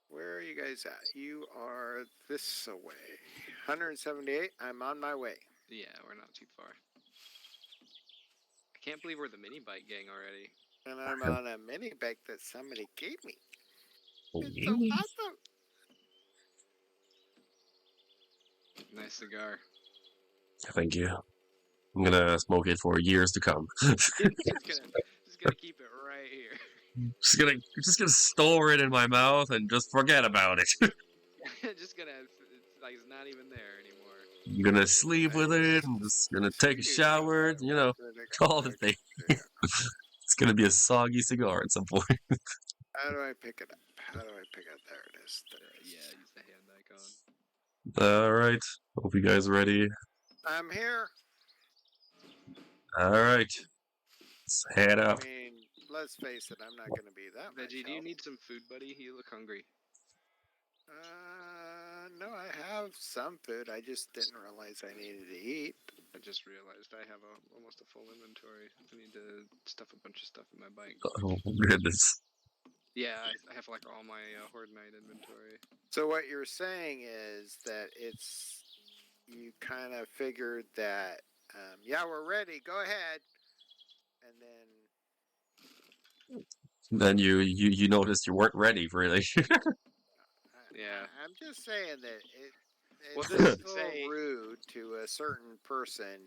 Where are you guys at? You are this away. 178. I'm on my way. Yeah, we're not too far. I can't believe we're the mini bike gang already. And I'm on a mini bike that somebody gave me. It's so Really? awesome. Nice cigar. Thank you. I'm gonna smoke it for years to come. just gonna keep it right here. just gonna store it in my mouth and just forget about it. Just gonna, it's like it's not even there anymore. I'm gonna sleep with it. I'm just gonna take a shower. You know, all the things. It's gonna be a soggy cigar at some point. How do I pick it up? How do I pick it up? There it is. There it is. Yeah, use the hand icon. All right. Hope you guys ready. I'm here. All right. Let's head I up. mean, let's face it. I'm not going to be that much Veggie, do you help. need some food, buddy? You look hungry. No, I have some food. I just didn't realize I needed to eat. I just realized I have almost a full inventory. I need to stuff a bunch of stuff in my bike. Oh goodness. Yeah, I have like all my Horde Night inventory. So what you're saying is that you kind of figured that, yeah, we're ready. Go ahead. And then Then you noticed you weren't ready, really. Yeah. I'm just saying that Well, it's this a little rude to a certain person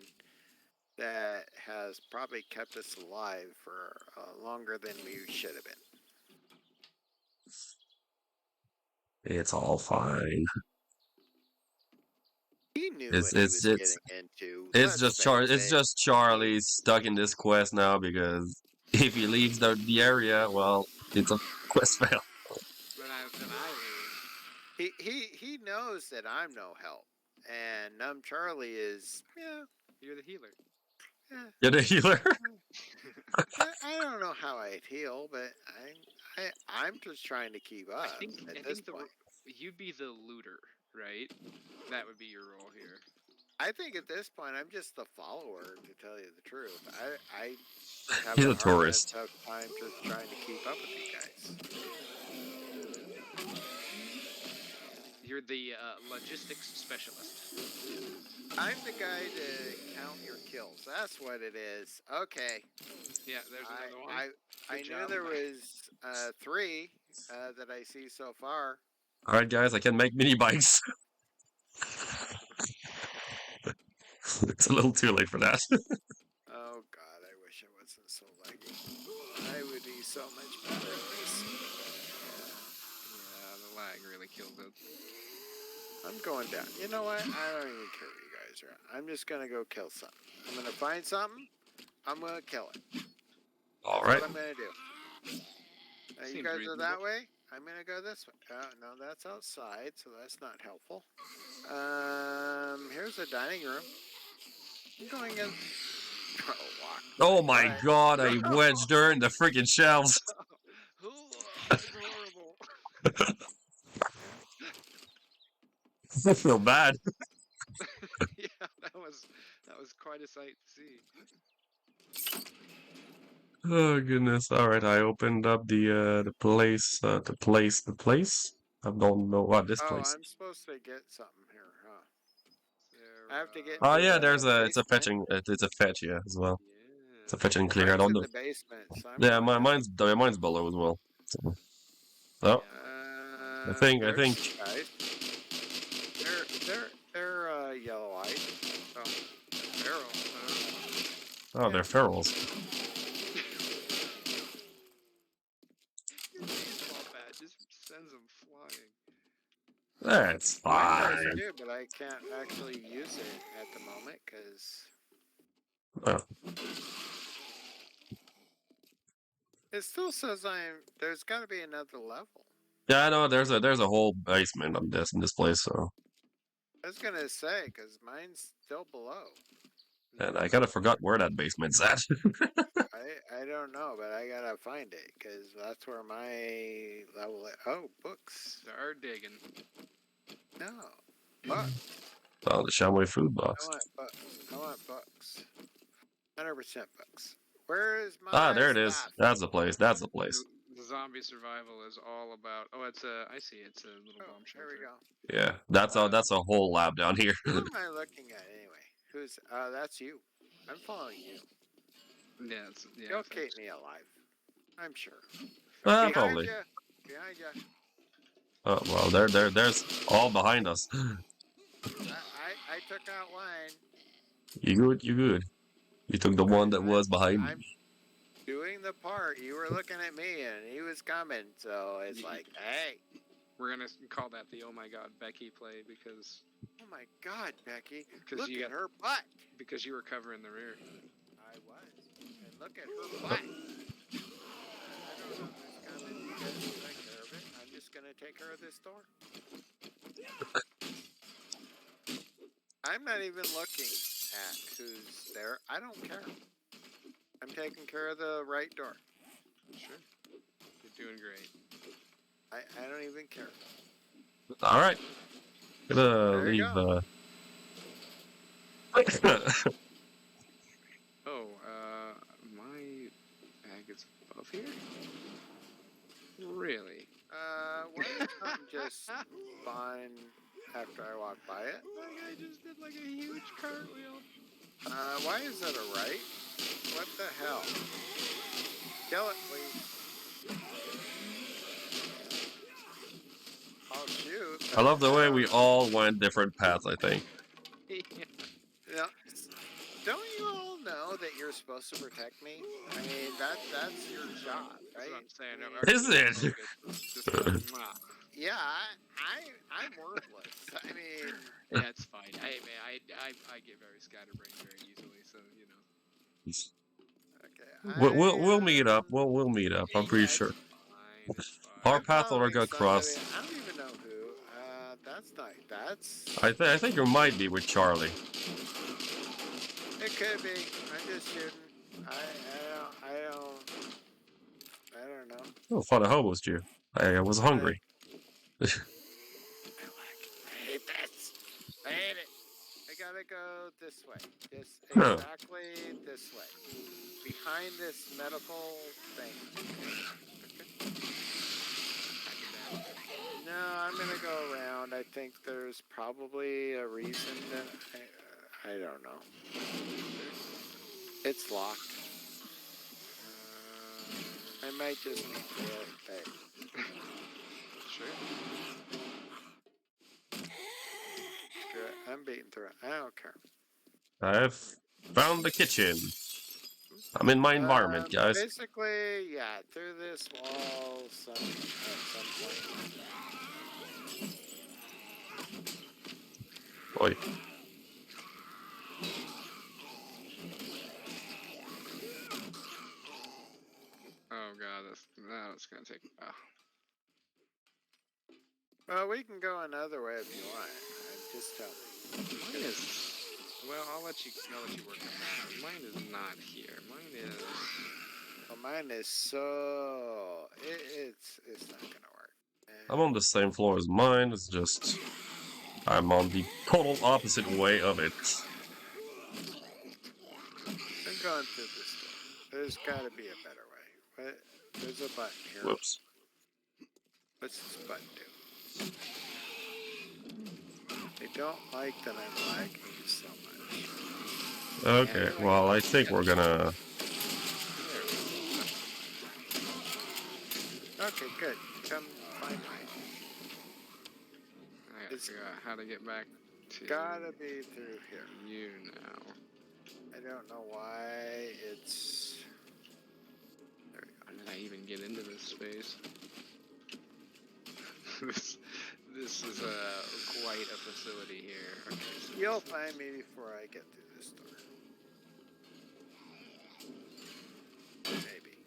that has probably kept us alive for longer than we should have been. It's all fine. He knew It's what he it's was it's getting into. it's Let's just face It's it. just Charlie stuck in this quest now because if he leaves the area, well, it's a quest fail. Then I leave. He knows that I'm no help, and Charlie is You're the healer. You're the healer. I don't know how I'd heal, but I'm just trying to keep up at this point. You'd be the looter, right? That would be your role here. I think at this point I'm just the follower, to tell you the truth. I have He's a hard tourist. enough time just trying to keep up with you guys. You're the logistics specialist. I'm the guy to count your kills. That's what it is. Okay. Yeah, there's another one. I Good knew job. there was 3 that I see so far. All right, guys, I can make mini bikes. It's a little too late for that. Oh God, I wish it wasn't so laggy. I would be so much better at this. Yeah, the lag really killed it. I'm going down. You know what? I don't even care where you guys are at. I'm just gonna go kill something. I'm gonna find something. I'm gonna kill it. All That's right. what I'm gonna do. You Seems guys are reasonable. that way. I'm gonna go this way. No, that's outside, so that's not helpful. Here's a dining room. I'm going in. Oh, walk. Oh my Alright. god, I wedged her in the freaking shelves. That's horrible. I feel bad. Yeah, that was quite a sight to see. Oh goodness. All right, I opened up the place. I don't know what this Oh, place. I'm supposed to get something here, huh? There, I have to get Oh to yeah, the it's a basement. fetching. It's a fetch, yeah, as well. It's a Yeah. fetch and clear. I Mine's don't in know. the basement, so I'm Yeah, going down. mine's below as well. So. Oh, I think There's some guys. They're yellow-eyed. Oh, feral. oh, they're ferals. Baseball bat just sends them flying. That's Mine does fine. too, but I can't actually use it at the moment because Oh. it still says there's got to be another level. Yeah, I know. There's a whole basement on this in this place. So I was gonna say, because mine's still below. And I kind of forgot where that basement's at. I don't know, but I gotta find it, because that's where my level is. Oh, books. Start digging. No. Books. Oh, the Shamway food I box. want books. I want books. 100% books. Where is Ah, my there it is. stuff? That's the place. That's the place. The zombie survival is all about. Oh, it's a. I see. It's a little Oh, bomb here we shelter. go. Yeah, that's a whole lab down here. Who am I looking at anyway? Who's? That's you. I'm following you. Yeah, it's yeah. You'll thanks. keep me alive. I'm sure. Ah, Behind probably. you. Behind you. Oh well, there's all behind us. I took out one. You good? You good? You took the one that was behind I'm me. doing the part. You were looking at me and he was coming, so it's like, hey. We're gonna call that the "Oh my God, Becky" play because Oh my God, Becky! 'cause Look you at got- her butt. because you were covering the rear. I was, and look at her butt. I don't know who's coming. You guys take care of it. I'm just gonna take care of this door. I'm not even looking at who's there. I don't care. I'm taking care of the right door. Sure. You're doing great. I don't even care. All right, gonna There you leave. go. Oh, my bag is above here. Really? Why did something just spawn after I walked by it? That guy just did like a huge cartwheel. Why is it a right? What the hell? Kill it, please. I'll shoot. I love the way don't we know. all went different paths. I think. Yeah. No, don't you all know that you're supposed to protect me? I mean, that's your job, That's right? what I'm saying. I mean, Our Is team it? focus is just like, mwah. yeah, I'm worthless. I mean, Yeah, it's fine. Hey man, I get very scatterbrained very easily, so you know. okay. We'll meet up. We'll meet up. I'm pretty Yeah, sure. It's Our fine. I'm path will following go somebody. cross. I don't even know who. That's not. That's. I think you might be with Charlie. It could be. I'm just shooting. I don't know. Oh, thought I hobos you. I was hungry. I hate this. I hate it. I gotta go this way. Just Huh. exactly this way. Behind this medical thing. No, I'm gonna go around. I think there's probably a reason that I don't know. It's locked. I might just be there. Hey, Sure. screw it. I'm beating through it. I don't care. I've found the kitchen. I'm in my environment, guys. Basically, yeah, through this wall at some point. Oi. Oh god, that's gonna take a while. Well, we can go another way if you want. Just tell me. Mine is. Well, I'll let you work on that. Mine is not here. Mine is. Well, mine is so it's not gonna work. I'm on the same floor as mine. It's just I'm on the total opposite way of it. I'm going through this door. There's got to be a better way. But there's a button here. Whoops. What's this button do? I don't like that I'm lagging so much. Okay, well, I think we're gonna... Okay, good. Come find me. I gotta figure out how to get back to. Gotta be through here. You now. I don't know why it's. There we How did I even get into this space? this is quite a facility here. Okay, so go. You'll find me before I get through this door. Maybe.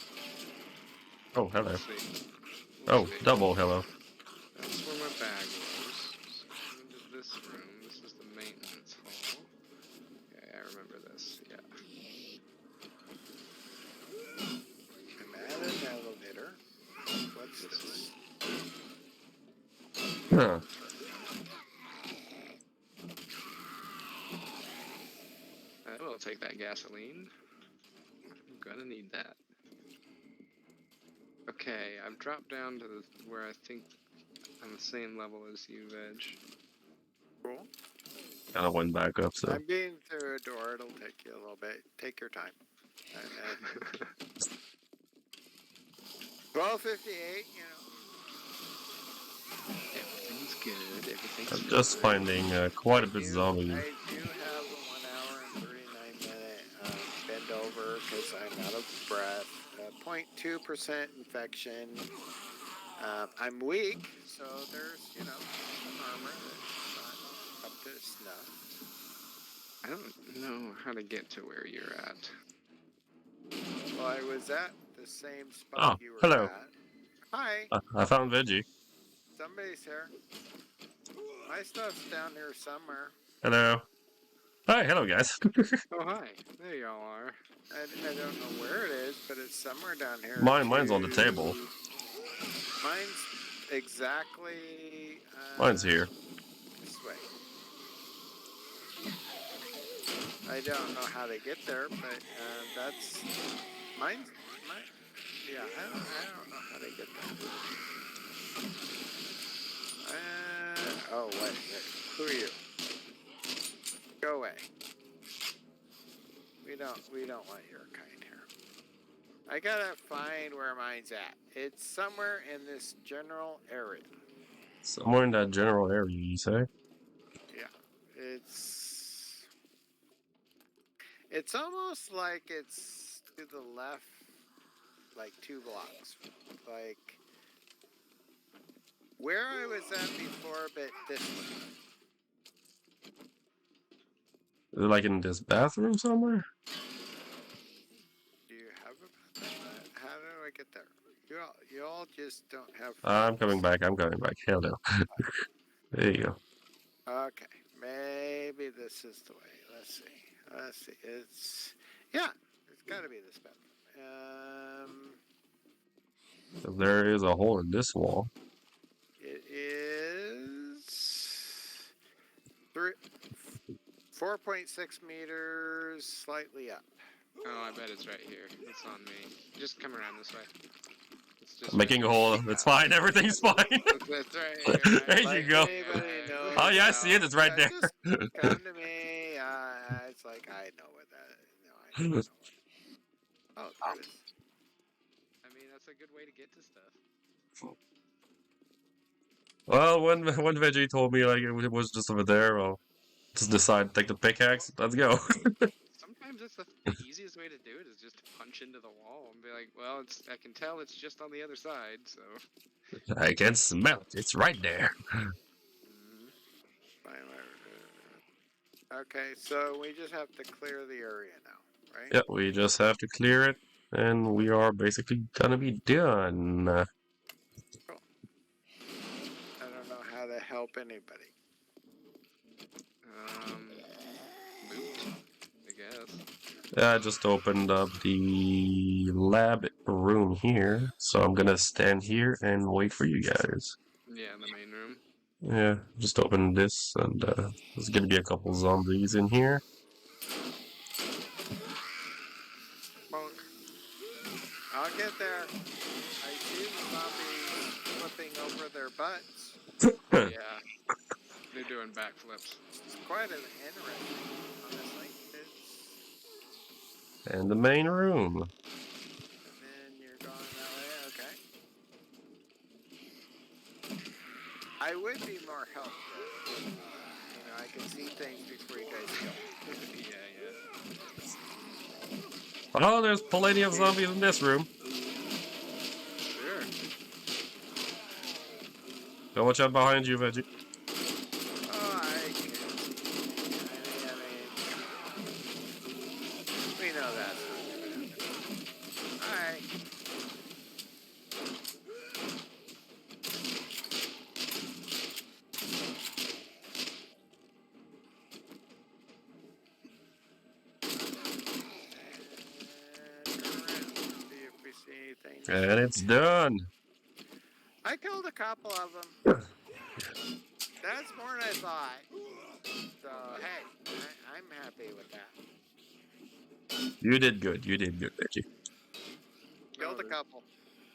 Oh, hello. Let's see. Oh, Let's see. double hello. That's where my bag was. So into this room. This is Huh. I will take that gasoline. I'm gonna need that. Okay, I've dropped down to where I think I'm the same level as you, Veg. Cool. Kind of went back up, so. I'm being through a door. It'll take you a little bit. Take your time. And then 12:58. You know. Everything's good. Everything's I'm just fine. finding quite a bit of zombies. I do have a 1 hour and 39-minute bend over because I'm out of breath. 0.2% infection. I'm weak, so there's, some armor that's not up to snuff. I don't know how to get to where you're at. Well, I was at the same spot Oh, you were hello. at. Hi, I found Veggie. somebody's here. My stuff's down here somewhere. Hello. Hi, hello, guys. Oh, hi. There y'all are. I don't know where it is, but it's somewhere down here. Mine's on the table. Mine's exactly. Mine's here. This way. I don't know how to get there, but that's mine's. Yeah, I don't know how to get there. Oh wait. Who are you? Go away. We don't want your kind here. I gotta find where mine's at. It's somewhere in this general area. Somewhere in that general area, you say? Yeah, it's almost like it's to the left, like 2 blocks, like where I was at before, but this way. Is it like in this bathroom somewhere? Do you have a bathroom? How do I get there? You all just don't have. I'm coming back. Hello. There you go. Okay, maybe this is the way. Let's see. It's got to be this bathroom. There is a hole in this wall. It is 4.6 meters, slightly up. Oh, I bet it's right here. It's on me. Just come around this way. It's just I'm making a hole. It's fine. Everything's fine. That's right here. There you go. Oh, yeah, I see it. It's right there. Just come to me. It's like I know what that. No, I know. Oh, there it is. I mean, that's a good way to get to stuff. Well, when Veggie told me like it was just over there, well, just decide to take the pickaxe. Let's go. Sometimes it's the easiest way to do it is just to punch into the wall and be like, well, I can tell it's just on the other side, so. I can smell it. It's right there. Okay, so we just have to clear the area now, right? Yep, we just have to clear it, and we are basically gonna be done. Cool. I don't know how to help anybody. Loot, I guess. I just opened up the lab room here, so I'm gonna stand here and wait for you guys. Yeah, in the main room. Yeah, just opened this, and there's gonna be a couple zombies in here. Bonk. I'll get there. I see the zombies flipping over their butts. Yeah. They're doing backflips. It's quite an interesting, honestly. And the main room. And then you're going that way, okay. I would be more helpful. I can see things before you guys go. Yeah. Oh, there's plenty of zombies in this room. Sure. Go watch out behind you, Veggie. Oh, I can. We know that's not gonna happen. Alright. See if we see anything. And it's done. I killed a couple of them. That's more than I thought. So hey, I'm happy with that. You did good. You did good, Veggie. Killed a there's couple.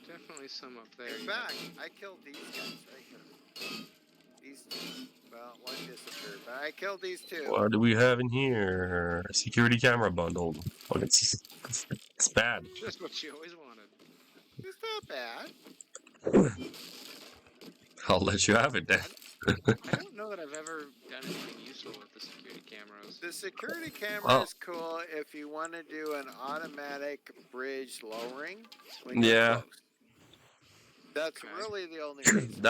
definitely some up there. In yeah. fact, I killed these guys right here. These two. Well, one disappeared, but I killed these two. What do we have in here? Security camera bundle. Oh, it's bad. Just what you always wanted. It's not bad. I'll let you have it then. I don't know that I've ever done anything useful with the security cameras. The security camera Well- is cool if you want to do an automatic bridge lowering when you're Yeah. close. That's Okay. really the only reason.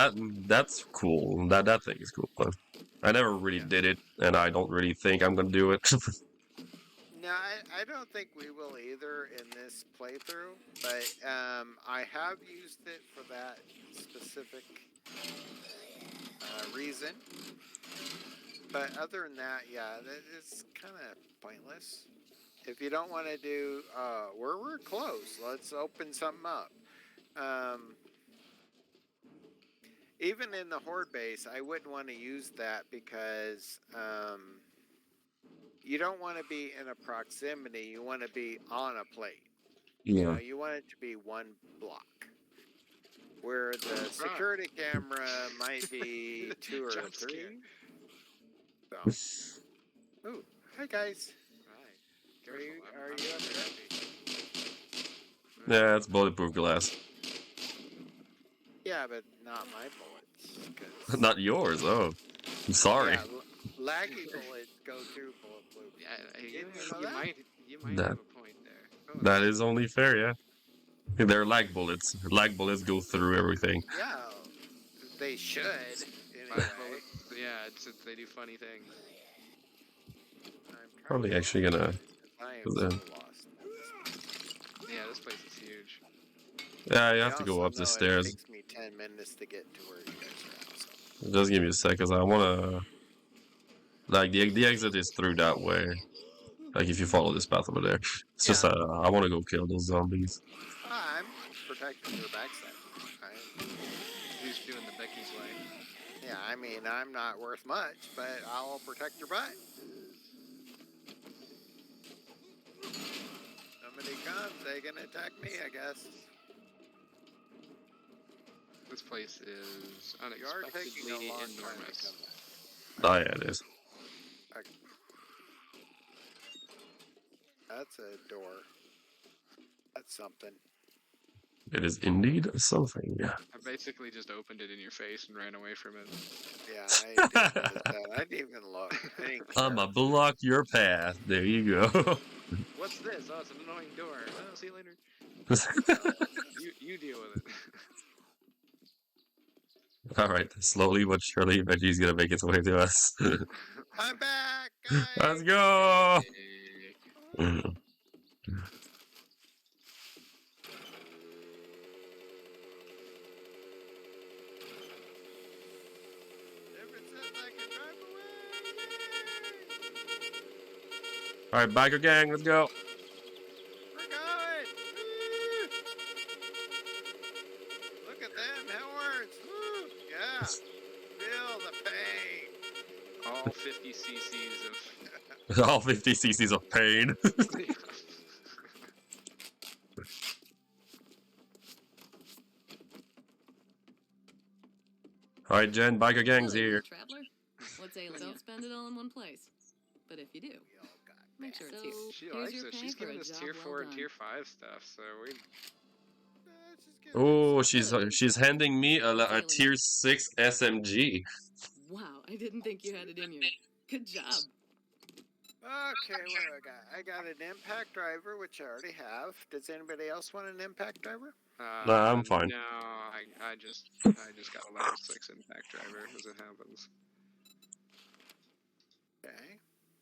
That's cool. That thing is cool. But I never really did it, and I don't really think I'm gonna do it. No, I don't think we will either in this playthrough, but I have used it for that specific reason. But other than that, yeah, it's kind of pointless. If you don't want to do, we're close. Let's open something up. Even in the horde base, I wouldn't want to use that because you don't want to be in a proximity. You want to be on a plate. You know, you want it to be one block. Where the security camera might be 2 or Jump 3. scare. So. Ooh, hi guys. Right. Are you, Careful, are I'm you up very there? happy. Yeah, it's bulletproof glass. Yeah, but not my bullets. 'cause- Not yours. Oh, I'm sorry. Yeah, laggy bullets go through bulletproof. Yeah, Didn't you know you that? might That- have a point there. Oh, That is only fair. Yeah. They're lag bullets. Lag bullets go through everything. Yeah, they should. Black Anyway, bullets, yeah, they do funny things. I'm trying Probably to actually find gonna- it, 'cause I am Cause, so uh, lost. Yeah, this place is huge. Yeah, you I have to go also up the know stairs. It takes me 10 minutes to get to where you guys are at. So. Just give me a sec, cause I wanna. Like the exit is through that way. Like if you follow this path over there, it's just Yeah. I want to go kill those zombies. I'm protecting your backside. Who's doing the Becky's way? Yeah, I mean, I'm not worth much, but I'll protect your butt. Somebody comes, they can attack me, I guess. This place is You're taking unexpectedly a long time to enormous. come back. Oh yeah, it is. That's a door. That's something. It is indeed something. Yeah. I basically just opened it in your face and ran away from it. Yeah, I did notice that. I didn't even look. I didn't care. I'ma block your path. There you go. What's this? Oh, it's an annoying door. Oh, see you later. You deal with it. All right, slowly but surely, Veggie's gonna make its way to us. I'm back, guys. Let's go. Hey. If it says I can drive away. All right, biker gang, let's go. We're going. Woo. Look at them horns. Woo. Yeah. Feel the pain. All 50 cc's of. All 50 cc's of pain. All right, Jen, biker gang's Hello, here. traveler. What's ailing Don't spend it all in one place. But if you do, We all got make sure it's She here. likes Here's your it. pay She's for a giving us job tier well 4 and done. tier 5 stuff, so we. Oh, she's handing me a tier 6 SMG. Wow, I didn't think you had it in you. Good job. Okay, what do I got? I got an impact driver, which I already have. Does anybody else want an impact driver? Nah, I'm fine. No, I just got a level 6 impact driver as it happens. Okay.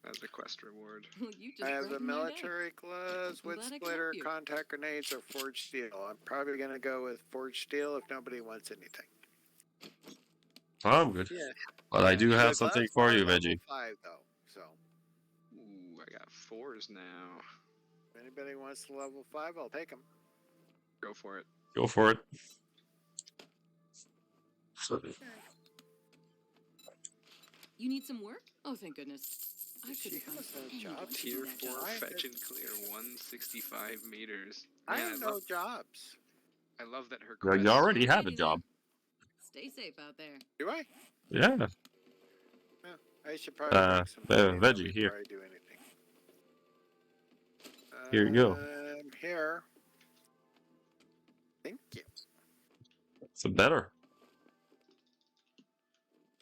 As a quest reward. Well, you just I have the brightened my day. military gloves, I'm wood glad I could splitter, help you. contact grenades, or forged steel. I'm probably gonna go with forged steel if nobody wants anything. I'm good. Yeah. But I do have With something us, for we're you, level Veggie. 5 though, so Ooh, I got 4s now. if anybody wants the level 5, I'll take them. Go for it. Go for it. You need some work? Oh, thank goodness. I She couldn't find has no anyone job. to Tier do that 4 job. Why fetch did- and clear 165 meters. I Man, have no jobs. I love that her Yeah, you quest. already have a Alrighty job. then. Stay safe out there. Do I? Yeah. I should probably drink some money though veggie before here. I do anything. Here you go. I'm here. Thank you. It's a better.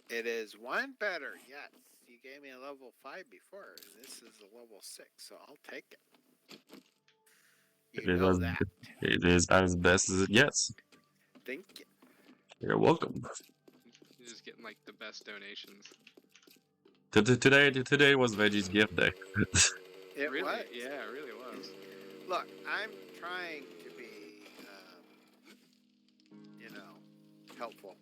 It is one better. Yes, you gave me a level 5 before. This is a level 6, so I'll take it. You It is know as, that. it is as best as it gets. Thank you. You're welcome. You're just getting like the best donations. Today was Veggie's gift day. It really? was. Yeah, it really was. Look, I'm trying to be, helpful.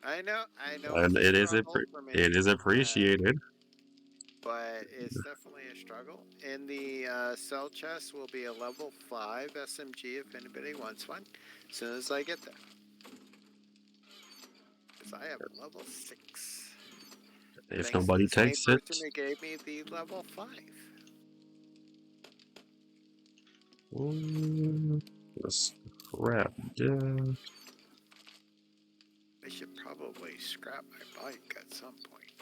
I know. And it's it a is struggle for me, appreciated. but it's definitely a struggle. And the cell chest will be a level 5 SMG if anybody wants one. As soon as I get there, because I have a level 6. If Thanks nobody to the same takes it, person who gave me the level 5. scrap. Yeah. I should probably scrap my bike at some point.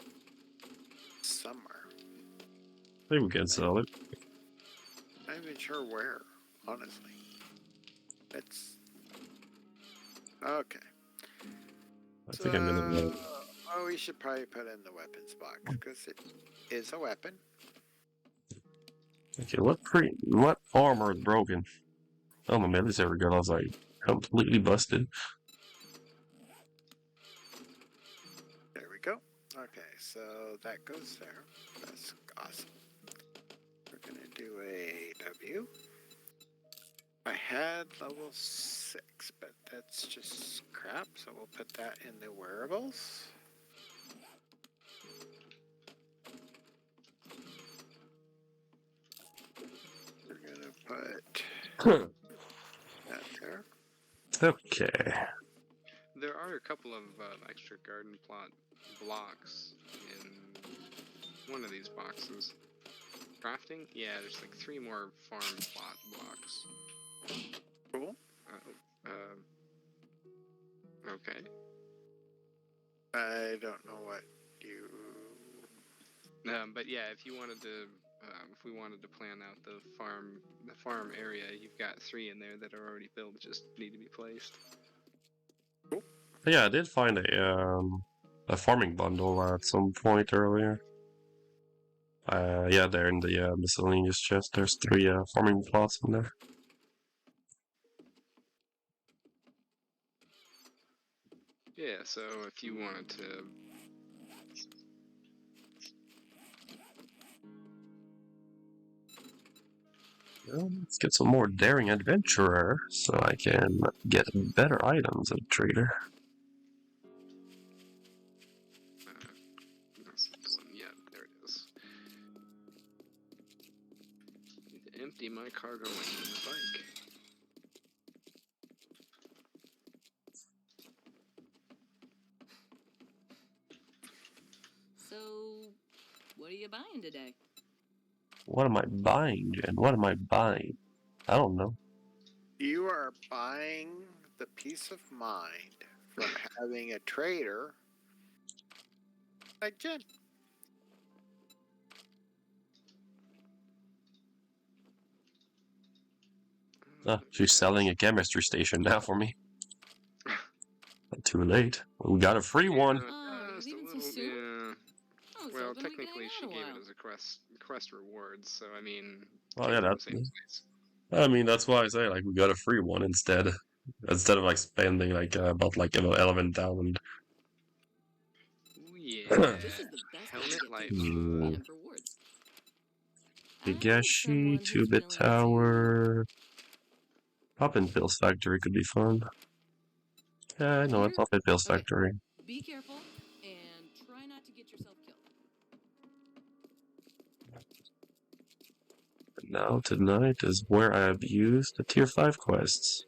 Somewhere. I think we can sell it. I'm not even sure where, honestly. It's okay. I think I'm gonna. Oh, we should probably put in the weapons box because it is a weapon. Okay, what armor is broken? Oh my military gun, I was like completely busted. There we go. Okay, so that goes there. That's awesome. We're gonna do a W. I had level 6, but that's just crap, so we'll put that in the wearables. We're gonna put that there. Okay. There are a couple of extra garden plot blocks in one of these boxes. Crafting? Yeah, there's like 3 more farm plot blocks. Cool. Okay. I don't know what you. But yeah, if you wanted to, if we wanted to plan out the farm area, you've got 3 in there that are already built, just need to be placed. Yeah, I did find a farming bundle at some point earlier. Yeah, there in the miscellaneous chest, there's 3 farming plots in there. Yeah, so if you wanted to. Well, let's get some more daring adventurer so I can get better items at trader. That's not the one yet. There it is. Need to empty my cargo into the bike. So, what are you buying today? What am I buying, Jen? What am I buying? I don't know. You are buying the peace of mind from having a trader like Jen. Ah, she's selling a chemistry station now for me. Not too late. We got a free one. You're Just a leaving so little, soon? yeah. I was Well, hoping we could technically, hang she out a gave while. it as a quest reward, so I mean, Oh came yeah, from the that's. same place. I mean, that's why I say like we got a free one instead of like spending like about like 11,000. Ooh, yeah. This is the best Helmet way to light get food. and rewards. I know Higashi, someone who's 2-bit willing to- tower. Poppin' Pills Factory could be fun. Yeah, I know it. Here? Poppin' Pills Okay. Factory. Be careful and try not to get yourself killed. Now tonight is where I have used the tier 5 quests.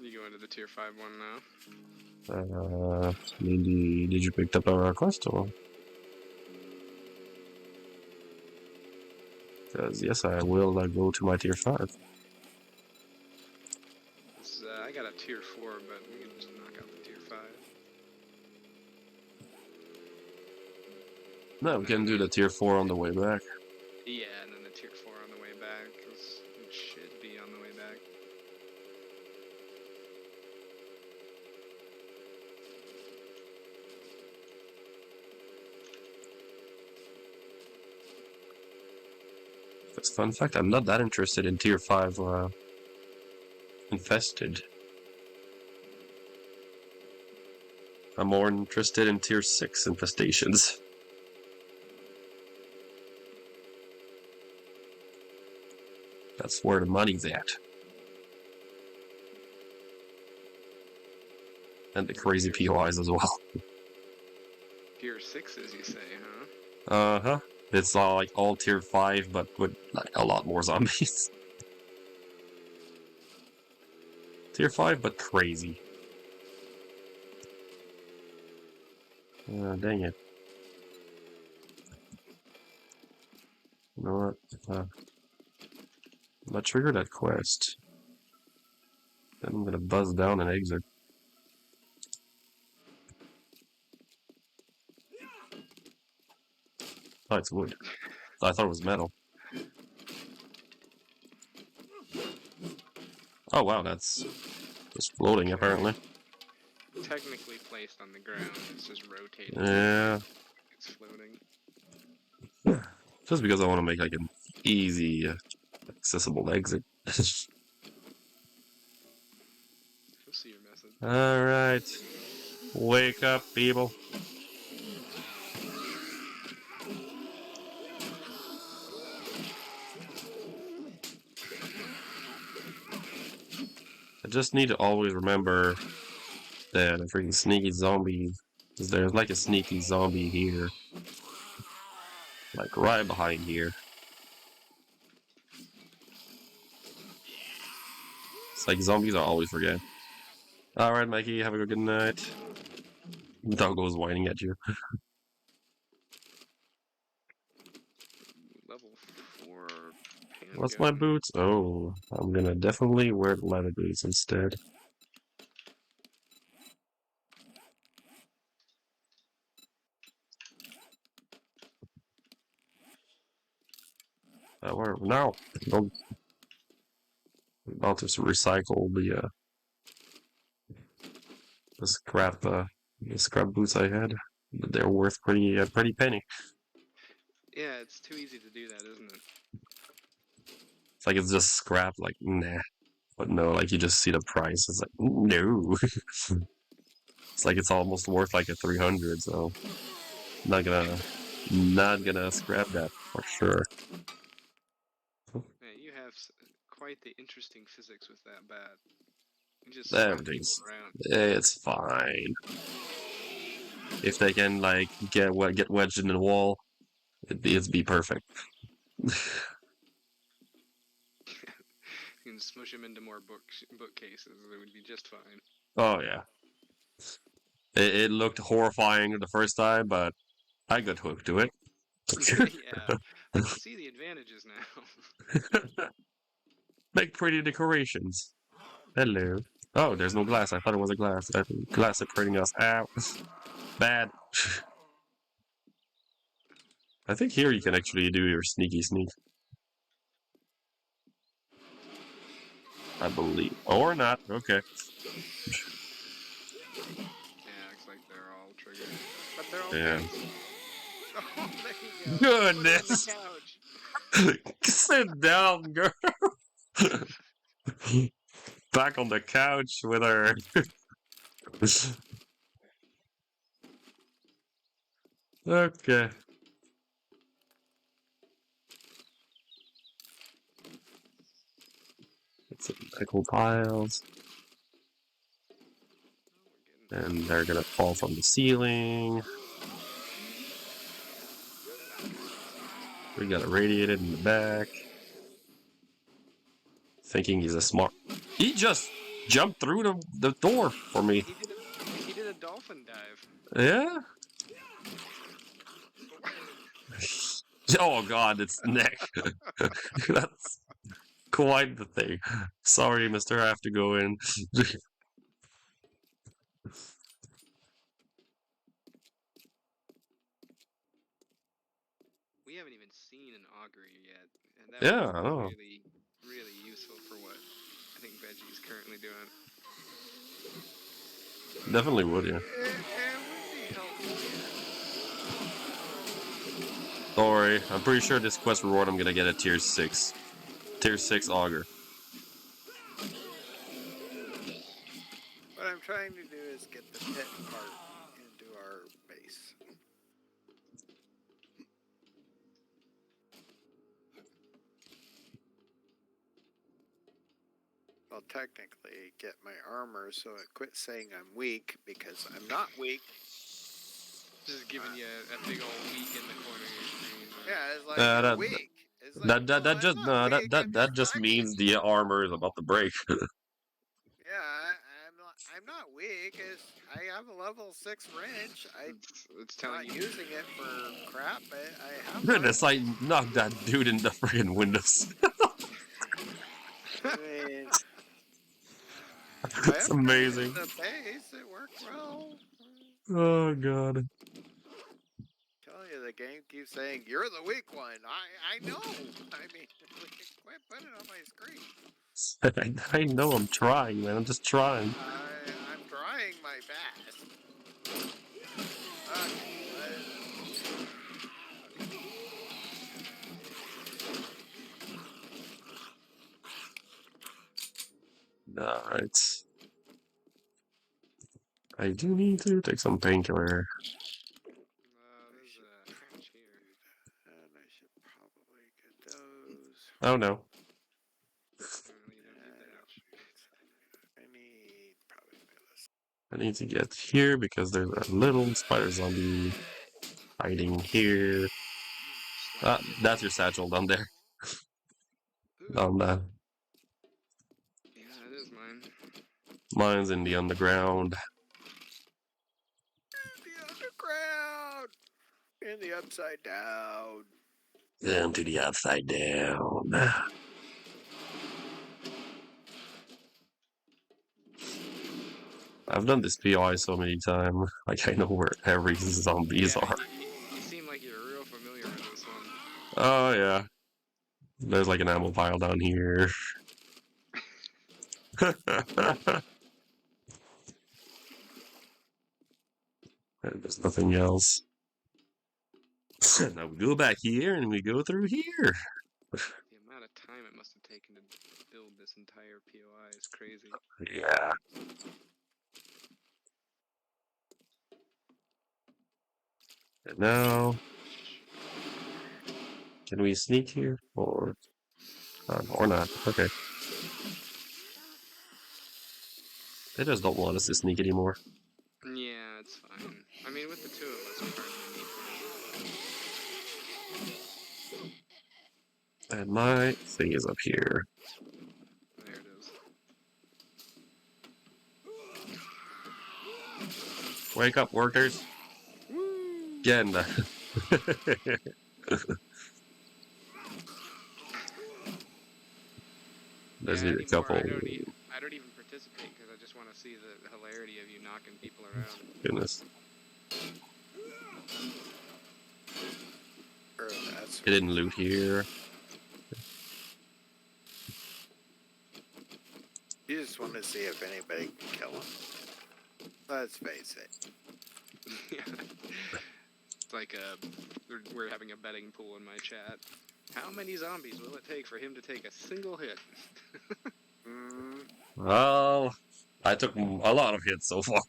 You going to the tier 5 one now. Maybe did you pick up a quest or? Because yes, I will go to my tier 5. I got a tier 4, but we can just knock out the tier 5. No, we can do the tier 4 on the way back. Yeah, and then the tier 4 on the way back, because it should be on the way back. That's a fun fact. I'm not that interested in tier 5 infested. I'm more interested in tier 6 infestations. That's where the money's at. And the crazy POIs as well. Tier 6s, you say, huh? Uh-huh. It's all like all tier 5, but with like a lot more zombies. Tier 5, but crazy. Dang it. You know what? I'm gonna trigger that quest. Then I'm gonna buzz down and exit. Oh, it's wood. I thought it was metal. Oh wow, that's just floating apparently. Technically placed on the ground, it's just rotating. Yeah. It's floating. Just because I want to make like an easy, accessible exit. You'll see your message. Alright. Wake up, people. I just need to always remember that a freaking sneaky zombie. Because there's like a sneaky zombie here. Like right behind here. It's like zombies I always forget. Alright, Mikey, have a good night. Doggo's whining at you. Level 4 handgun. What's my boots? Oh, I'm gonna definitely wear leather boots instead. No, don't. I'll just recycle the scrap boots I had. But they're worth pretty penny. Yeah, it's too easy to do that, isn't it? It's like it's just scrap. Like nah, but no, like you just see the price. It's like no. It's like it's almost worth like a 300. So not gonna scrap that for sure. Yeah, you have quite the interesting physics with that bat. You just slap Everything's people around. it's fine. If they can like get wedged in the wall, it'd be perfect. You can smush them into more bookcases. It would be just fine. Oh yeah. It looked horrifying the first time, but I got hooked to it. Yeah, I can see the advantages now. Make pretty decorations. Hello. Oh, there's no glass. I thought it was a glass. Glass separating us out. Bad. I think here you can actually do your sneaky sneak. I believe. Or not. Okay. Yeah, looks like they're all triggered. But they're all Yeah. faced. Oh, there you go. Goodness. Put it on the couch. Sit down, girl. Back on the couch with her. Okay. It's some pickle piles. And they're gonna fall from the ceiling. We got it radiated in the back. Thinking he's a smart. He just jumped through the door for me. He did a dolphin dive. Yeah. Oh God, its neck. That's quite the thing. Sorry, mister, I have to go in. We haven't even seen an augury yet, and that Yeah, would I be know. really, really useful for what I think Veggie's currently doing. Definitely would, yeah. It would be helpful. Don't worry, I'm pretty sure this quest reward I'm gonna get at tier 6. Tier 6 auger. What I'm trying to do is get the pit part into our base. Well, technically, get my armor so it quits saying I'm weak, because I'm not weak. Just giving you a big old week in the corner of your screen. Yeah, it's like Uh, you're that- weak. It's like, well, I'm just not weak, I'm that just trying. means the armor is about to break. Yeah, I'm not weak. I have a level 6 wrench. I'm It's telling not you. using it for crap, but I have Goodness, one. I knocked that dude in the friggin' windows. I mean, It's I upgraded amazing. the base. It worked well. Oh God. Tell you, the game keeps saying you're the weak one. I know. I mean, quit putting it on my screen. I know I'm trying, man. I'm just trying. I'm trying my best. Alright. I do need to take some painkiller. There's a hatch here. And I should probably get those. Oh no. Apparently you don't need the hatch. I need probably my list. I need to get here because there's a little spider zombie hiding here. Ah, that's your satchel down there. On that. Yeah, that is mine. Mine's in the underground. The underground. In the upside down. Down to the upside down. I've done this PI so many times. Like, I know where every zombies Yeah, are. you seem like you're real familiar with this one. Oh, yeah. There's like an ammo pile down here. And there's nothing else. Now we go back here and we go through here. The amount of time it must have taken to build this entire POI is crazy. Yeah. And now, can we sneak here or not? Okay. They just don't want us to sneak anymore. Yeah, it's fine. I mean, with the two of us, we hardly need to. And my thing is up here. There it is. Wake up, workers. Get in there. There's Yeah, a anymore, couple. I don't even participate because I just want to see the hilarity of you knocking people around. Goodness. That's It didn't loot here. You just want to see if anybody can kill him. Let's face it. It's like we're having a betting pool in my chat. How many zombies will it take for him to take a single hit? Well, I took a lot of hits so far.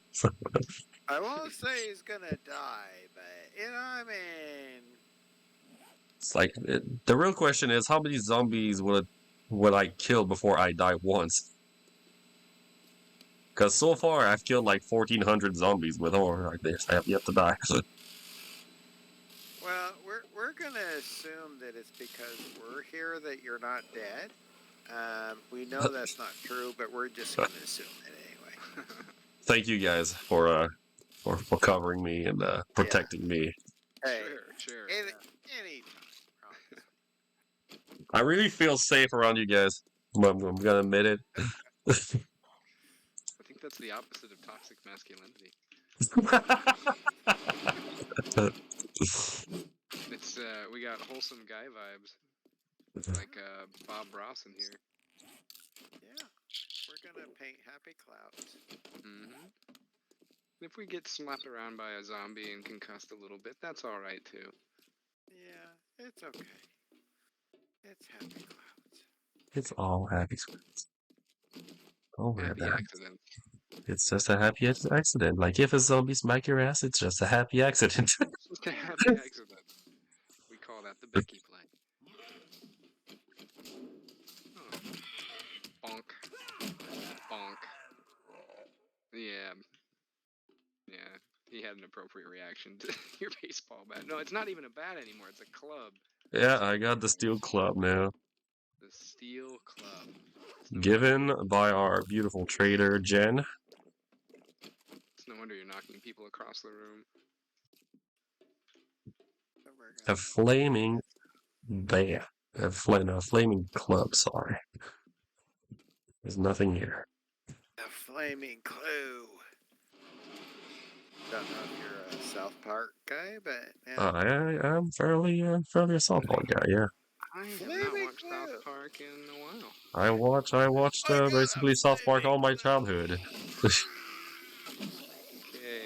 I won't say he's gonna die, but you know, I mean, It's like the real question is how many zombies will I kill before I die once? Because so far I've killed like 1,400 zombies with horror like this. I have yet to die. well, we're gonna assume that it's because we're here that you're not dead. We know that's not true, but we're just going to assume it anyway. Thank you guys for covering me and protecting me. Hey, Sure. anytime. promise. I really feel safe around you guys. I'm gonna admit it. I think that's the opposite of toxic masculinity. It's we got wholesome guy vibes, like Bob Ross in here. Yeah, we're going to paint happy clouds. Mm-hmm. If we get slapped around by a zombie and concussed a little bit, that's all right too. Yeah, it's okay. It's happy clouds. It's all happy squirts. Don't worry Happy about it. accident. It's just a happy accident. Like if a zombie smack your ass, it's just a happy accident. It's just a happy accident. We call that the Becky play. Oh. Bonk. Bonk. Yeah. Yeah. He had an appropriate reaction to your baseball bat. No, it's not even a bat anymore. It's a club. Yeah, I got the steel club now. The Steel Club. It's no Given wonder, by our beautiful trader, Jen. it's no wonder you're knocking people across the room. So we're A gonna flaming bat. A flaming club, sorry. There's nothing here. a flaming clue. Don't know if you're a South Park guy, but yeah. I'm fairly a South Park guy, yeah. I have not Flaming watched clue. South Park in a while. I watched I got a basically South Park all my flaming childhood. Okay.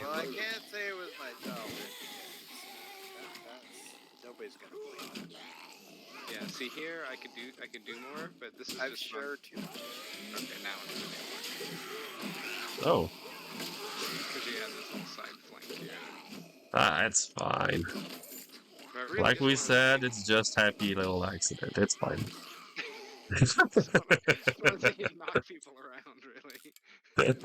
Well, I can't say it was my childhood because that's nobody's gonna believe that. Yeah. See here, I could do more, but this is I'm just sure too. Okay, now it's Oh, because you have this little side flank here. it's fine. But I really Like just we wanted said, it's just happy little accident. It's fine. to just wanted to knock people around, really. Okay,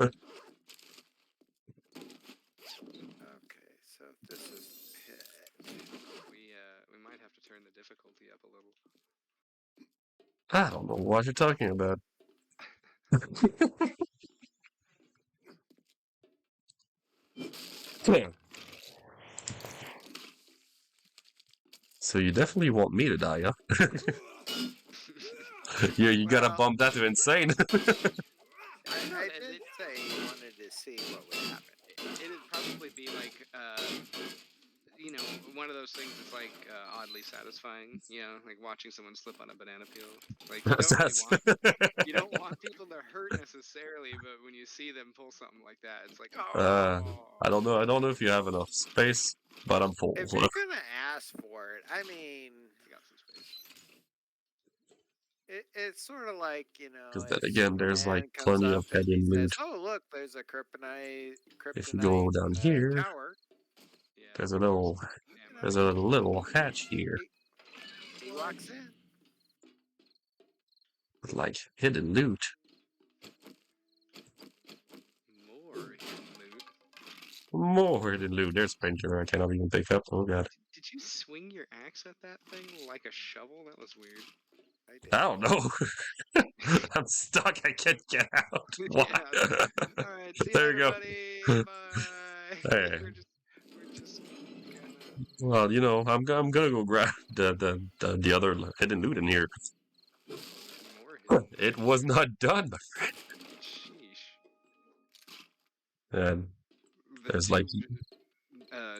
so this is pit. We might have to turn the difficulty up a little. I don't know what you're talking about. Yeah. So you definitely want me to die, huh? Yeah, you gotta Well, bump that to insane. I did say you wanted to see what would happen. It'd probably be like, one of those things that's like oddly satisfying. Like watching someone slip on a banana peel. Like you don't want people to hurt necessarily, but when you see them pull something like that, it's like, oh. I don't know. I don't know if you have enough space, but I'm full. If you're gonna ask for it, I mean, I got some space. it's sort of like Because then again, there's like Superman comes plenty up of and he hidden says, loot. "Oh, look, there's a kryptonite If you go down here, tower." Yeah. there's a little hatch here He walks in. with like hidden loot. More hidden loot. More hidden loot. There's Printer. I cannot even pick up. Oh god. Did you swing your axe at that thing like a shovel? That was weird. I don't know. I'm stuck. I can't get out. Why? Yeah. All right. See There you, you go. everybody. Bye. Hey. We're just gonna... Well, I'm gonna go grab the other hidden loot in here. More hidden It was not done, my friend. Sheesh. And The there's like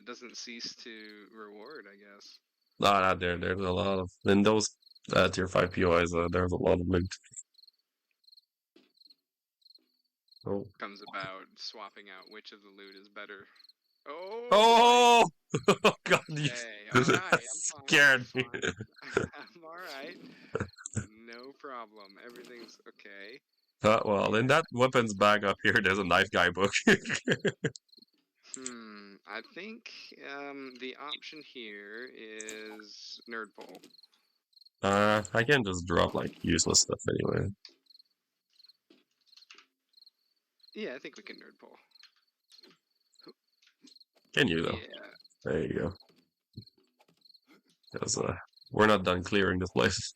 doesn't cease to reward, I guess. not there. There's a lot of in those tier 5 POIs. There's a lot of loot. Oh. Comes about swapping out which of the loot is better. Oh! Oh! Oh god, you Hey, alright, I'm fine. scared me. I'm alright. No problem. Everything's okay. Well, in that weapons bag up here, there's a knife guy book. I think the option here is nerd pole. I can just drop like useless stuff anyway. Yeah, I think we can nerd pole. Can you though? Yeah. There you go. Because we're not done clearing this place.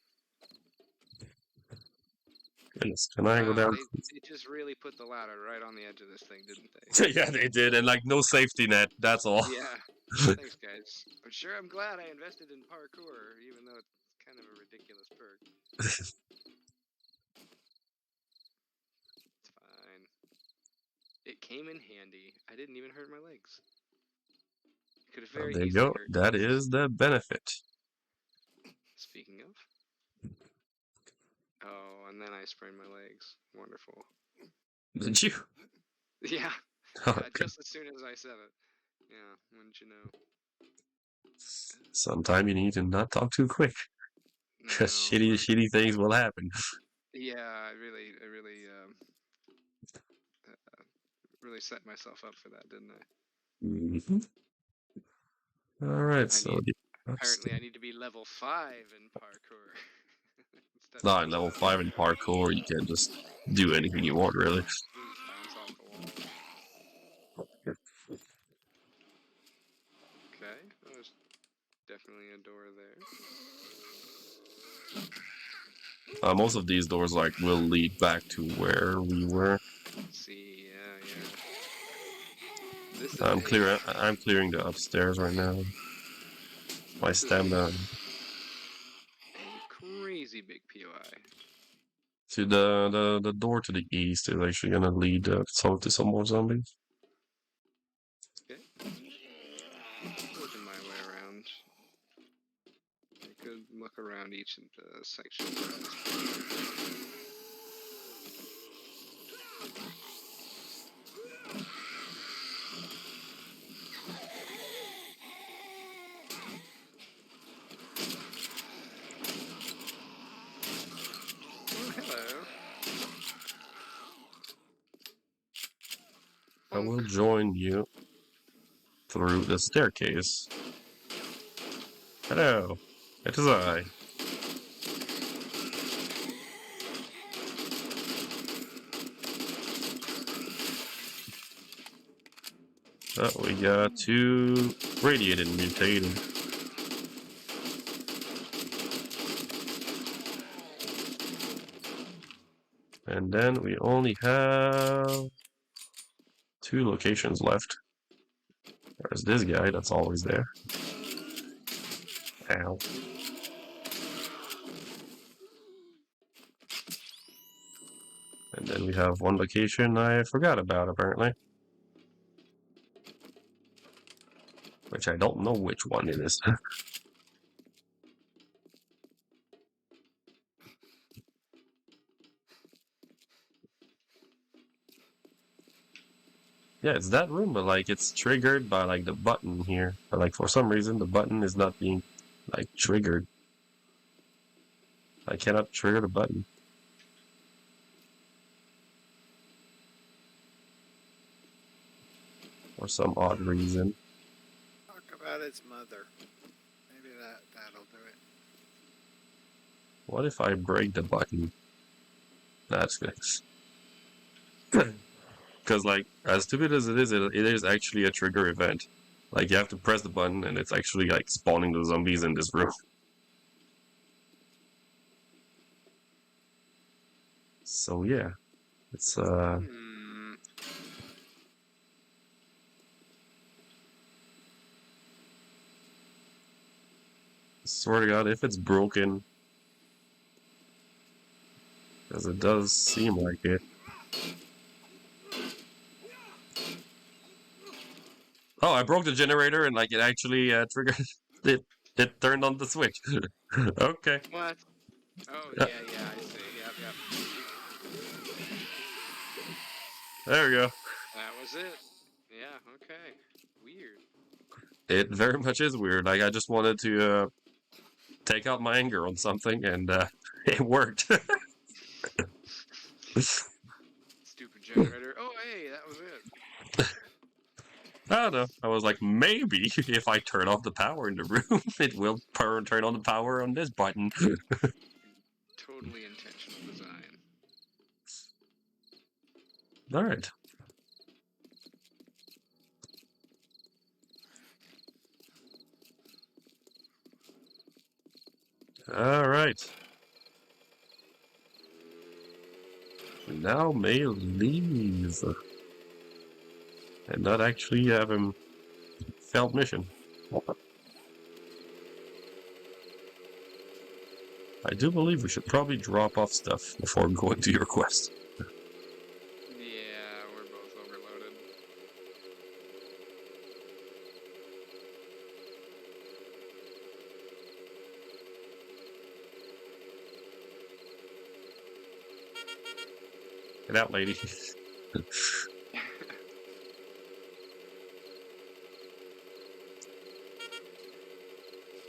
Goodness, can I go Wow, down? they just really put the ladder right on the edge of this thing, didn't they? Yeah, they did, and like no safety net. That's all. Yeah. Thanks, guys. But sure, I'm glad I invested in parkour, even though it's kind of a ridiculous perk. It's fine. It came in handy. I didn't even hurt my legs. Could have Well, very there you easily go. hurt That my legs. is the benefit. Speaking of. Oh, and then I sprained my legs. Wonderful. Did you? Yeah. Okay. Just as soon as I said it. Yeah, wouldn't you know? Sometime you need to not talk too quick. Because No, shitty things will happen. yeah, I really really set myself up for that, didn't I? Mm-hmm. All right, so Apparently, I need to be level 5 in parkour. Instead not of in level 5 in parkour, you can just do anything you want, really. just bounce off the wall. Okay, there's definitely a door there. Most of these doors like will lead back to where we were. Let's see, yeah. This is I'm clearing the upstairs right now. My this is stamina a crazy big POI. to the door to the east is actually gonna lead to some more zombies. Okay. Working my way around. I could look around each of the sections. Oh, hello. I will join you through the staircase. Hello, it is I. Oh, we got 2 radiated and mutated. And then we only have 2 locations left. There's this guy that's always there. Ow. And then we have 1 location I forgot about, apparently. Which I don't know which one it is. Yeah, it's that room, but like it's triggered by like the button here. But like for some reason the button is not being like triggered. I cannot trigger the button. For some odd reason. Talk about its mother. Maybe that'll do it. What if I break the button? That's good. Because like, as stupid as it is actually a trigger event. Like you have to press the button and it's actually like spawning the zombies in this room. So yeah. It's swear to God, if it's broken, because it does seem like it. Oh, I broke the generator and like it actually triggered it. It turned on the switch. Okay. What? Oh, yeah, I see. Yep. There we go. That was it. Yeah, okay. Weird. It very much is weird. Like I just wanted to take out my anger on something, and it worked. Stupid generator. Oh, hey, that was it. I don't know. I was like, maybe if I turn off the power in the room, it will turn on the power on this button. Totally intentional design. All right. All right. Now may leave. And not actually have him failed mission. I do believe we should probably drop off stuff before going to your quest. Yeah, we're both overloaded. Get out, lady.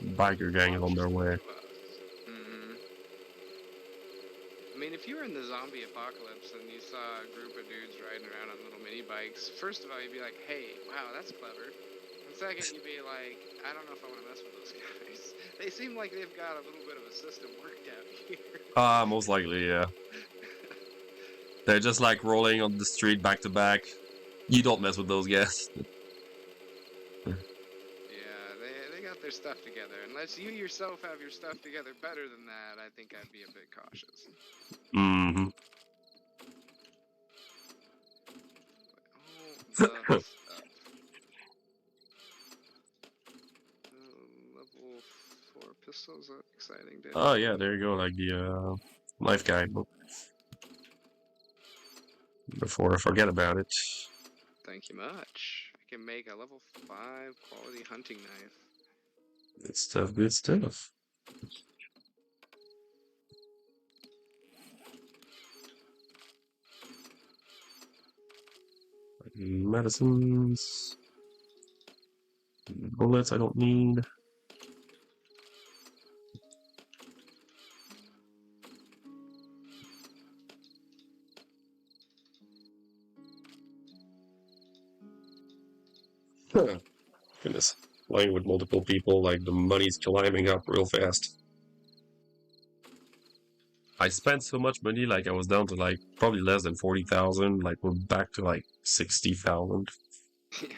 Biker gang is on their way. Mm-hmm. I mean, if you were in the zombie apocalypse and you saw a group of dudes riding around on little mini bikes, first of all, you'd be like, hey, wow, that's clever. And second, you'd be like, I don't know if I want to mess with those guys. They seem like they've got a little bit of a system worked out here. Most likely, yeah. They're just like rolling on the street back to back. You don't mess with those guys. Yeah, they got their stuff together. Unless you yourself have your stuff together better than that, I think I'd be a bit cautious. Mm-hmm. Oh, the stuff. Level 4 pistols, that exciting, dude. Oh yeah, there you go, like the life guide book. Before I forget about it. Thank you much. I can make a level 5 quality hunting knife. Good stuff, good stuff. Medicines. Bullets I don't need. Goodness. Playing with multiple people, like the money's climbing up real fast. I spent so much money, like I was down to like probably less than 40,000. Like we're back to like 60,000. Yeah.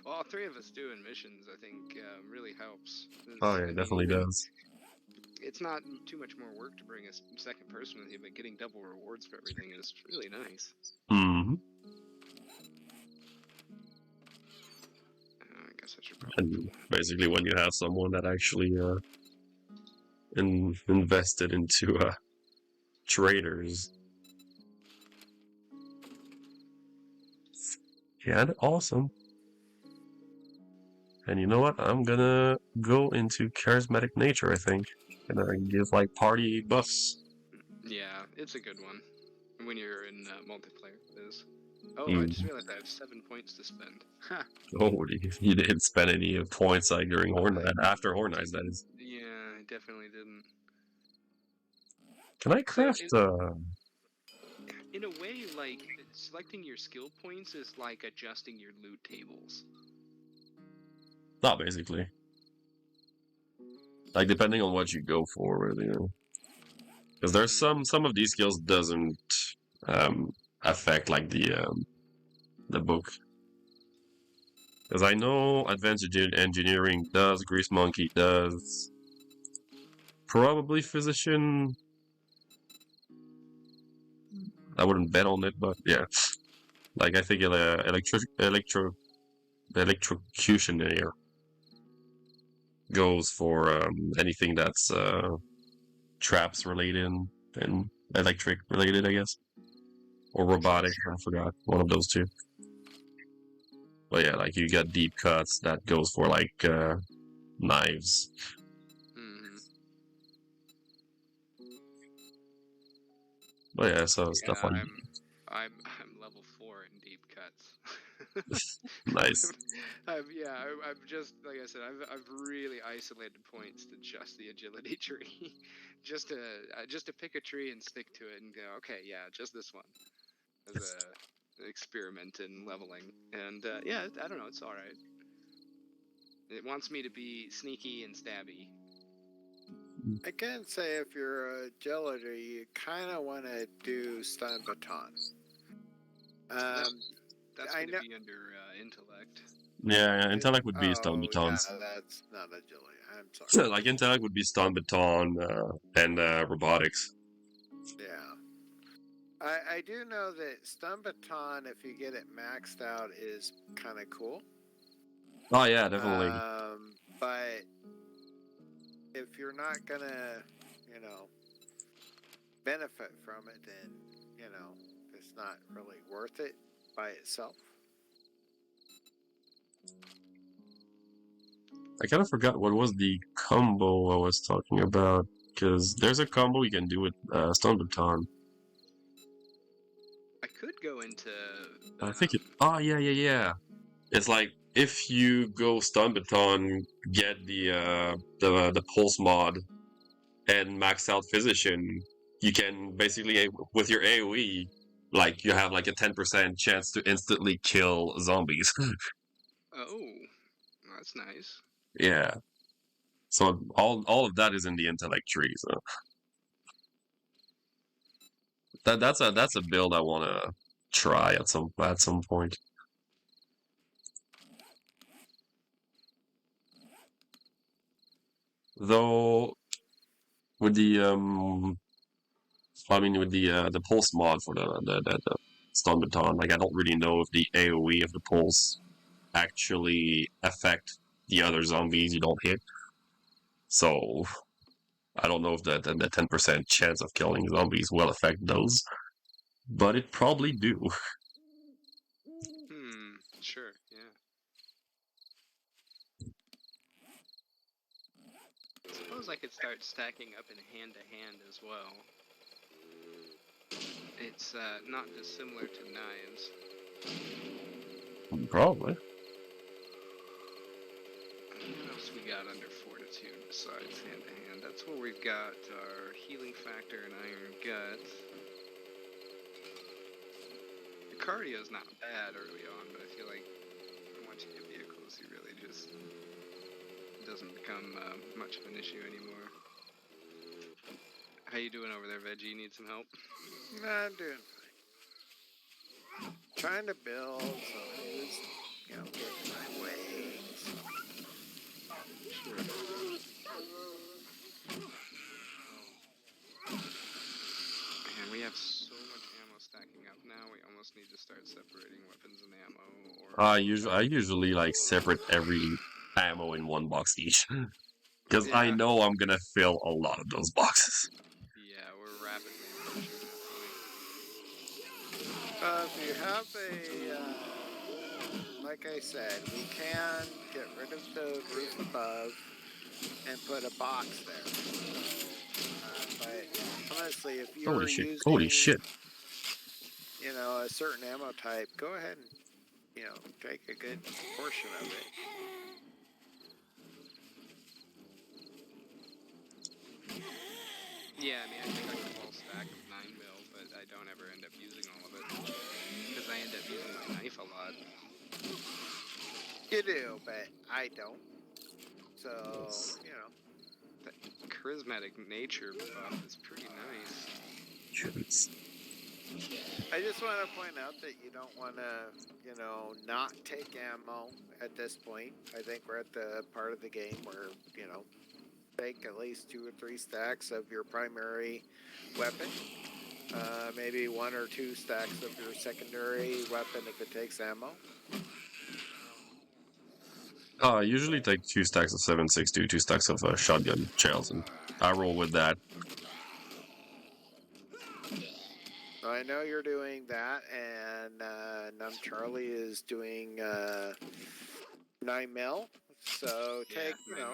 Well, all three of us doing missions, I think, really helps. Oh yeah, it definitely does. It's not too much more work to bring a second person with you, but getting double rewards for everything is really nice. Mm-hmm. I guess I should probably. And basically, when you have someone that actually invested into traders, yeah, awesome. And you know what? I'm gonna go into charismatic nature. I think, and I give like party buffs. Yeah, it's a good one when you're in multiplayer. It is. Oh, You- I just realized I have 7 points to spend. Ha! Oh, you didn't spend any points like during Horn Night, after Horn Nights, that is. Yeah, I definitely didn't. Can I craft? In a way, like, selecting your skill points is like adjusting your loot tables. Not basically. Like depending on what you go for, really. Because there's some of these skills doesn't affect like the book. Because I know Advanced Engineering does, Grease Monkey does, probably Physician. I wouldn't bet on it, but yeah. Like I think electrocutioner goes for anything that's traps related and electric related, I guess, or robotic. I forgot one of those two. But yeah, like you got deep cuts that goes for like knives. Mm-hmm. But yeah, so stuff like I'm level 4 in deep cuts. nice. I've just, like I said, I've really isolated points to just the agility tree, just to pick a tree and stick to it and go, okay, yeah, just this one, as a experiment in leveling, and yeah, I don't know, it's all right. It wants me to be sneaky and stabby. I can say if you're agility, you kind of want to do stun baton. That's I going to be under intellect. Yeah, intellect would be stun batons. Yeah, that's not agility. I'm sorry. So, like intellect would be stun baton and robotics. Yeah. I do know that stun baton, if you get it maxed out, is kind of cool. Oh yeah, definitely. But if you're not gonna, you know, benefit from it, then you know it's not really worth it by itself. I kind of forgot what was the combo I was talking about, because there's a combo you can do with Stun Baton. I could go into. I think it. Oh yeah. It's like if you go Stun Baton, get the pulse mod, and max out Physician, you can basically with your AOE, like you have like a 10% chance to instantly kill zombies. Oh, that's nice. Yeah. So all of that is in the intellect tree. So that's a build I want to try at some point. Though with the with the pulse mod for the stun baton, like I don't really know if the AOE of the pulse actually affect the other zombies you don't hit. So I don't know if the 10% chance of killing zombies will affect those, but it probably do. Sure, yeah. I suppose I could start stacking up in hand-to-hand as well. It's not dissimilar to knives. Probably. What else we got under fortitude besides hand-to-hand? That's where we've got our healing factor and iron gut. The cardio is not bad early on, but I feel like once you get vehicles, you really just it doesn't become much of an issue anymore. How you doing over there, Veggie? Need some help? Nah, I'm doing fine. Trying to build, so I was, you know, getting my wings. Sure. Man, we have so much ammo stacking up now. We almost need to start separating weapons and ammo. Or I usually like separate every ammo in one box each. Because I yeah, know I'm gonna fill a lot of those boxes. yeah, we're rapidly approaching that point. If you have like I said, we can get rid of the roof above and put a box there. But honestly, if you're using, Holy shit! you know, a certain ammo type, go ahead and, you know, take a good portion of it. Yeah, I mean, I think I have a whole stack of 9mm, but I don't ever end up using all of it because I end up using my knife a lot. You do, but I don't. So, you know. That charismatic nature buff is pretty nice. Jeez. I just want to point out that you don't want to, you know, not take ammo at this point. I think we're at the part of the game where, you know, take at least 2 or 3 stacks of your primary weapon. Maybe 1 or 2 stacks of your secondary weapon if it takes ammo. I usually take 2 stacks of 7.62, 2 stacks of shotgun shells, and I roll with that. So I know you're doing that, and Num Charlie is doing 9mm. So take, you know,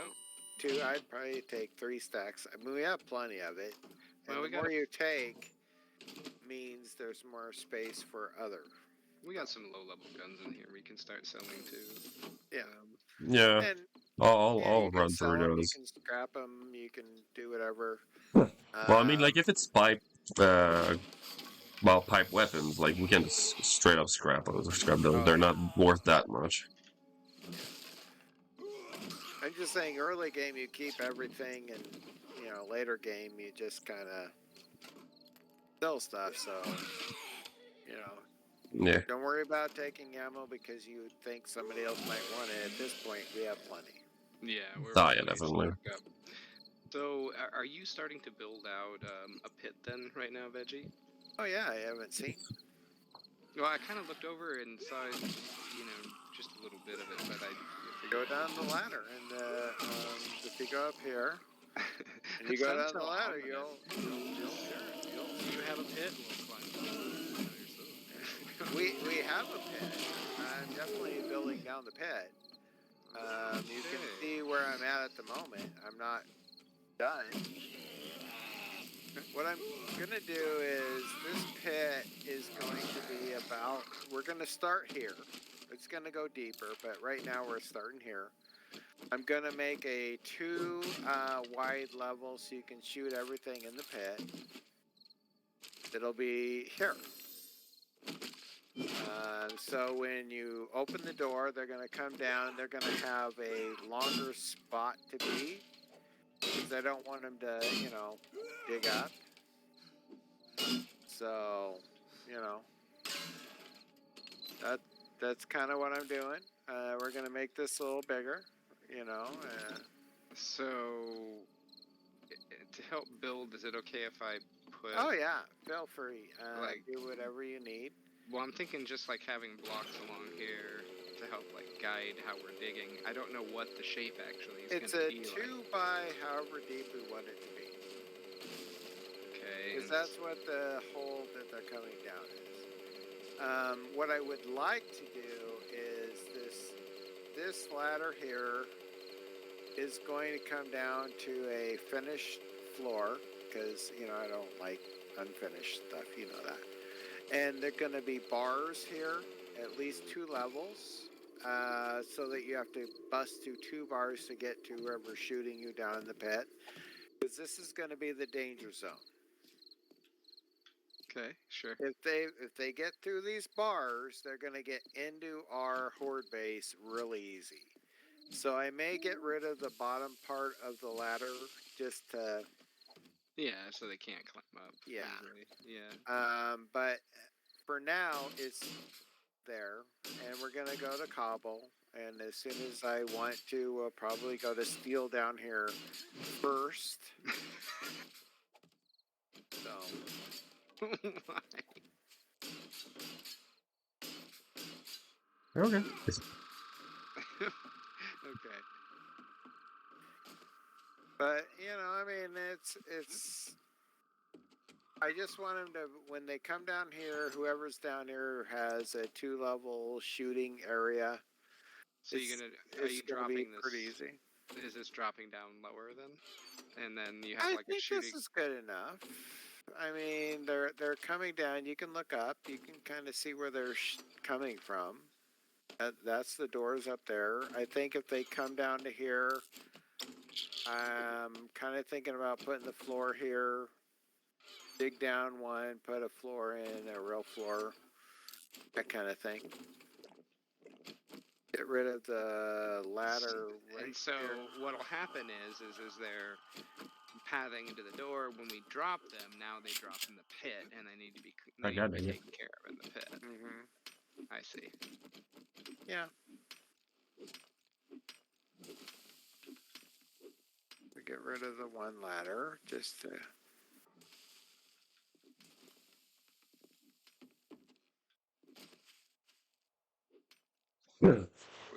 2. I'd probably take 3 stacks. I mean, we have plenty of it. And Well, the more you take means there's more space for other. We got some low-level guns in here we can start selling too. Yeah. Yeah. And I'll you can run sell through them, you those. can scrap them, you can do whatever. Well, I mean, like if it's pipe, pipe weapons, like we can straight up scrap those. They're not worth that much. I'm just saying, early game you keep everything, and you know, later game you just kind of sell stuff. So, you know, Yeah. don't worry about taking ammo because you think somebody else might want it. At this point, we have plenty. Yeah, we're Yeah, plenty definitely. stocked up. So, are you starting to build out a pit then right now, Veggie? Oh yeah, I haven't seen. Well, I kind of looked over and saw, just a little bit of it, but I Go figured. down the ladder, and if you go up here and you It go sounds down so the ladder, ominous. Do you have a pit? We'll climb. We have a pit. I'm definitely building down the pit. You can Okay. see where I'm at the moment. I'm not done. What I'm gonna do is this pit is going to be about. We're gonna start here. It's gonna go deeper, but right now we're starting here. I'm gonna make a 2 wide level so you can shoot everything in the pit. It'll be here. So when you open the door, they're gonna come down. They're gonna have a longer spot to be because I don't want them to, dig up. So, that's kind of what I'm doing. We're gonna make this a little bigger. So, to help build, is it okay if I put? Oh yeah, feel free. Like- Do whatever you need. Well, I'm thinking just like having blocks along here to help like guide how we're digging. I don't know what the shape actually is It's gonna a be 2 like. by however deep we want it to be. Okay. Because that's what the hole that they're coming down is. What I would like to do is this ladder here is going to come down to a finished floor because I don't like unfinished stuff, you know that. And they're going to be bars here, at least 2 levels, so that you have to bust through 2 bars to get to whoever's shooting you down in the pit. Because this is going to be the danger zone. Okay, sure. If they get through these bars, they're going to get into our horde base really easy. So I may get rid of the bottom part of the ladder just to. Yeah, so they can't climb up. Yeah. Easily. Yeah. But for now, it's there, and we're gonna go to cobble. And as soon as I want to, we'll probably go to steel down here first. So. Why? Okay. Okay. But I mean, it's. I just want them to, when they come down here, whoever's down here has a 2 level shooting area. So are you gonna be dropping this? pretty easy. Is this dropping down lower then? And then you have I like think a shooting. this is good enough. I mean, they're coming down. You can look up. You can kind of see where they're coming from. That's the doors up there. I think if they come down to here, I'm kind of thinking about putting the floor here. Dig down one, put a floor in, a real floor, that kind of thing. Get rid of the ladder right And so here. what'll happen is they're pathing into the door. When we drop them, now they drop in the pit, and they need to be taken care of in the pit. Mm-hmm. I see. Yeah. We get rid of the one ladder just to.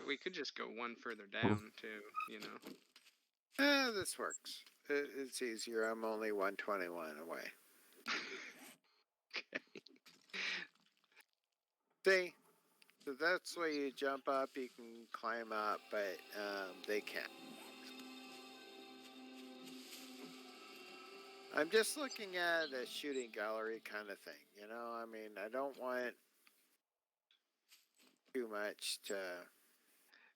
We could just go one further down too. This works. It's easier. I'm only 121 away. Okay. See? So that's where you jump up, you can climb up, but they can't. I'm just looking at a shooting gallery kind of thing, I mean, I don't want too much to.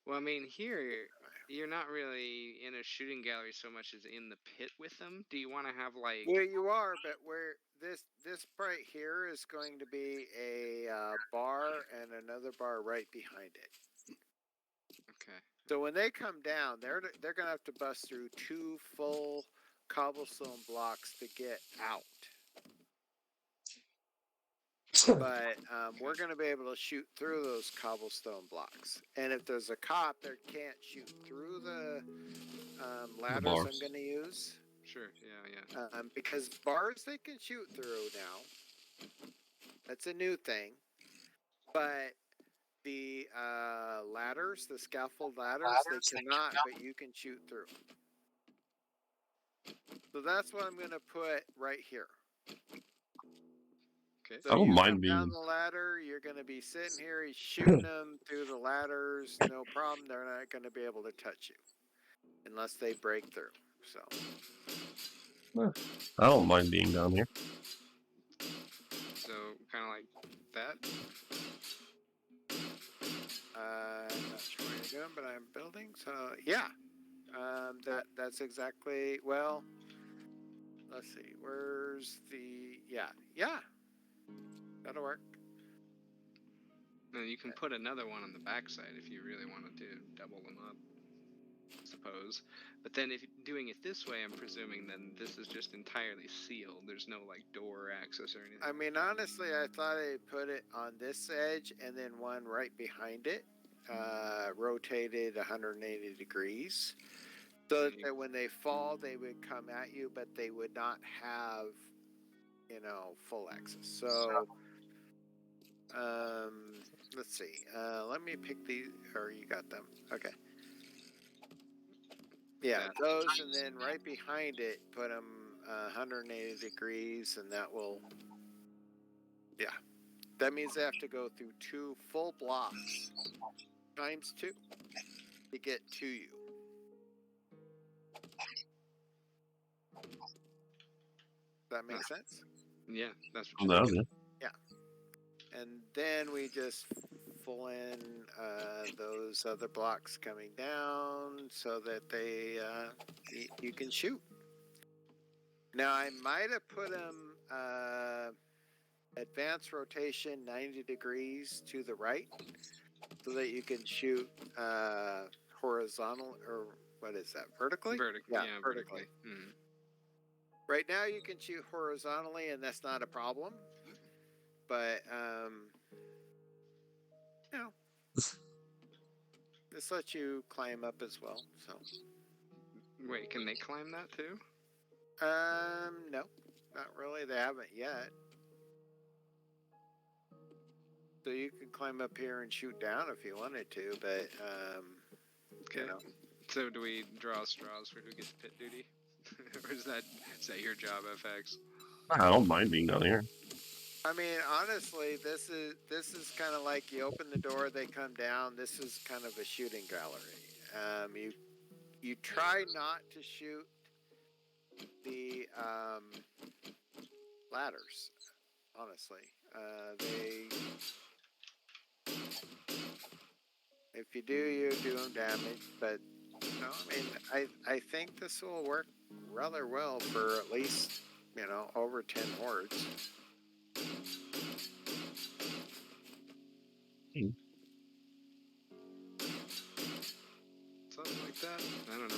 Well, I mean, here you're not really in a shooting gallery so much as in the pit with them. Do you want to have like? Well, you are, but where this right here is going to be a bar and another bar right behind it. Okay. So when they come down, they're going to have to bust through 2 full cobblestone blocks to get out. But we're going to be able to shoot through those cobblestone blocks. And if there's a cop that can't shoot through the ladders I'm going to use. Sure. Yeah. Because bars they can shoot through now. That's a new thing. But the ladders, the scaffold ladders, they cannot, but you can shoot through. So that's what I'm going to put right here. Okay. So I don't you mind come down being. the ladder, you're going to be sitting here, he's shooting them through the ladders, no problem. They're not going to be able to touch you unless they break through. So I don't mind being down here. So kind of like that. I'm not sure what you're doing, but I'm building. So yeah, that's exactly, well, let's see, where's the, yeah, that'll work. And you can put another one on the backside if you really wanted to double them up, I suppose. But then if you're doing it this way, I'm presuming then this is just entirely sealed. There's no like door access or anything. I mean, honestly, I thought I'd put it on this edge and then one right behind it, rotated 180 degrees. So that when they fall, they would come at you, but they would not have, full access. So, let's see. Let me pick these, or you got them. Okay. Yeah, those, and then right behind it, put them 180 degrees, and that will, yeah. That means they have to go through 2 full blocks times 2 to get to you. Does that make sense? Yeah, that's what you're No, thinking. yeah. And then we just full in those other blocks coming down so that they you can shoot. Now I might have put them advanced rotation 90 degrees to the right so that you can shoot horizontal, or what is that, vertically? Yeah, vertically. Mm. Right now you can shoot horizontally and that's not a problem. But this lets you climb up as well. So Wait, can they climb that too? no, not really. They haven't yet. So you can climb up here and shoot down if you wanted to, but Okay. So do we draw straws for who gets pit duty? Or is that your job, FX? I don't mind being down here. I mean, honestly, this is kind of like you open the door, they come down. This is kind of a shooting gallery. You try not to shoot the ladders. Honestly, if you do, you do them damage. But I mean, I think this will work rather well for at least over 10 hordes. Something like that. I don't know.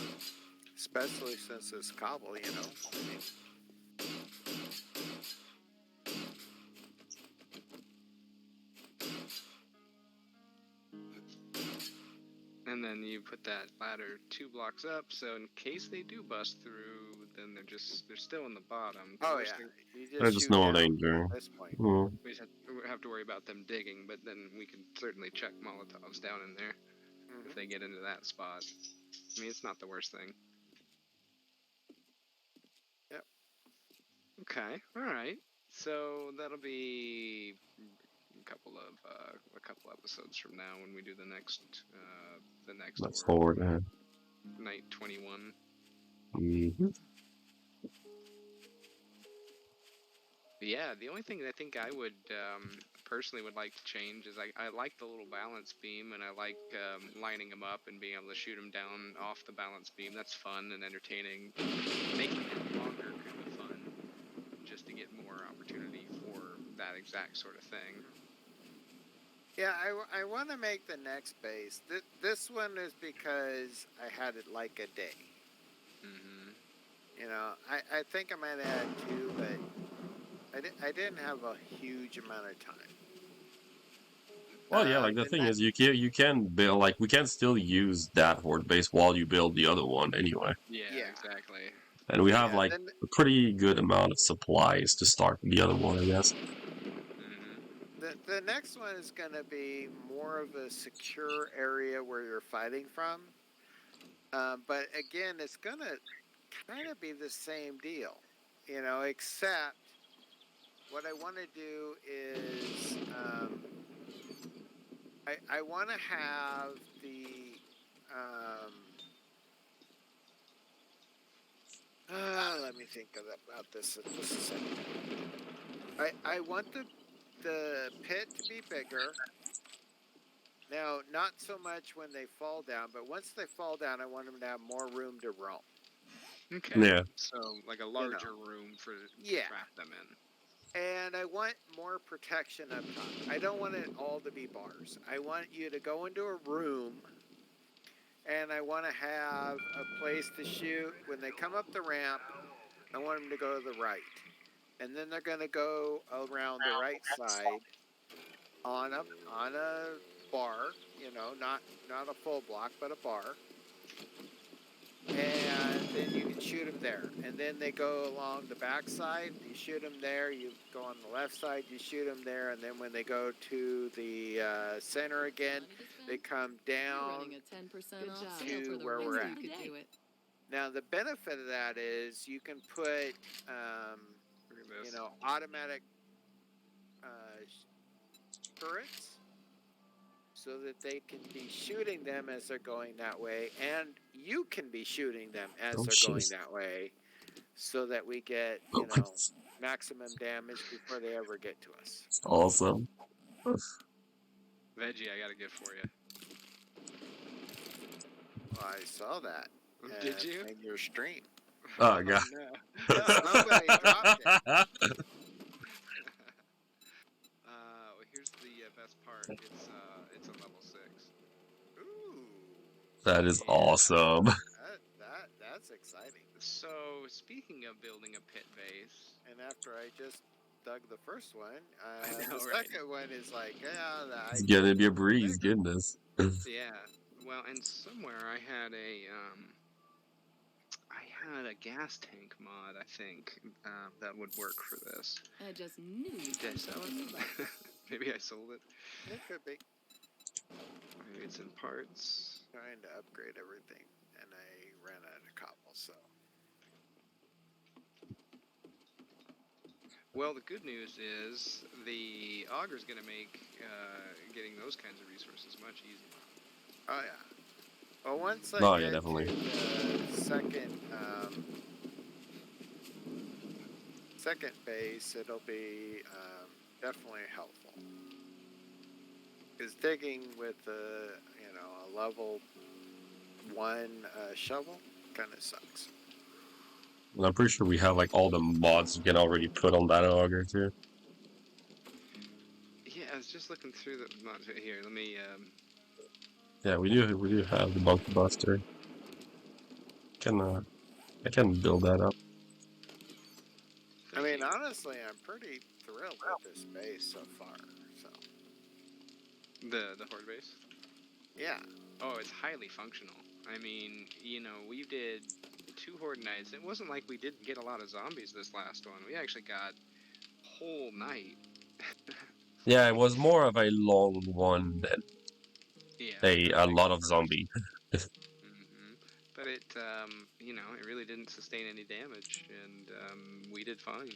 Especially since it's cobble, I mean, And then you put that ladder 2 blocks up, so in case they do bust through, then they're still in the bottom. Oh yeah, you There's just just no shoot down danger. at this point. We just have to worry about them digging, but then we can certainly check Molotovs down in there if they get into that spot. I mean, it's not the worst thing. Yep. Okay. All right. So that'll be a couple episodes from now when we do the next That's order. forward. Night 21. Mm-hmm. But yeah, the only thing I think I would personally would like to change is I like the little balance beam, and I like lining them up and being able to shoot them down off the balance beam. That's fun and entertaining. Making it longer could be fun, just to get more opportunity for that exact sort of thing. Yeah, I want to make the next base. This one is because I had it like a day. Mm-hmm. I think I might add 2, but I didn't have a huge amount of time. Well, yeah, like the thing is, you can build, like, we can still use that horde base while you build the other one anyway. Yeah, exactly. And we have like a pretty good amount of supplies to start the other one, I guess. The next one is going to be more of a secure area where you're fighting from. But again, it's going to kind of be the same deal, except what I want to do is I want to have the let me think about this just a second. I want the pit to be bigger. Now, not so much when they fall down, but once they fall down, I want them to have more room to roam. Okay. Yeah. So like a larger room for to trap them in. And I want more protection up top. I don't want it all to be bars. I want you to go into a room, and I want to have a place to shoot. When they come up the ramp, I want them to go to the right. And then they're going to go around the right side on a bar, not a full block, but a bar. And then you can shoot them there. And then they go along the back side, you shoot them there. You go on the left side, you shoot them there. And then when they go to the center again, they come down to where we're at. Now, the benefit of that is you can put, automatic turrets so that they can be shooting them as they're going that way, and you can be shooting them as they're going that way, so that we get, maximum damage before they ever get to us. It's awesome. Veggie, I got a gift for you. Well, I saw that. Did you? In your stream. Oh, God. No. Somebody dropped it. Here's the best part. It's a level 6. Ooh. That is awesome. That's exciting. So, speaking of building a pit base, and after I just dug the first one, know, the right? second one is like, It's gonna be a breeze, goodness. Yeah. Well, and somewhere I had a gas tank mod, I think, that would work for this. I just knew you'd Did I sell it? Maybe I sold it. It could be. Maybe it's in parts. Trying to upgrade everything, and I ran out of cobble, so. Well, the good news is the auger's going to make getting those kinds of resources much easier. Oh, yeah. Well, once I get definitely. to the second base, it'll be definitely helpful. Because digging with a level 1 shovel kind of sucks. And I'm pretty sure we have like all the mods you can already put on that auger too. Yeah, I was just looking through the mods right here. Let me. Yeah, we do have the Monkey Buster. I can build that up. I mean, honestly, I'm pretty thrilled with this base so far. So. The horde base? Yeah. Oh, it's highly functional. I mean, we did 2 horde nights. It wasn't like we didn't get a lot of zombies this last one. We actually got whole night. Yeah, it was more of a long one than a lot of zombie. But it, it really didn't sustain any damage, and we did fine.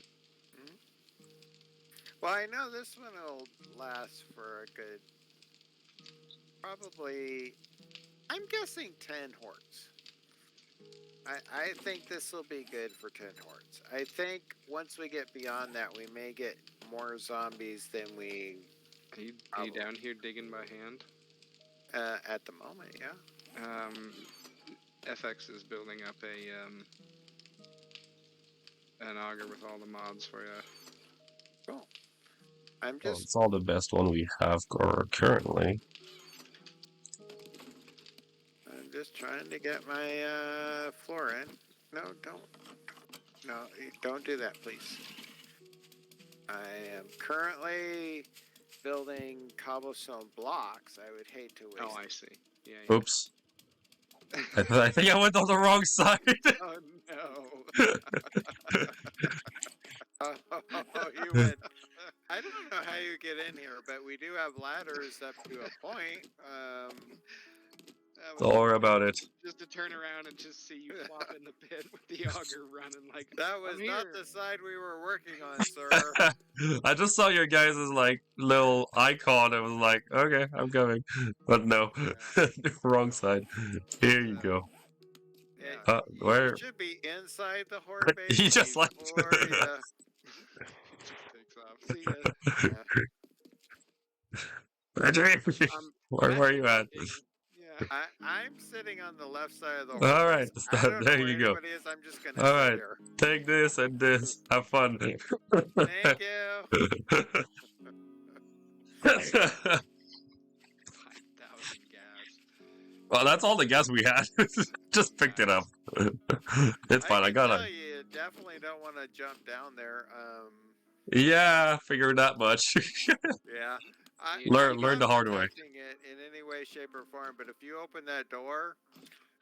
Well, I know this one will last for a good, probably, I'm guessing 10 hordes. I think this will be good for 10 hordes. I think once we get beyond that, we may get more zombies than we... Are you down here digging by hand? At the moment, yeah. FX is building up an auger with all the mods for you. Cool. It's all the best one we have currently. I'm just trying to get my floor in. No, don't do that, please. I am currently building cobblestone blocks. I would hate to waste. Oh, I see. Yeah. Oops. I think I went on the wrong side. Oh no. Oh, you went. I don't know how you get in here, but we do have ladders up to a point. That Don't was worry about it. just to turn around and just see you flop in the pit with the auger running like That was I'm not here. the side we were working on, sir. I just saw your guys' like little icon. I was like, okay, I'm coming. But no, wrong side. Here you go. Yeah, you Where should be inside the horde base he just like before you. He just takes off. See ya. Yeah. where are you at? Looking. Yeah. I'm sitting on the left side of the All horde right, base. I don't know there where you go. anybody is. I'm just gonna All sit right, here. take this and this. Have fun. Thank you. 5,000 gas. Well, that's all the gas we had. Just picked it up. It's I fine. I can got tell it. you definitely don't want to jump down there. Yeah, figured that much. Yeah. Learn I'm the not hard way. protecting it in any way, shape, or form. But if you open that door,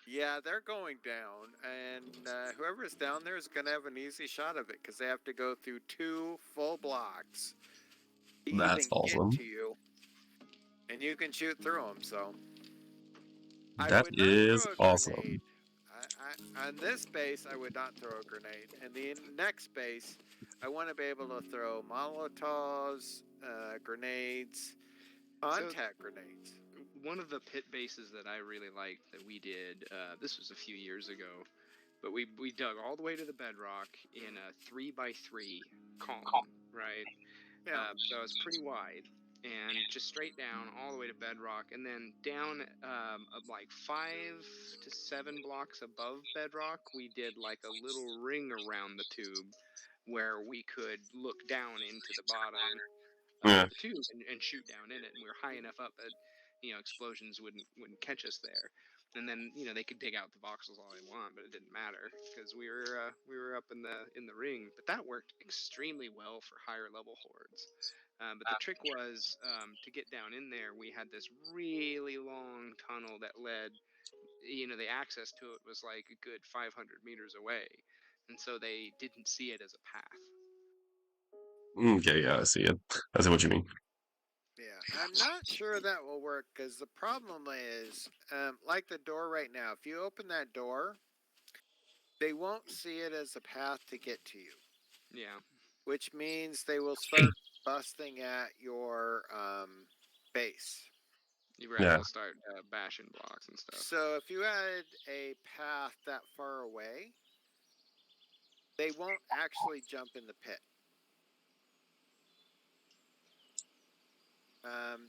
yeah, they're going down, and whoever's down there is going to have an easy shot of it because they have to go through 2 full blocks to That's even awesome. get to you, and you can shoot through them. So I That would not is throw a awesome. grenade. On this base, I would not throw a grenade. And the next base, I want to be able to throw Molotovs, grenades, contact grenades. One of the pit bases that I really liked that we did, this was a few years ago, but we dug all the way to the bedrock in a 3x3 column, right? Yeah. So it's pretty wide, and just straight down all the way to bedrock, and then down like 5 to 7 blocks above bedrock, we did like a little ring around the tube where we could look down into the bottom of Yeah. the tube and shoot down in it, and we were high enough up that explosions wouldn't catch us there. And then they could dig out the voxels all they want, but it didn't matter because we were up in the ring. But that worked extremely well for higher level hordes. But the trick was to get down in there. We had this really long tunnel that led. The access to it was like a good 500 meters away, and so they didn't see it as a path. Okay, yeah, I see it. I see what you mean. Yeah, I'm not sure that will work because the problem is, like the door right now, if you open that door, they won't see it as a path to get to you, Yeah. which means they will start busting at your base. You're right. Yeah. They'll start bashing blocks and stuff. So if you had a path that far away, they won't actually jump in the pit.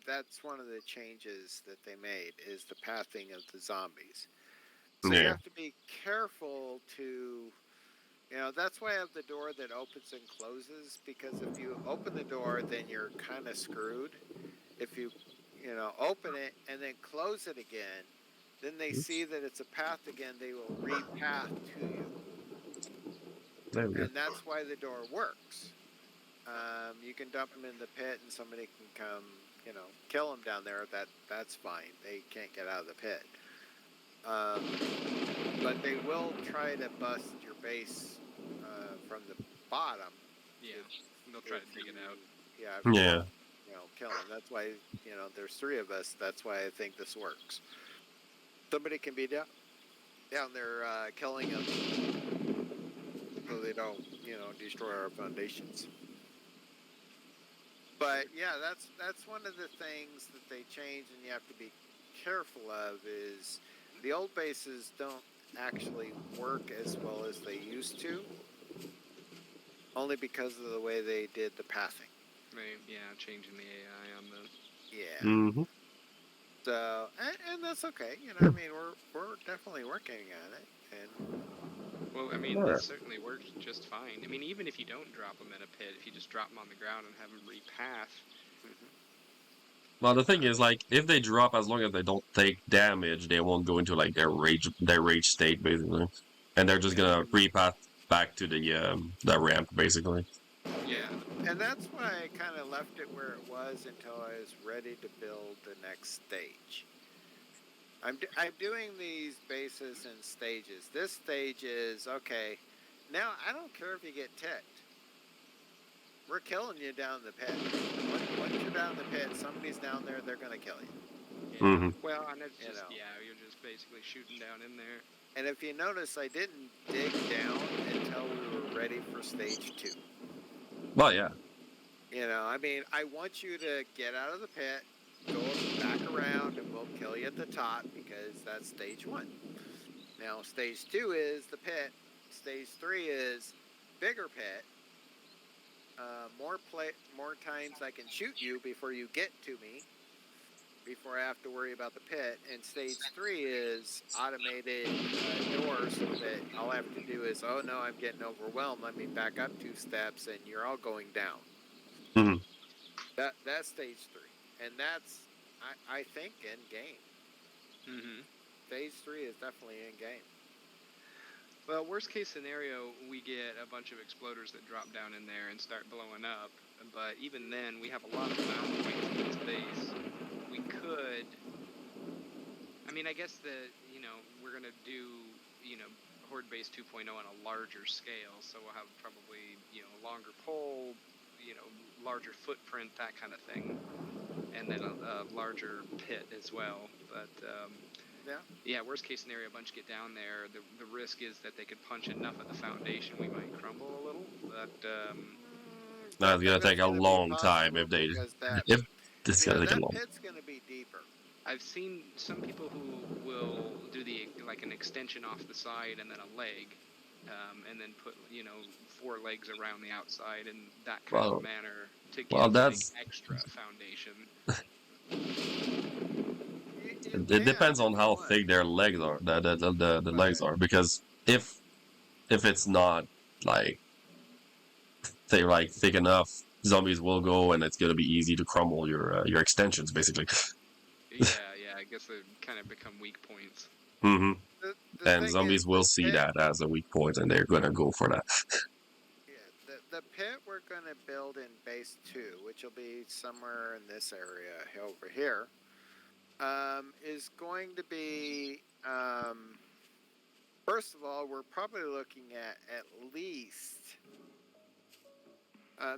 That's one of the changes that they made is the pathing of the zombies. So you Yeah. have to be careful to, that's why I have the door that opens and closes, because if you open the door, then you're kind of screwed. If you, open it and then close it again, then they see that it's a path again, they will repath to you. There we go. And that's why the door works. You can dump them in the pit and somebody can come, kill them down there. That's fine. They can't get out of the pit. But they will try to bust your base from the bottom. Yeah. They'll try to dig it out. Yeah. Yeah. Kill them. That's why, there's 3 of us. That's why I think this works. Somebody can be down there killing them so they don't, destroy our foundations. But yeah, that's one of the things that they changed, and you have to be careful of is the old bases don't actually work as well as they used to, only because of the way they did the pathing. Changing the AI on the. Yeah. Mm-hmm. So, and that's okay. I mean, we're definitely working on it, and. Well, I mean, Yeah. it certainly worked just fine. I mean, even if you don't drop them in a pit, if you just drop them on the ground and have them repath. Well, the thing is, like, if they drop, as long as they don't take damage, they won't go into like their rage state, basically, and they're just gonna repath back to the ramp, basically. Yeah. And that's why I kind of left it where it was until I was ready to build the next stage. I'm doing these bases in stages. This stage is, okay, now I don't care if you get ticked. we're killing you down the pit. Once you're down the pit, somebody's down there, they're gonna kill you. Yeah. Mhm. Well, and it's You just know. you're just basically shooting down in there. And if you notice, I didn't dig down until we were ready for stage 2. Well, yeah. You know, I mean, I want you to get out of the pit, go back around, and we'll kill you at the top because that's stage 1. Now, stage 2 is the pit. Stage 3 is bigger pit. More times I can shoot you before you get to me, before I have to worry about the pit. And stage 3 is automated doors, so that all I have to do is, oh no, I'm getting overwhelmed. Let me back up 2 steps, and you're all going down. Mhm. That's stage 3, and that's I think in game. Mm-hmm. Stage 3 is definitely in game. Well, worst case scenario, we get a bunch of exploders that drop down in there and start blowing up. But even then, we have a lot of bound points in this base. We could. I mean, I guess that we're gonna do Horde Base 2.0 on a larger scale, so we'll have probably a longer pole, larger footprint, that kind of thing, and then a larger pit as well. But yeah, worst case scenario, a bunch get down there. The risk is that they could punch enough at the foundation, we might crumble a little. But That's gonna take a gonna be long time possible if they. because that If this is gonna take a that long. pit's gonna be deeper. I've seen some people who will do like an extension off the side and then a leg, and then put 4 legs around the outside in that kind of manner to get that's. extra foundation. It depends on how thick their legs are. The legs are, because if it's not like thick enough, zombies will go, and it's gonna be easy to crumble your extensions basically. Yeah, I guess they kind of become weak points. Mm-hmm. The And thing zombies is, will see that as a weak point, and they're gonna go for that. Yeah, the pit we're gonna build in base 2, which will be somewhere in this area over here, is going to be first of all, we're probably looking at least.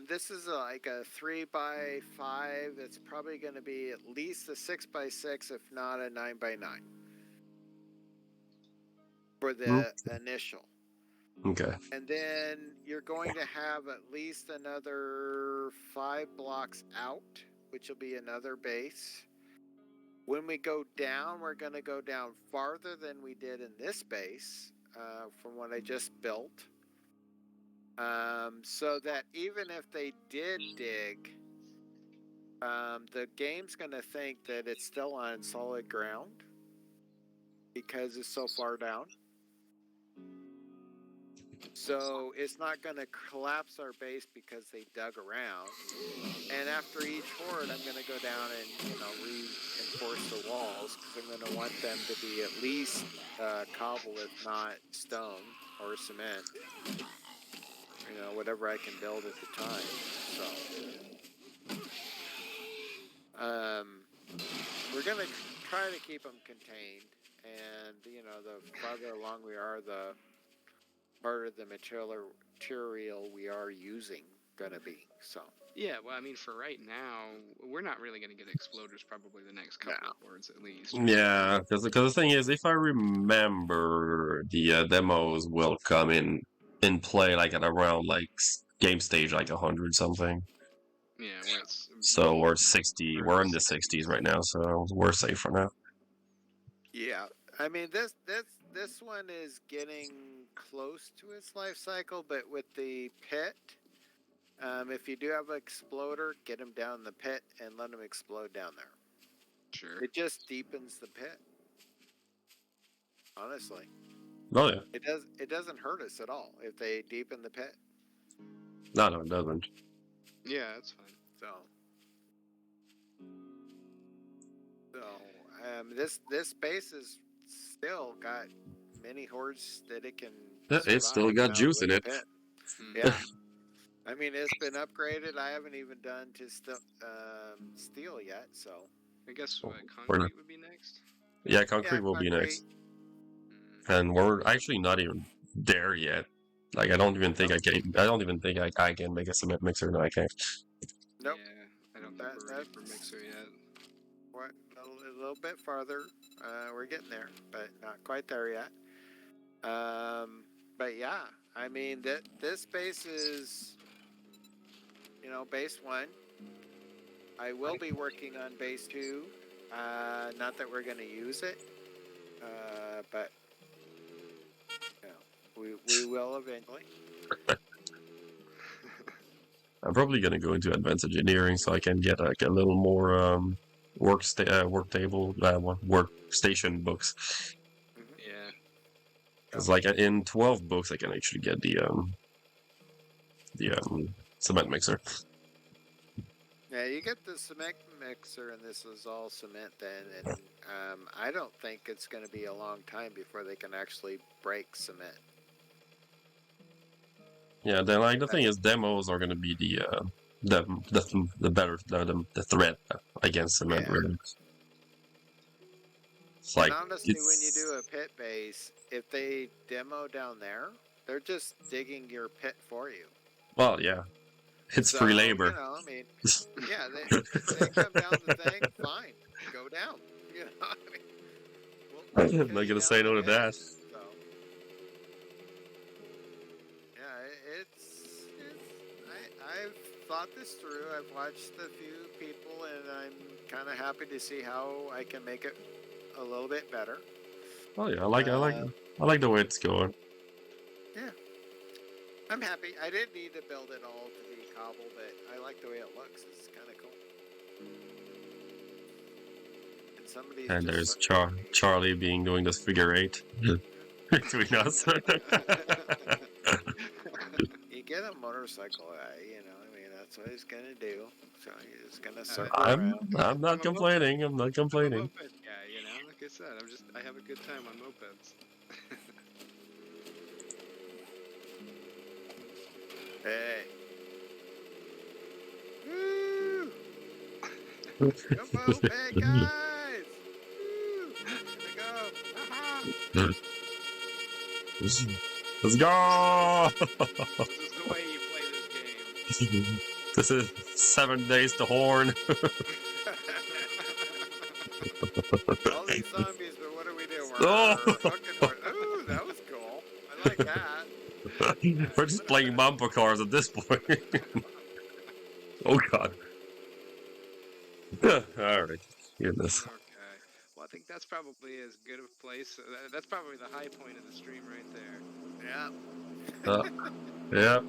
This is like a 3x5. It's probably going to be at least a 6x6, if not a 9x9, for the initial. Okay. And then you're going to have at least another 5 blocks out, which will be another base. When we go down, we're going to go down farther than we did in this base, from what I just built. So that even if they did dig, the game's going to think that it's still on solid ground because it's so far down. So it's not going to collapse our base because they dug around. And after each horde, I'm going to go down and reinforce the walls, because I'm going to want them to be at least cobble, if not stone or cement. Whatever I can build at the time. So, we're going to try to keep them contained. And the farther along we are, the harder the material we are using gonna be. So yeah, well, I mean, for right now, we're not really going to get exploders probably the next couple of hordes at least. Yeah, because the thing is, if I remember, the demos will come in play like at around game stage 100 something. Yeah, where it's so we're 60. We're in the 60s right now, so we're safe for now. Yeah, I mean this one is getting close to its life cycle, but with the pit, if you do have an exploder, get them down in the pit and let them explode down there. Sure. It just deepens the pit. Honestly. Oh yeah. It doesn't hurt us at all if they deepen the pit. No, it doesn't. Yeah, that's fine. This base has still got many hordes that it can. It's still got juice in it. Yeah. I mean, it's been upgraded. I haven't even done to steel yet, so. I guess concrete would be next. Yeah, concrete will be next. And we're actually not even there yet. Like I don't even think I can. I don't even think I can make a cement mixer. No, I can't. Nope. Yeah, I don't think we're ready for mixer yet. What, a little bit farther. We're getting there, but not quite there yet. But yeah, I mean this base is, base 1. I will be working on base 2. Not that we're going to use it, but we will eventually. I'm probably gonna go into advanced engineering so I can get like a little more work table workstation books. Yeah. Because like in 12 books, I can actually get the cement mixer. Yeah, you get the cement mixer, and this is all cement then, and I don't think it's going to be a long time before they can actually break cement. Yeah, then like the thing is, demos are gonna be the better the threat against cement. Yeah. Really. It's And like honestly, when you do a pit base, if they demo down there, they're just digging your pit for you. well, yeah, it's free labor. I mean, yeah, they come down the thing, fine, go down. I mean, I'm kill not you gonna down say the no to pit, that. So, yeah, I've thought this through. I've watched a few people, and I'm kind of happy to see how I can make it a little bit better. Oh yeah, I like the way it's going. Yeah, I'm happy. I didn't need to build it all to be cobble, but I like the way it looks. It's kind of cool. And somebody's And just there's looking at me. Charlie being doing this figure 8 between us. You get a motorcycle guy, I mean, that's what he's gonna do. So he's gonna circle I'm around. I'm not I'm a complaining. I'm not I'm a complaining. moped guy, Like I said, I have a good time on mopeds. Hey. Woo! Come moped guys! Woo! Here we go! Aha! Let's go! This is the way you play this game. This is 7 days to horn. All these zombies, but what do we do? Oh! Ooh, that was cool. I like that. We're just playing bumper cars at this point. Oh god. Alright. Goodness. Okay. Well, I think that's probably as good of a place. That's probably the high point of the stream right there. Yeah. Yeah.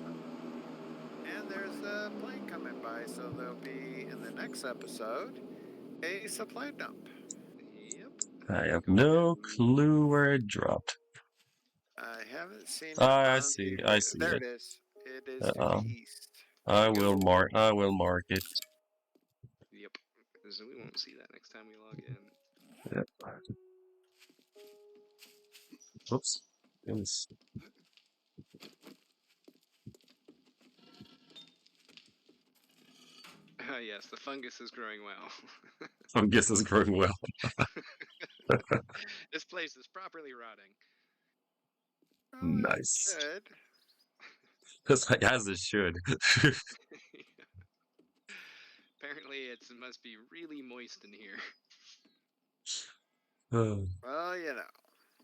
And there's a plane coming by, so there'll be, in the next episode, a supply dump. Yep. I have no clue where it dropped. I haven't seen it. I see. I see there it. it is. It is to the east. I will mark it. Yep. So we won't see that next time we log in. Yep. Oops. Goodness. Yes, the fungus is growing well. I guess it's growing well. This place is properly rotting. Oh, Nice. Good. As it should. Apparently, it must be really moist in here. Well,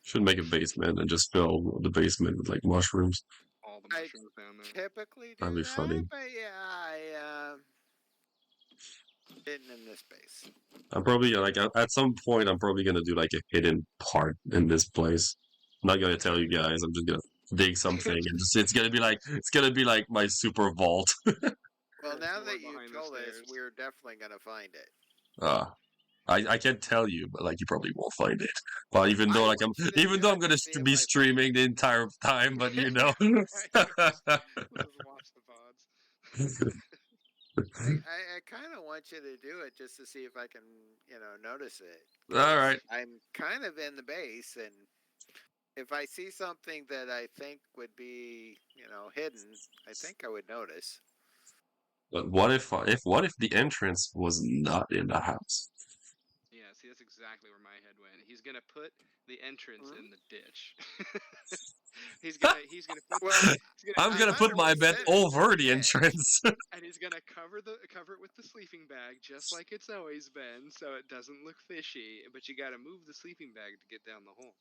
Should make a basement and just fill the basement with like mushrooms. All the mushrooms down there. Typically do That'd be that, funny. but yeah, I didn't in this base. I'm probably like at some point I'm probably gonna do like a hidden part in this place. I'm not gonna tell you guys. I'm just gonna dig something and it's gonna be like my super vault. Well, now Door that you behind the told us, stairs. we're definitely gonna find it. I can't tell you, but like you probably won't find it. Well, even though I'm gonna be streaming the entire time, but Let's watch the pods. I kind of want you to do it just to see if I can, notice it. All right. I'm kind of in the base, and if I see something that I think would be, hidden, I think I would notice. But what if the entrance was not in the house? Yeah, see, that's exactly where my head went. He's gonna put the entrance in the ditch. He's gonna put Well, he's gonna I'm gonna I put my bed understand it's over a the bed. entrance. and he's gonna cover it with the sleeping bag just like it's always been, so it doesn't look fishy. But you gotta move the sleeping bag to get down the hole.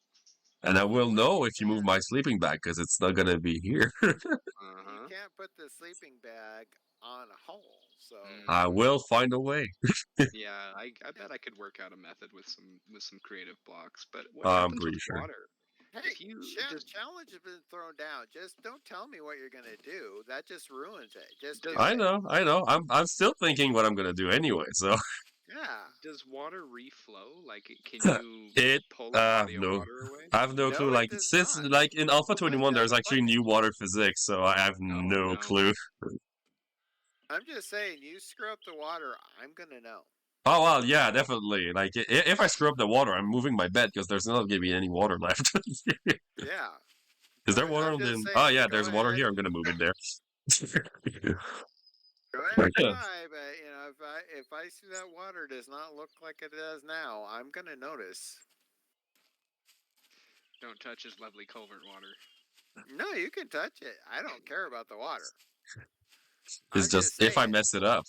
And I will Well, know you if you move can't. my sleeping bag because it's not gonna be here. Uh You huh. can't put the sleeping bag on a hole. So I will find a way. Yeah, I bet I could work out a method with some creative blocks. But what I'm happens with pretty sure. water? hey, If you just challenge has been thrown down. Just don't tell me what you're gonna do. That just ruins it. Just Does- do I it. know. I'm still thinking what I'm gonna do anyway. So Yeah. does water reflow? Like, can you it. pull a body of No. water away? I have no clue. No, it Like does since not. like in Alpha Unless 21, you have there's a actually bucket. new water physics, so I have Oh no no. clue. I'm just saying, you screw up the water, I'm gonna know. Oh well, yeah, definitely. Like if I screw up the water, I'm moving my bed because there's not gonna be any water left. Yeah. Is there water I'm on the? just Oh saying, yeah, go there's water ahead here. I'm and gonna move it there. go ahead and Yeah. try. But if I see that water does not look like it does now, I'm gonna notice. Don't touch his lovely culvert water. No, you can touch it. I don't care about the water. It's I'm just just if I saying, mess it up.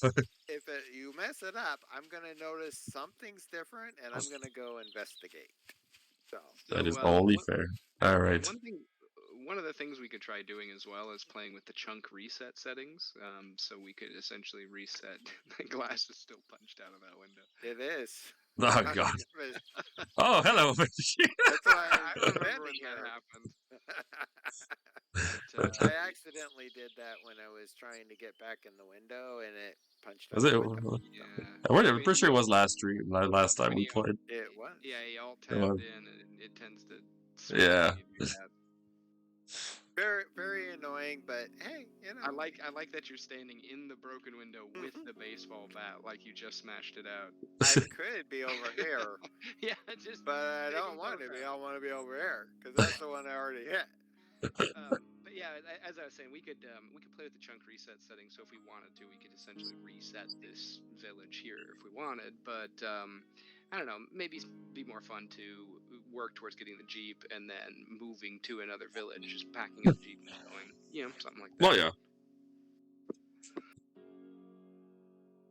you mess it up, I'm gonna notice something's different, and I'm gonna go investigate. So That is So only fair. All right. one of the things we could try doing as well is playing with the chunk reset settings. So we could essentially reset. The glass is still punched out of that window. it is. Oh God. Oh hello. That's why I I'm remember standing when here. that happened. I accidentally did that when I was trying to get back in the window, and it punched out Was it? the window. Yeah. I'm pretty sure it was last time When we you played. It was. you alt It was. tabbed in, and it tends to switch Yeah. when you do that. Very, very annoying, but hey, I like that you're standing in the broken window with the baseball bat, like you just smashed it out. I could be over here, Yeah, just. but I take don't him want to so be. fast. I want to be over here because that's the one I already hit. But yeah, as I was saying, we could play with the chunk reset setting. So if we wanted to, we could essentially reset this village here if we wanted. But I don't know, maybe be more fun to work towards getting the jeep and then moving to another village, just packing up the jeep and going, something like that. Well, yeah.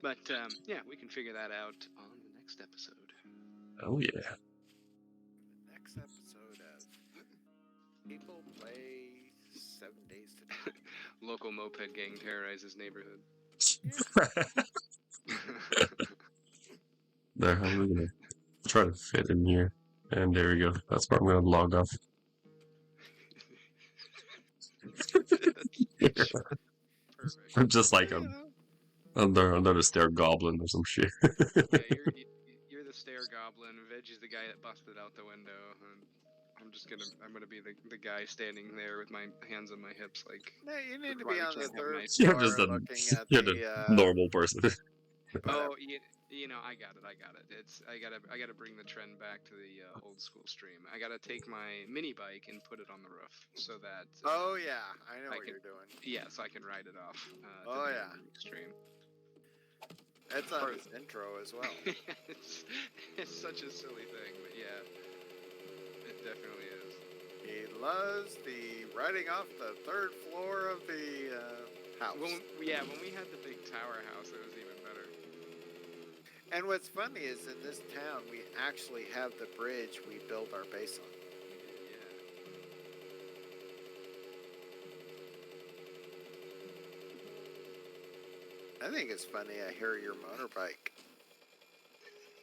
But yeah, we can figure that out on the next episode. Oh yeah. Next episode of People Play 7 Days to Die. Local moped gang terrorizes neighborhood. There, I'm gonna try to fit in here, and there we go. That's where I'm gonna log off. Perfect. I'm just like You I'm know, under the stair goblin or some shit. Yeah, you're the stair goblin. Veggie's the guy that busted out the window, and I'm gonna be the guy standing there with my hands on my hips, like. no, you need to Why be we on the can't have third nice- You're floor just a looking at you're the the normal person. Oh, I got it. I gotta bring the trend back to the old school stream. I gotta take my mini bike and put it on the roof so that. Oh yeah, I know I what can- you're doing. Yeah, so I can ride it off. Oh, the yeah. stream. That's on his intro as well. it's such a silly thing, but yeah, it definitely is. He loves the riding off the third floor of the house. When we had the big tower house, it was even better. And what's funny is in this town, we actually have the bridge we built our base on. I think it's funny I hear your motorbike.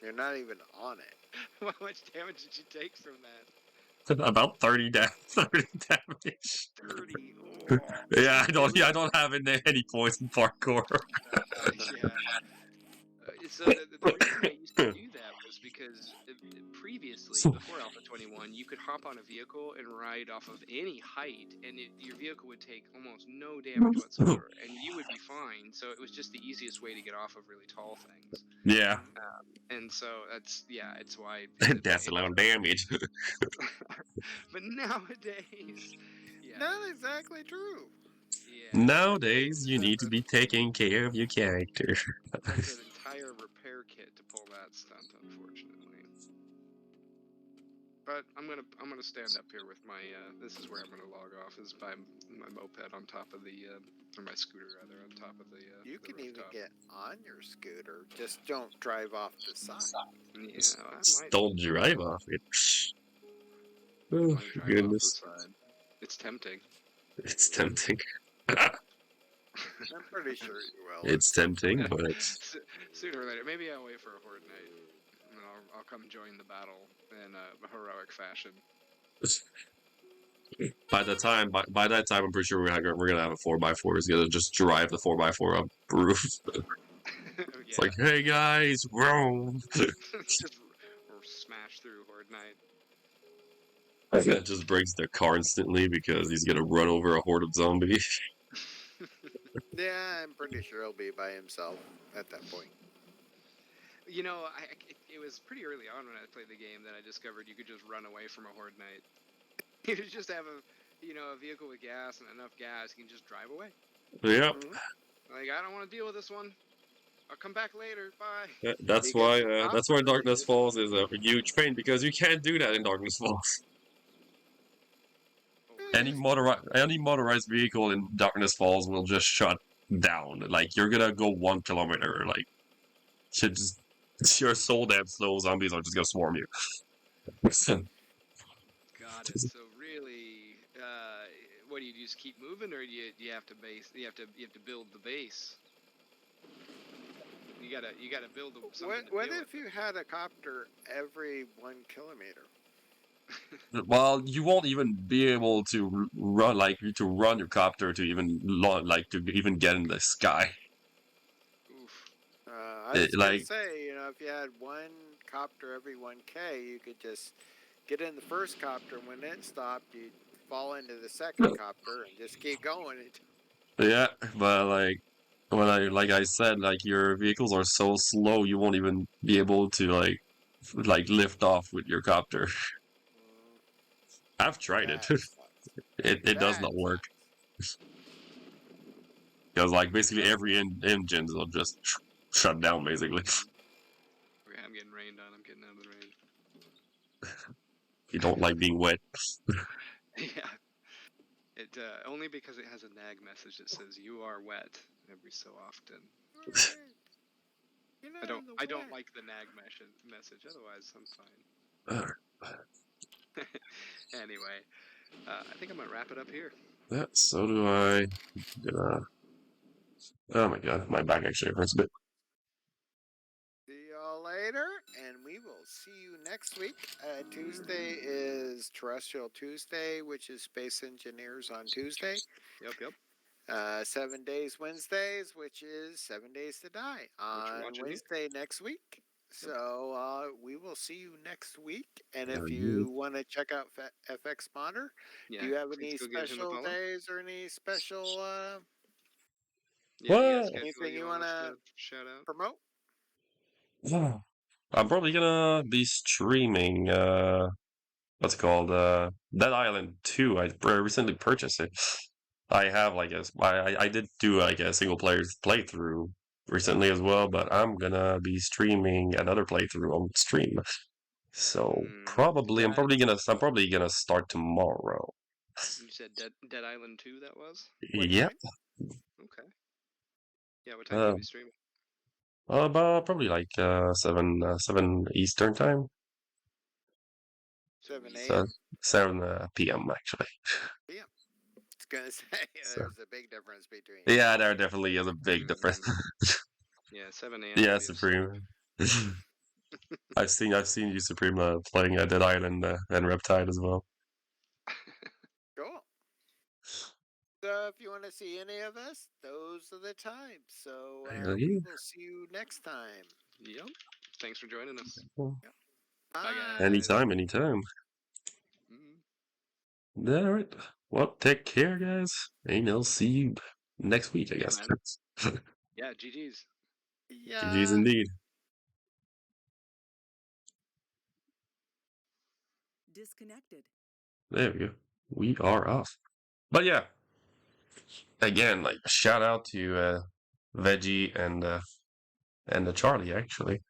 You're not even on it. How much damage did you take from that? About 30 damage. 30 damage. 30. Yeah, I don't have any points in parkour. Yeah. So the reason I used to do that was because previously, before Alpha 21, you could hop on a vehicle and ride off of any height, and your vehicle would take almost no damage whatsoever, and you would be fine. So it was just the easiest way to get off of really tall things. Yeah. And so it's why. That's a lot of damage. But nowadays, yeah. Not exactly true. Yeah. Nowadays, you need to be taking care of your character. That's an entire repair kit to pull that stunt, unfortunately. but I'm gonna stand up here with my. This is where I'm gonna log off. Is by my moped on top of the, or my scooter rather, on top of the. You the can even rooftop. get on your scooter. Just don't drive off the side. Yeah, I might. Don't drive off it. I Oh, might drive goodness. off the side. It's tempting. It's tempting. I'm pretty sure you will. It's tempting, but Sooner or later, maybe I'll wait for a horde night, and I'll come join the battle in a heroic fashion. by that time, I'm pretty sure we're gonna have a 4x4. It's gonna just drive the 4x4 up the roof. It's like, hey guys, bro. Just or smash through horde night. That just breaks the car instantly because he's gonna run over a horde of zombies. Yeah, I'm pretty sure he'll be by himself at that point. You know, it was pretty early on when I played the game that I discovered you could just run away from a horde night. You just have a vehicle with gas and enough gas, you can just drive away. Yep. Like, I don't want to deal with this one. I'll come back later. Bye. That's why Darkness Falls is a huge pain, because you can't do that in Darkness Falls. Any motorized vehicle in Darkness Falls will just shut down. Like, you're gonna go 1 kilometer. Like, you're so damn slow. Zombies are just gonna swarm you. Got it. So really, what do you just keep moving, or do you have to build the base? You gotta build something. What if you had a copter every 1 kilometer? Well, you won't even be able to run your copter to even get in the sky. Oof. I was gonna say, if you had 1 copter every 1K, you could just get in the first copter. When it stopped, you'd fall into the second copter and just keep going. Yeah, but like I said, your vehicles are so slow, you won't even be able to lift off with your copter. I've tried it. It does not work. Because basically every engine will just shut down basically. Okay, I'm getting rained on. I'm getting out of the rain. You don't like being wet. Yeah. It only because it has a nag message that says "you are wet" every so often. I don't like the nag message. Otherwise, I'm fine. Anyway, I think I'm gonna wrap it up here. Yeah, so do I. Oh my god, my back actually hurts a bit. See y'all later, and we will see you next week. Tuesday is Terrestrial Tuesday, which is Space Engineers on Tuesday. Yep. 7 Days Wednesdays, which is 7 Days to Die on Wednesday next week. So we will see you next week. And if you want to check out FX Spawner, do you have any special days or any special anything you want to shout out? Promote? I'm probably gonna be streaming what's it called? Dead Island 2. I recently purchased it. I have I did do a single player playthrough recently as well, but I'm gonna be streaming another playthrough on stream. So I'm probably gonna start tomorrow. You said Dead Island 2 that was? Yep. Okay. Yeah, what time will you be streaming? About probably 7 Eastern time. 7 a.m. 7 p.m. actually. Yeah. It's gonna say there's a big difference between. Yeah, there definitely is a big difference. Yeah, 7 a.m. Yeah, Supreme. I've seen you, Supreme, playing Dead Island and Reptide as well. Cool. So if you want to see any of us, those are the times. So we will see you next time. Yep. Thanks for joining us. Yep. Bye, guys. Anytime. Mm-hmm. All right. Well, take care, guys. And I'll see you next week, I guess. Yeah, GG's. Yeah. GG's indeed. Disconnected. There we go. We are off. But yeah. Again, shout out to Veggie and the Charlie, actually.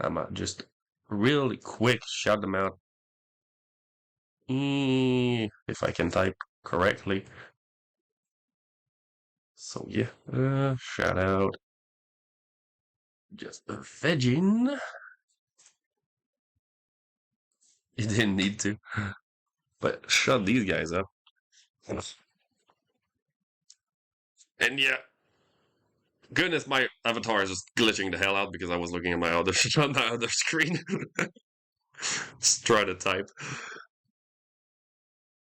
I'm just really quick shout them out If I can type correctly. So yeah, shout out. Just a vegging. You didn't need to, but shut these guys up. And yeah, goodness, my avatar is just glitching the hell out because I was looking at my other on my other screen. Just try to type.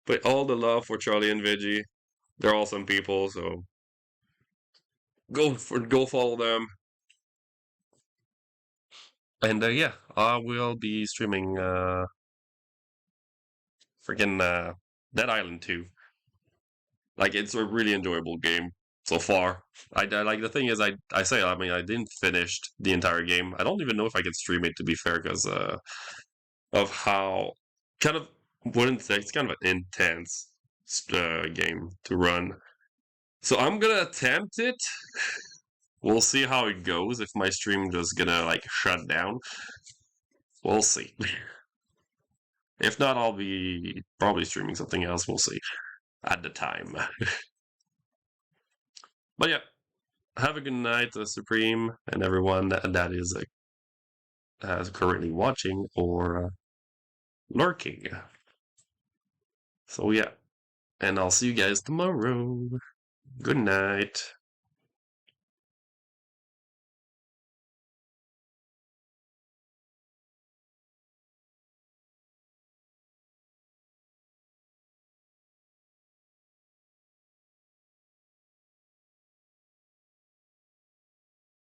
But all the love for Charlie and Veggie. They're awesome people, so go follow them. And yeah, I will be streaming freaking Dead Island 2. Like, it's a really enjoyable game so far. I like, the thing is, I mean, I didn't finish the entire game. I don't even know if I can stream it, to be fair, because of how kind of wouldn't say it's kind of an intense game to run. So I'm gonna attempt it. We'll see how it goes. If my stream just gonna like shut down, we'll see. If not, I'll be probably streaming something else. We'll see at the time. But yeah, have a good night, Supreme, and everyone that is currently watching or lurking. So yeah, and I'll see you guys tomorrow. Good night.